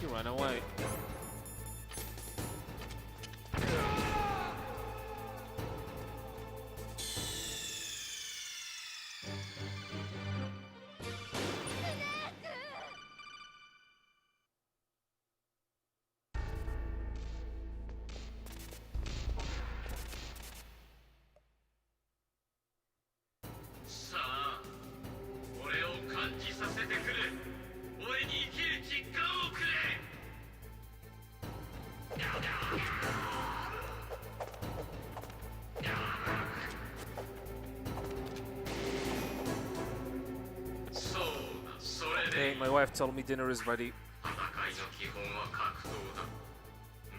He ran away. Hey, my wife told me dinner is ready. 戦いの基本は格闘だ。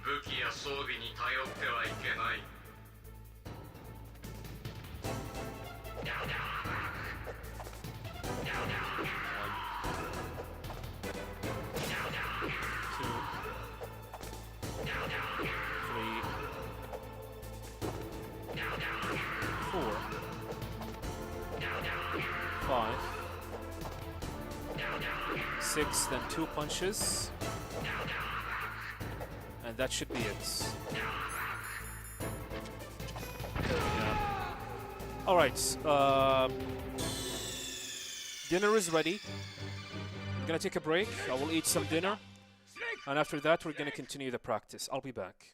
武器や装備に頼ってはいけない。 6, then 2 punches. And that should be it. Yeah. Alright. Dinner is ready. I'm gonna take a break. I will eat some dinner. And after that, we're gonna continue the practice. I'll be back.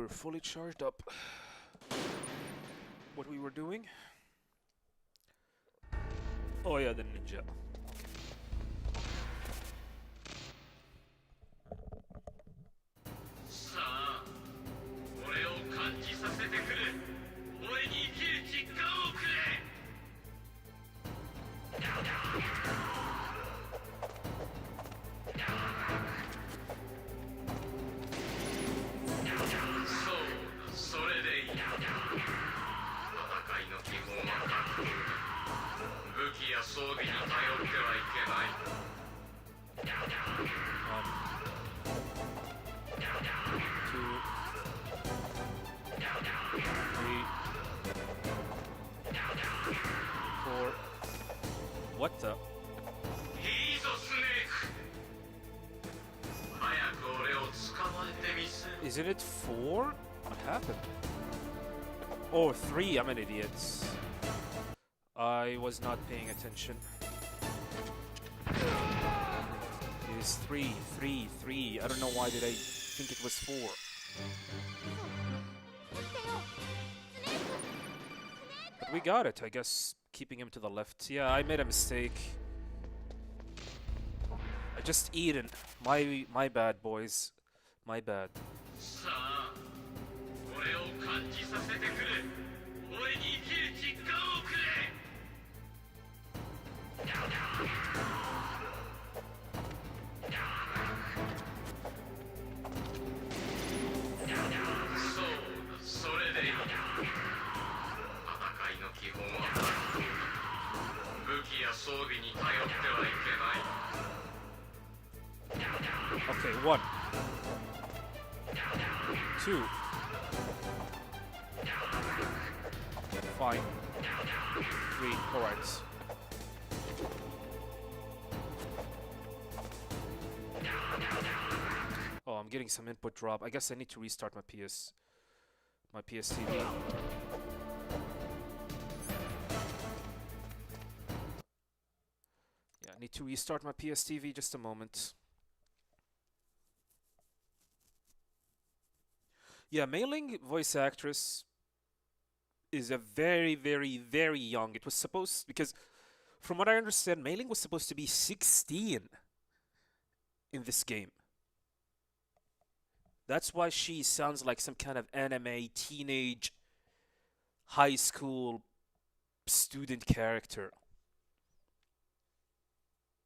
we're fully charged up. What we were doing? Oh yeah, the ninja. What the? Isn't it 4? What happened? Oh, 3. I'm an idiot. I was not paying attention. It is 3, 3, 3. I don't know why did I think it was 4. But we got it, I guess. Keeping him to the left. Yeah, I made a mistake. I just eaten. My bad, boys. My bad. Okay, 1, 2. Fine. 3. Alright. Oh, I'm getting some input drop. I guess I need to restart my PS TV. Yeah, I need to restart my PS TV. Just a moment. Yeah, Mei Ling voice actress is a very, very, very young. It was supposed, because from what I understand, Mei Ling was supposed to be 16 in this game. That's why she sounds like some kind of anime teenage high school student character.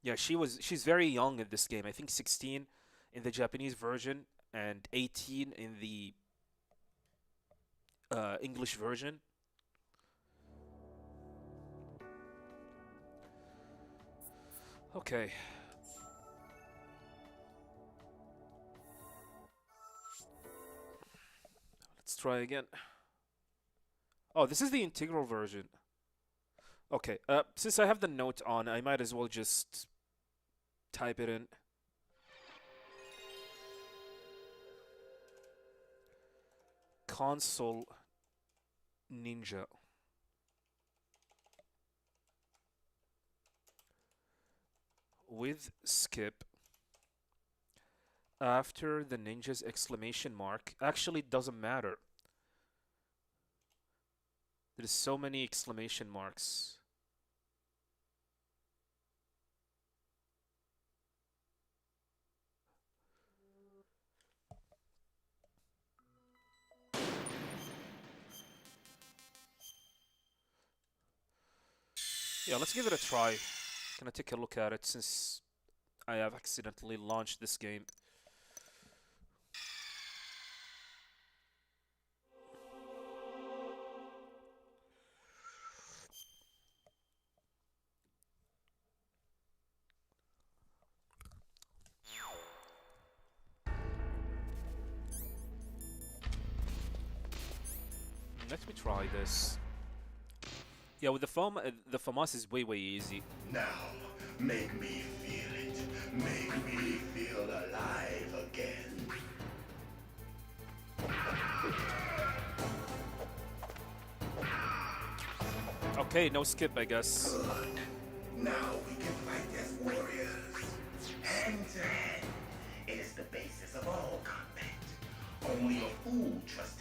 Yeah, she's very young in this game. I think 16 in the Japanese version and 18 in the English version. Okay. Let's try again. Oh, this is the integral version. Okay, since I have the note on, I might as well just type it in. Console Ninja. With skip after the ninja's exclamation mark. Actually, it doesn't matter. There's so many exclamation marks. Yeah, let's give it a try. Gonna take a look at it since I have accidentally launched this game. Let me try this. Yeah, with the FAMAS is way easy. Now, make me feel it. Make me feel alive again. Okay, no skip, I guess. Good. Now we can fight as warriors. Hand to hand. It is the basis of all combat. Only a fool trusts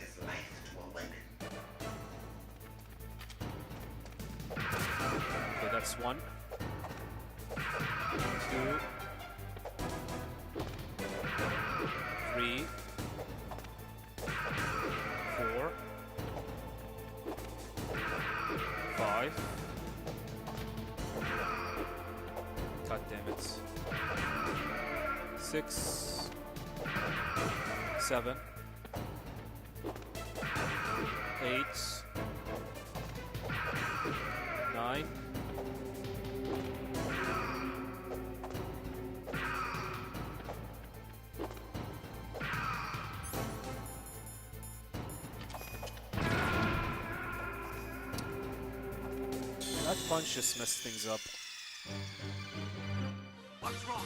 That's 1, 2, 3, 4, 5. God damn it. 6, 7, 8, 9. That punch just messed things up.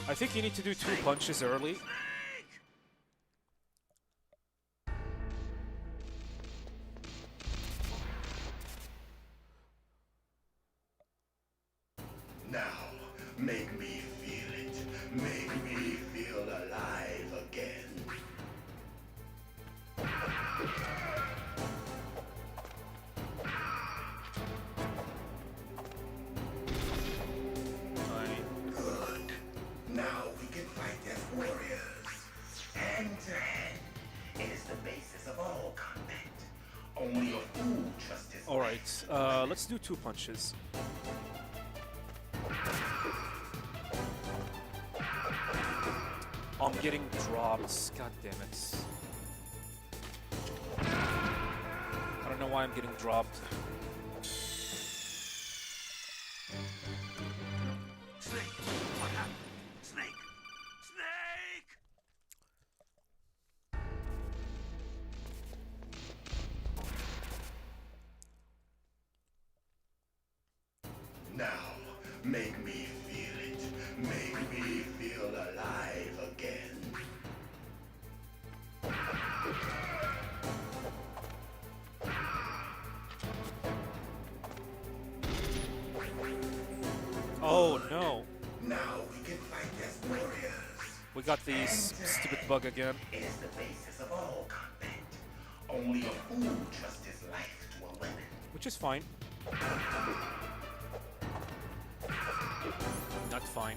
I think you need to do 2 punches early. Now, make me feel it. Make me feel alive again. Good. Now we can fight as warriors. Hand to hand. It is the basis of all combat. Only a fool trusts his Alright, let's do 2 punches. I'm getting dropped. God damn it. I don't know why I'm getting dropped. Snake! What happened? Snake! Snake! Now, make me feel it. Make me feel alive again. Oh no. Now we can fight as warriors. We got the stupid bug again. It is the basis of all combat. Only a fool trusts his life to a weapon. Which is fine. Not fine.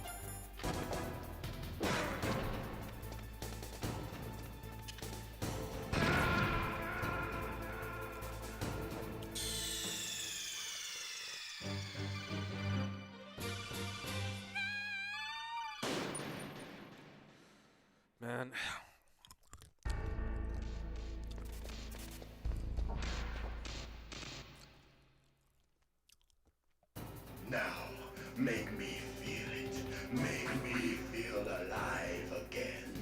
Man. Now, make me feel it. Make me feel alive again.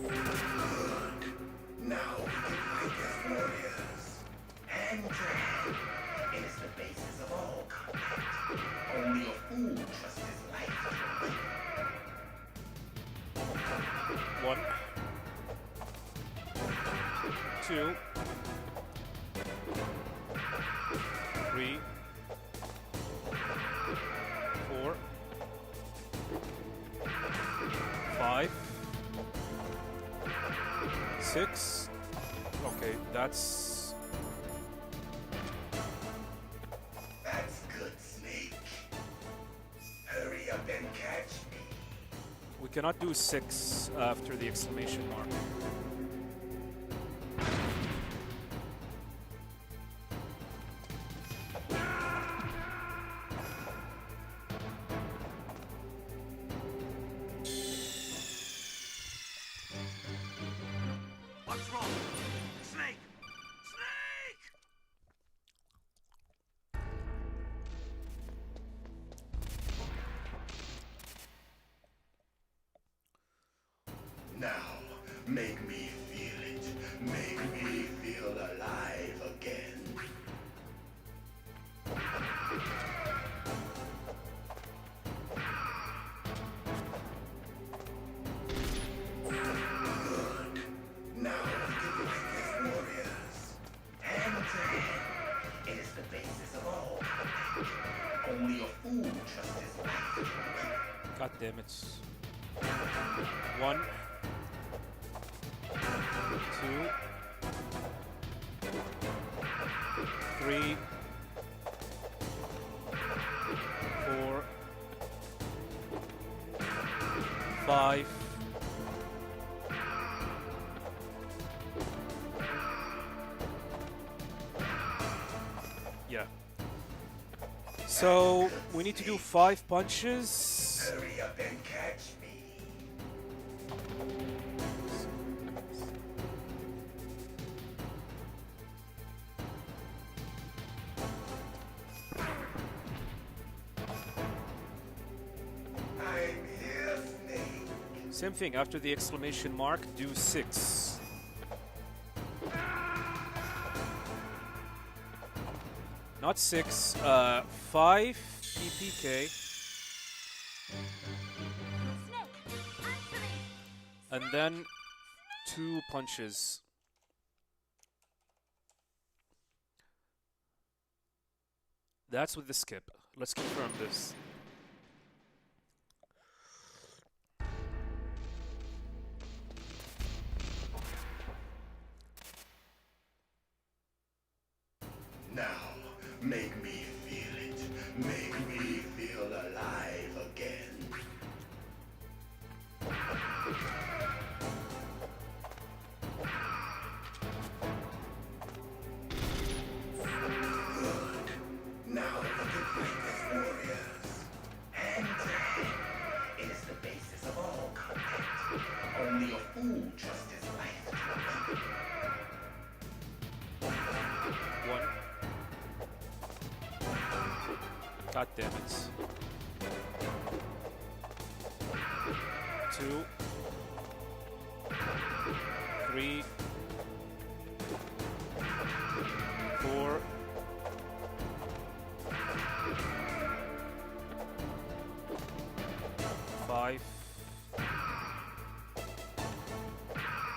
Good. Now we can fight as warriors. Hand to hand. It is the basis of all combat. Only a fool trusts his life to a weapon. 1, 2, 3, 4, 5, 6. Okay, that's That's good, Snake. Hurry up and catch me. we cannot do 6 after the exclamation mark. What's wrong? Snake! Snake! Now, make me feel it. Make me feel alive again. Good. Now we can fight as warriors. Hand to hand. It is the basis of all combat. Only a fool trusts his life to a weapon. God damn it. 1, 2, 3, 4, 5. Yeah. So we need to do 5 punches. Hurry up and catch me. I'm here, Snake. Same thing, after the exclamation mark, do 6. Not 6, 5 PPK. And then 2 punches. That's with the skip. Let's confirm this. Now, make me feel it. Make me feel alive again. Good. Now we can fight as warriors. Hand to hand. It is the basis of all combat. Only a fool trusts his life to a weapon. 1. God damn it. 2. 3. 4. 5.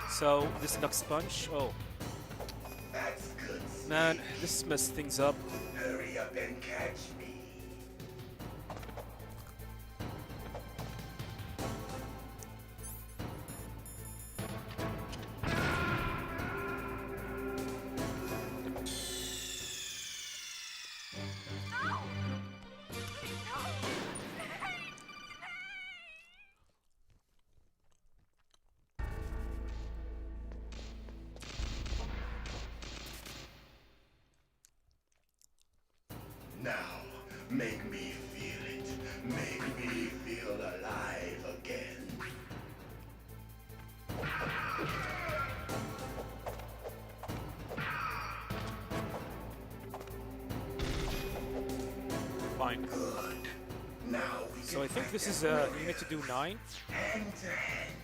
So this next punch. Oh That's good. man, this messed things up. Hurry up and catch me. Now, make me feel it. Make me feel alive again. Fine. Good. Now we So I can think fight this as is you warriors. need to do 9. Hand to hand.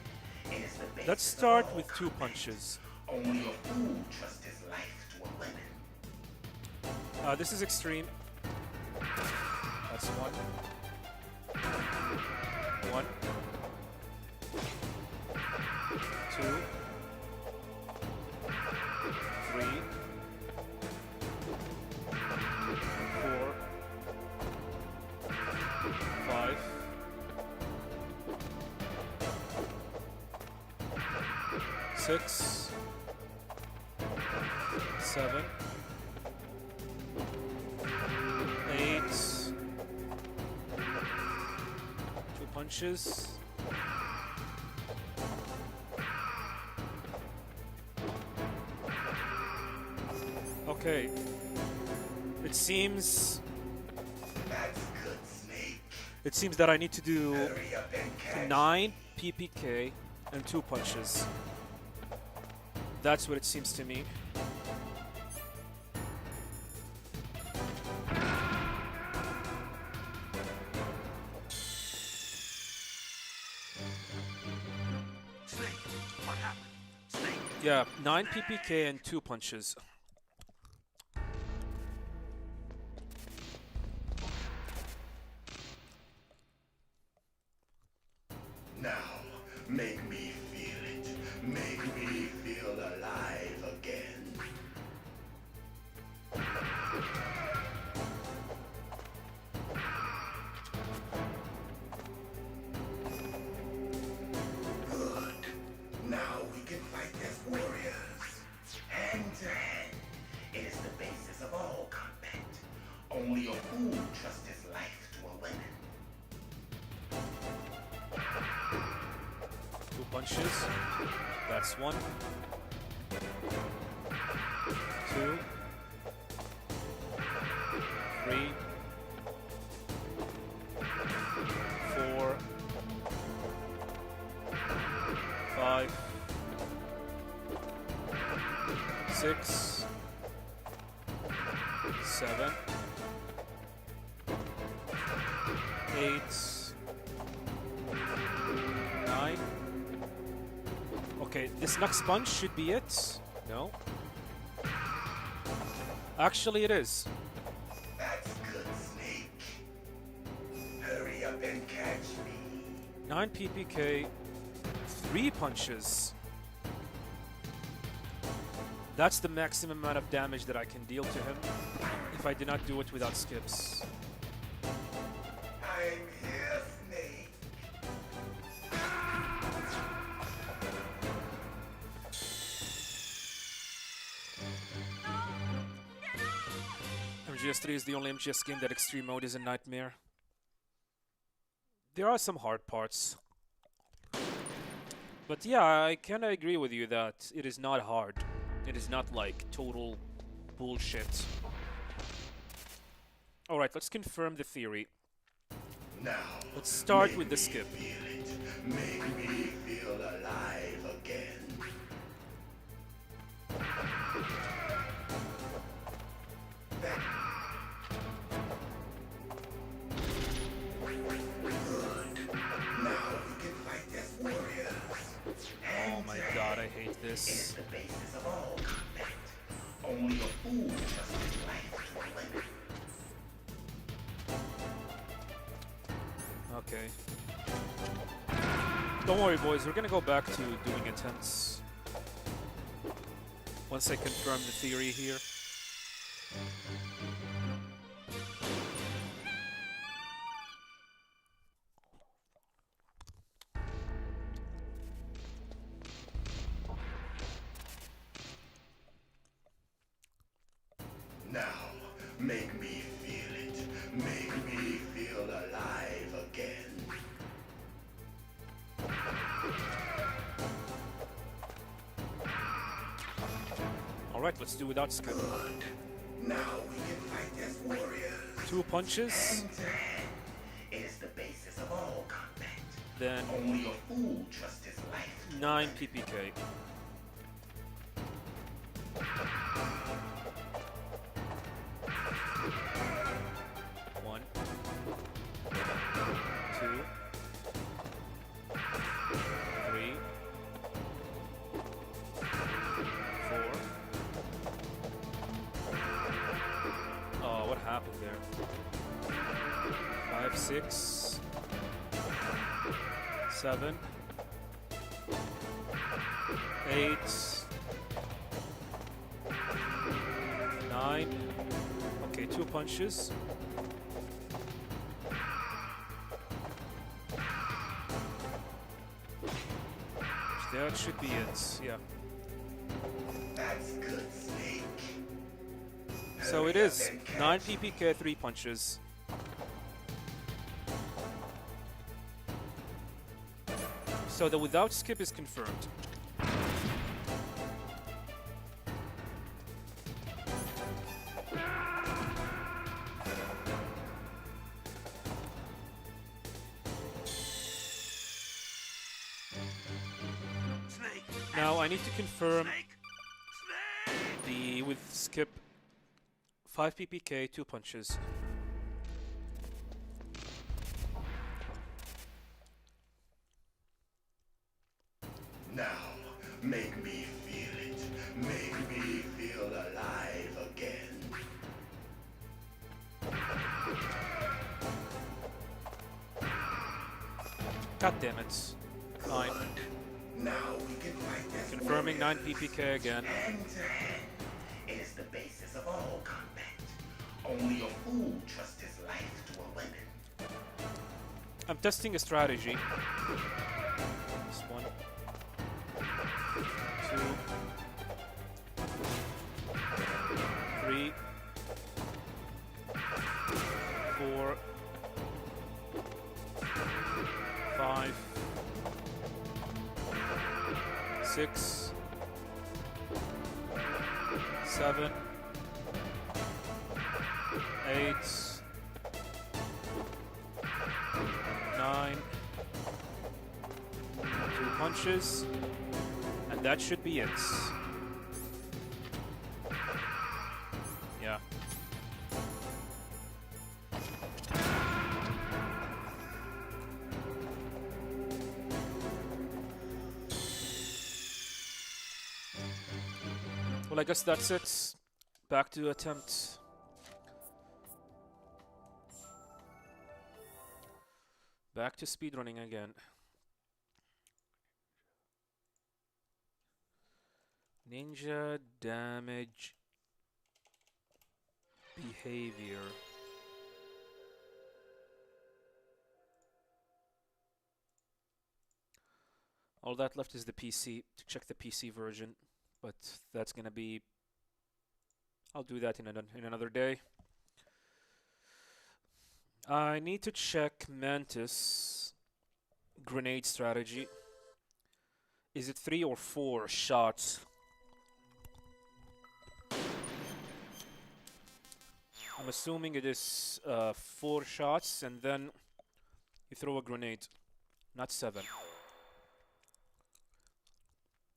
It is the basis Let's of start all with 2 combat. punches. Only a fool trusts his life to a weapon. This is extreme. That's 1. 1. 2. 3. 4. 5. 6. 7. 8. 2 punches. Okay. It seems That's good, Snake. it seems that I need to do Hurry up and catch 9 PPK and 2 punches. That's what it seems to me. Yeah, 9 PPK and 2 punches. Now, make me feel it. Make me feel alive again. Good. Now we can fight as warriors. Only a fool trusts his life to a weapon. 2 punches. That's 1. 2. 3. 4. 5. 6. 7. 8. 9. Okay, this next punch should be it. No. Actually, it is. That's good, Snake. Hurry up and catch me. 9 PPK, 3 punches. That's the maximum amount of damage that I can deal to him if I do not do it without skips. I'm here, Snake. MGS3 is the only MGS game that extreme mode is a nightmare. There are some hard parts. But yeah, I kinda agree with you that it is not hard. It is not like total bullshit. Alright, let's confirm the theory. Now, Let's start make with the me skip. Feel it. Make me feel alive again. Good. Now we can fight as warriors. Oh my god, I hate It is this. the basis of all combat. Only a fool trusts his life to a weapon. Okay. Don't worry, boys. We're gonna go back to doing attempts once I confirm the theory here. Now, make me feel it. Make me feel alive again. Alright, let's do without skip. Good. Now we can fight as warriors. 2 punches, Hand to hand. It is the basis of all combat. then Only a fool trusts his life to a 9 weapon. PPK. One, 2, 3, 4. Oh, what happened there? 5, 6, 7, 8, 9. Okay, 2 punches. That should be it, yeah. That's good, Snake. So it Hurry up is and catch 9 PPK, 3 punches. So the without skip is confirmed. Now I need to confirm the with skip 5 PPK, 2 punches. Now, make me feel it. Make me feel alive again. God damn it. 9. Now we can fight as Confirming 9 warriors. PPK again. Hand to hand. It is the basis of all combat. Only a fool trusts his life to a weapon. I'm testing a strategy. This 1, 2, 3, 6, 7, 8, 9, 2 punches, and that should be it. Yeah. Well, I guess that's it. Back to attempt. Back to speedrunning again. Ninja damage behavior. All that left is the PC, to check the PC version, but that's gonna be... I'll do that in another day. I need to check Mantis grenade strategy. Is it 3 or 4 shots? I'm assuming it is 4 shots and then you throw a grenade, not 7.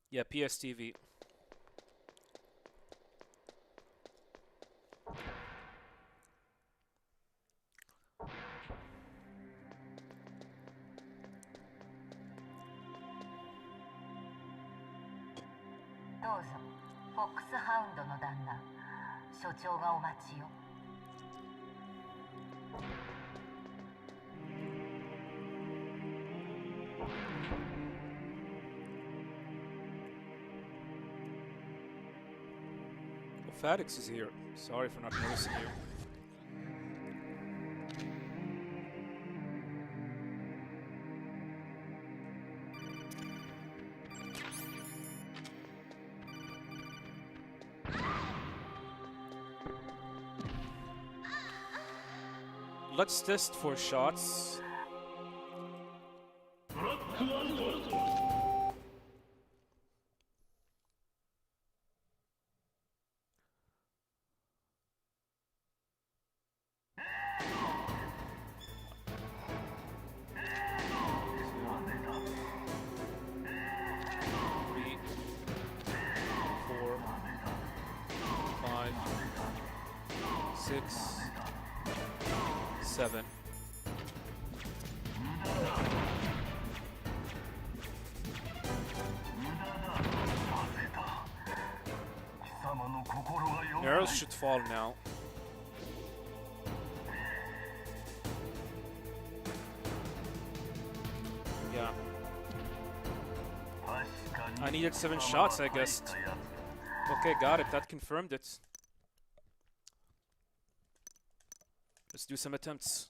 Yeah, PSTV. Fadix is here. Sorry for not noticing you. Let's test for shots. Arrows should fall now. Yeah. I needed 7 shots, I guess. Okay, got it. That confirmed it. Let's do some attempts.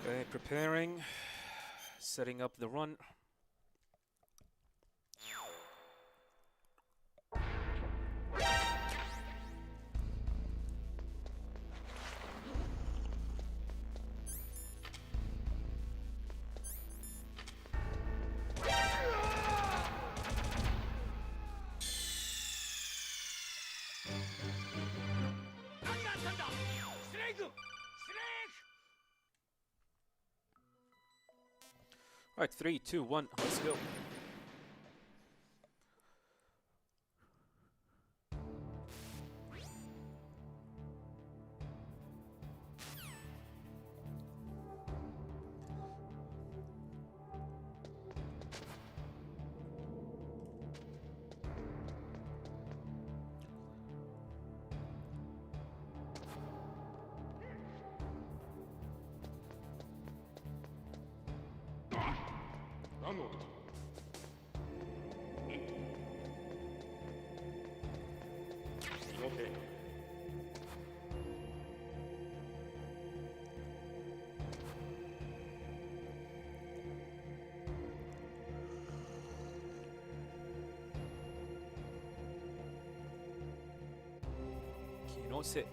Okay, preparing, setting up the run. Alright, 3, 2, 1, let's go. 気のせい。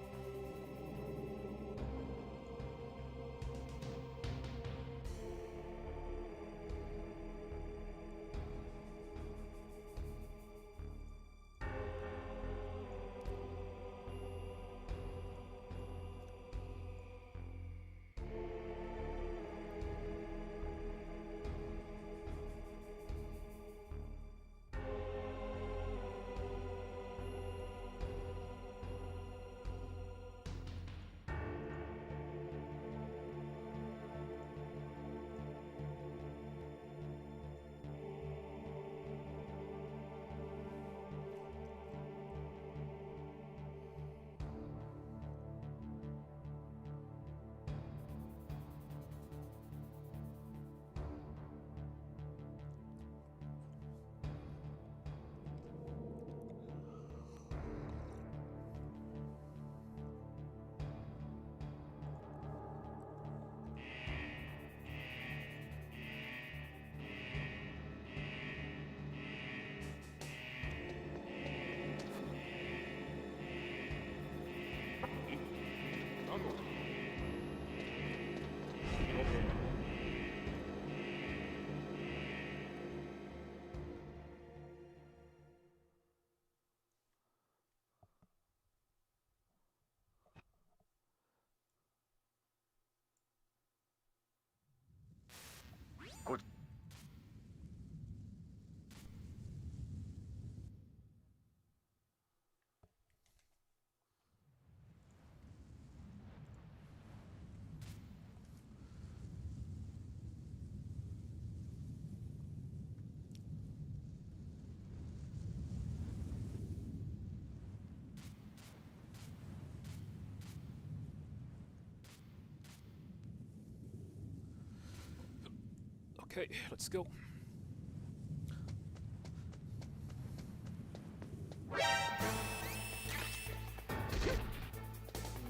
Okay, let's go.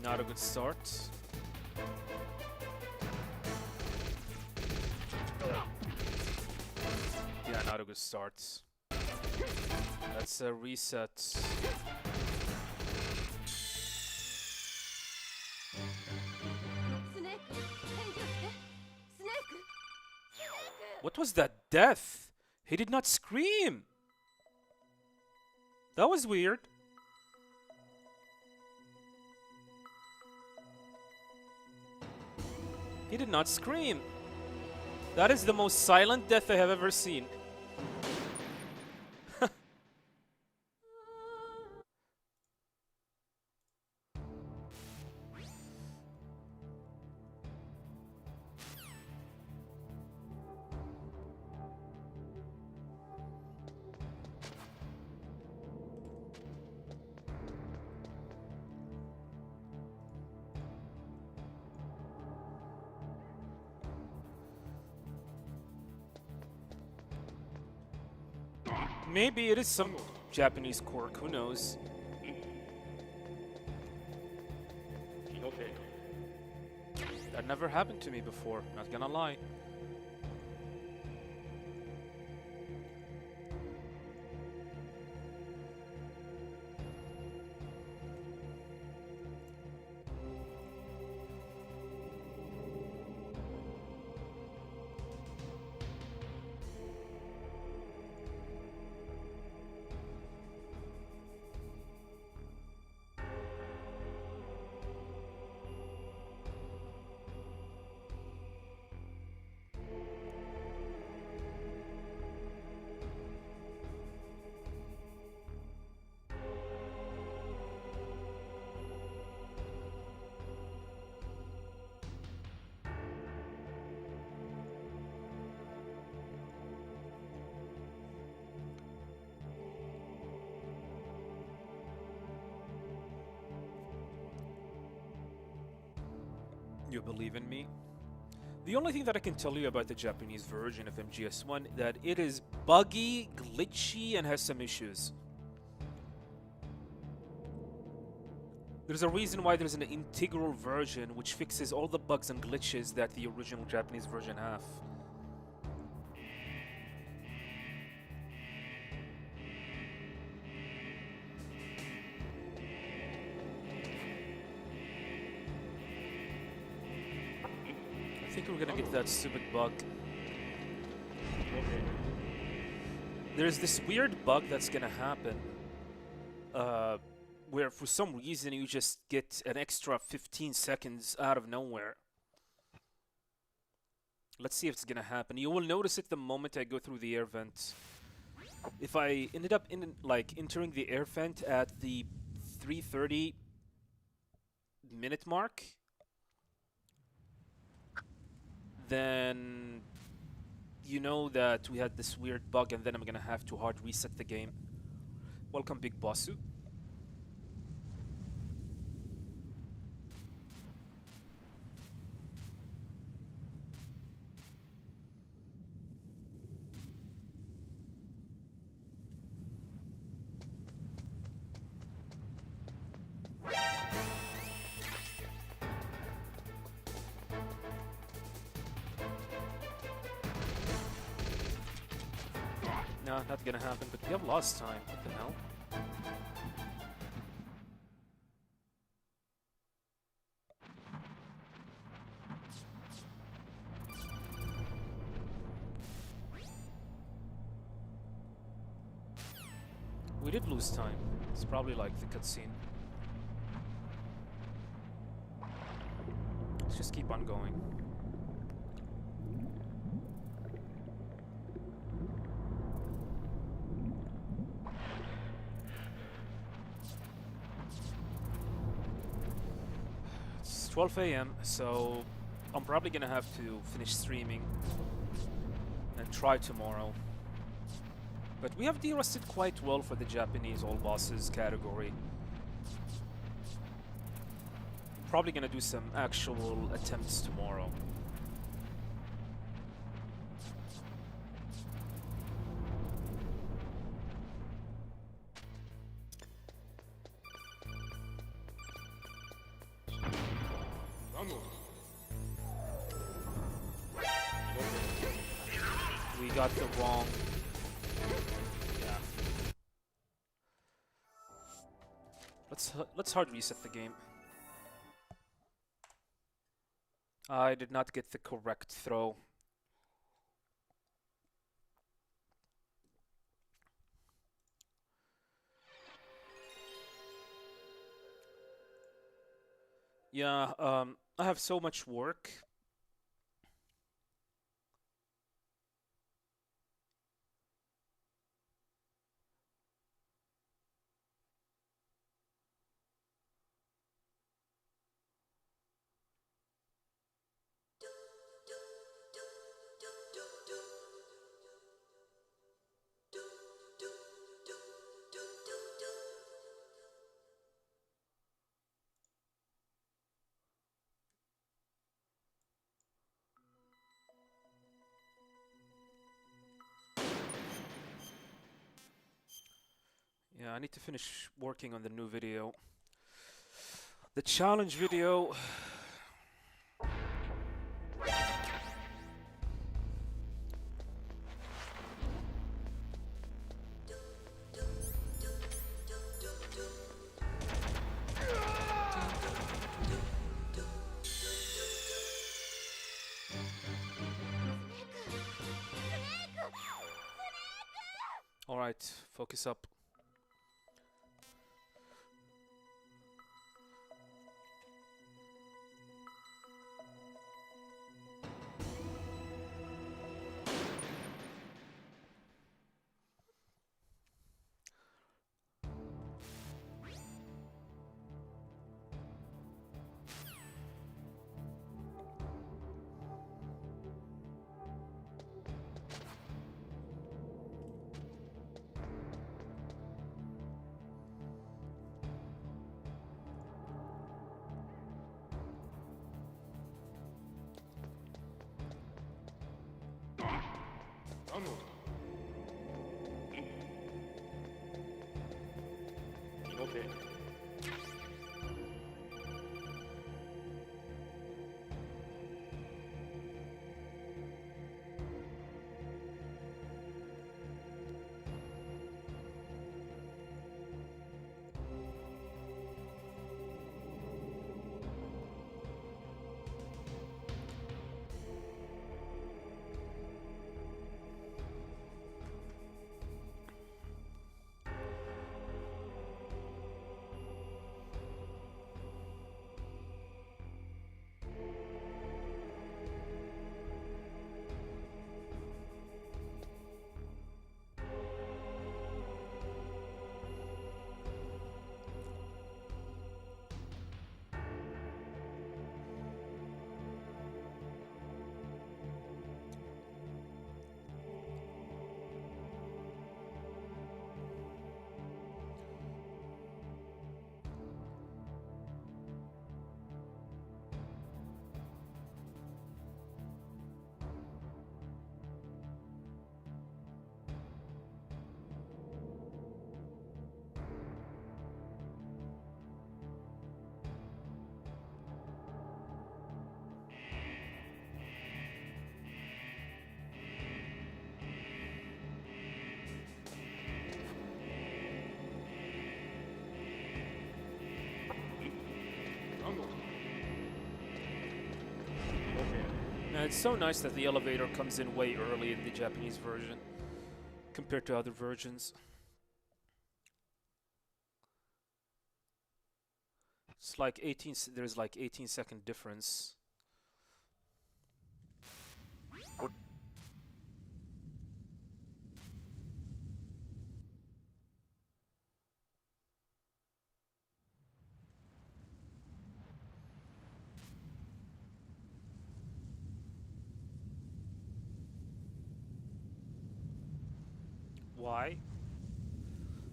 Not a good start. Yeah, not a good start. Let's reset. What was that death? He did not scream. That was weird. He did not scream. That is the most silent death I have ever seen. Maybe it is some Japanese quirk, who knows? That never happened to me before, not gonna lie. You believe in me? The only thing that I can tell you about the Japanese version of MGS1 that it is buggy, glitchy, and has some issues. There's a reason why there's an integral version which fixes all the bugs and glitches that the original Japanese version have. I think we're gonna get that stupid bug. There's this weird bug that's gonna happen. Where for some reason you just get an extra 15 seconds out of nowhere. Let's see if it's gonna happen. You will notice it the moment I go through the air vent. If I ended up entering the air vent at the 3:30 minute mark, then you know that we had this weird bug, and then I'm gonna have to hard reset the game. Welcome, Big Bossu. No, not gonna happen, but we have lost time. What the hell? We did lose time. It's probably like the cutscene. Let's just keep on going. It's 12 a.m., so I'm probably gonna have to finish streaming and try tomorrow. But we have derusted quite well for the Japanese all bosses category. Probably gonna do some actual attempts tomorrow. We got the wrong... Yeah. Let's hard reset the game. I did not get the correct throw. Yeah, I have so much work. Yeah, I need to finish working on the new video. The challenge video. All right, focus up. 可能だ。気のせい。And it's so nice that the elevator comes in way early in the Japanese version compared to other versions. It's like 18, there's like 18-second difference. Why?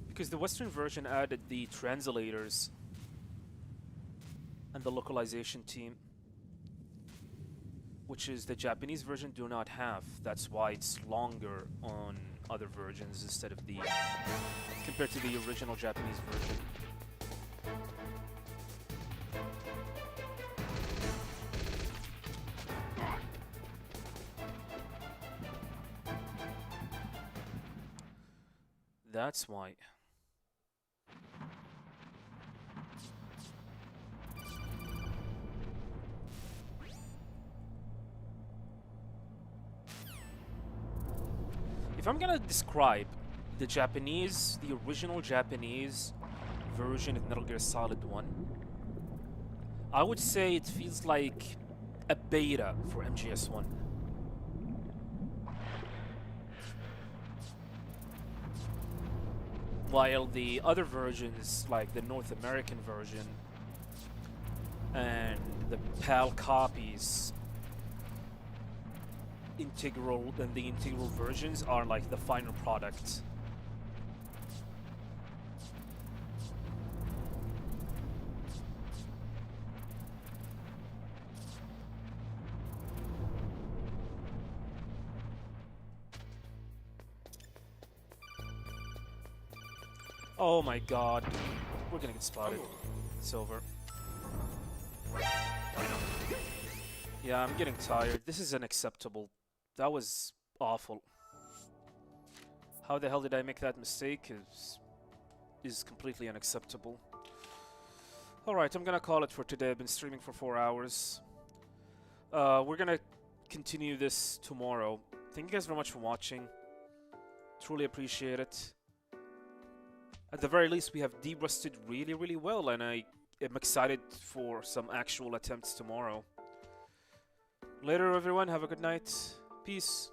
Because the Western version added the translators and the localization team, which is the Japanese version do not have. That's why it's longer on other versions instead of the compared to the original Japanese version. That's why. If I'm gonna describe the original Japanese version of Metal Gear Solid 1, I would say it feels like a beta for MGS1. While the other versions, like the North American version and the PAL copies, the integral versions are like the final product. Oh my god. We're gonna get spotted. It's over. Yeah, I'm getting tired. This is unacceptable. That was awful. How the hell did I make that mistake is completely unacceptable. Alright, I'm gonna call it for today. I've been streaming for 4 hours. We're gonna continue this tomorrow. Thank you guys very much for watching. Truly appreciate it. At the very least, we have derusted really, really well, and I am excited for some actual attempts tomorrow. Later, everyone. Have a good night. Peace.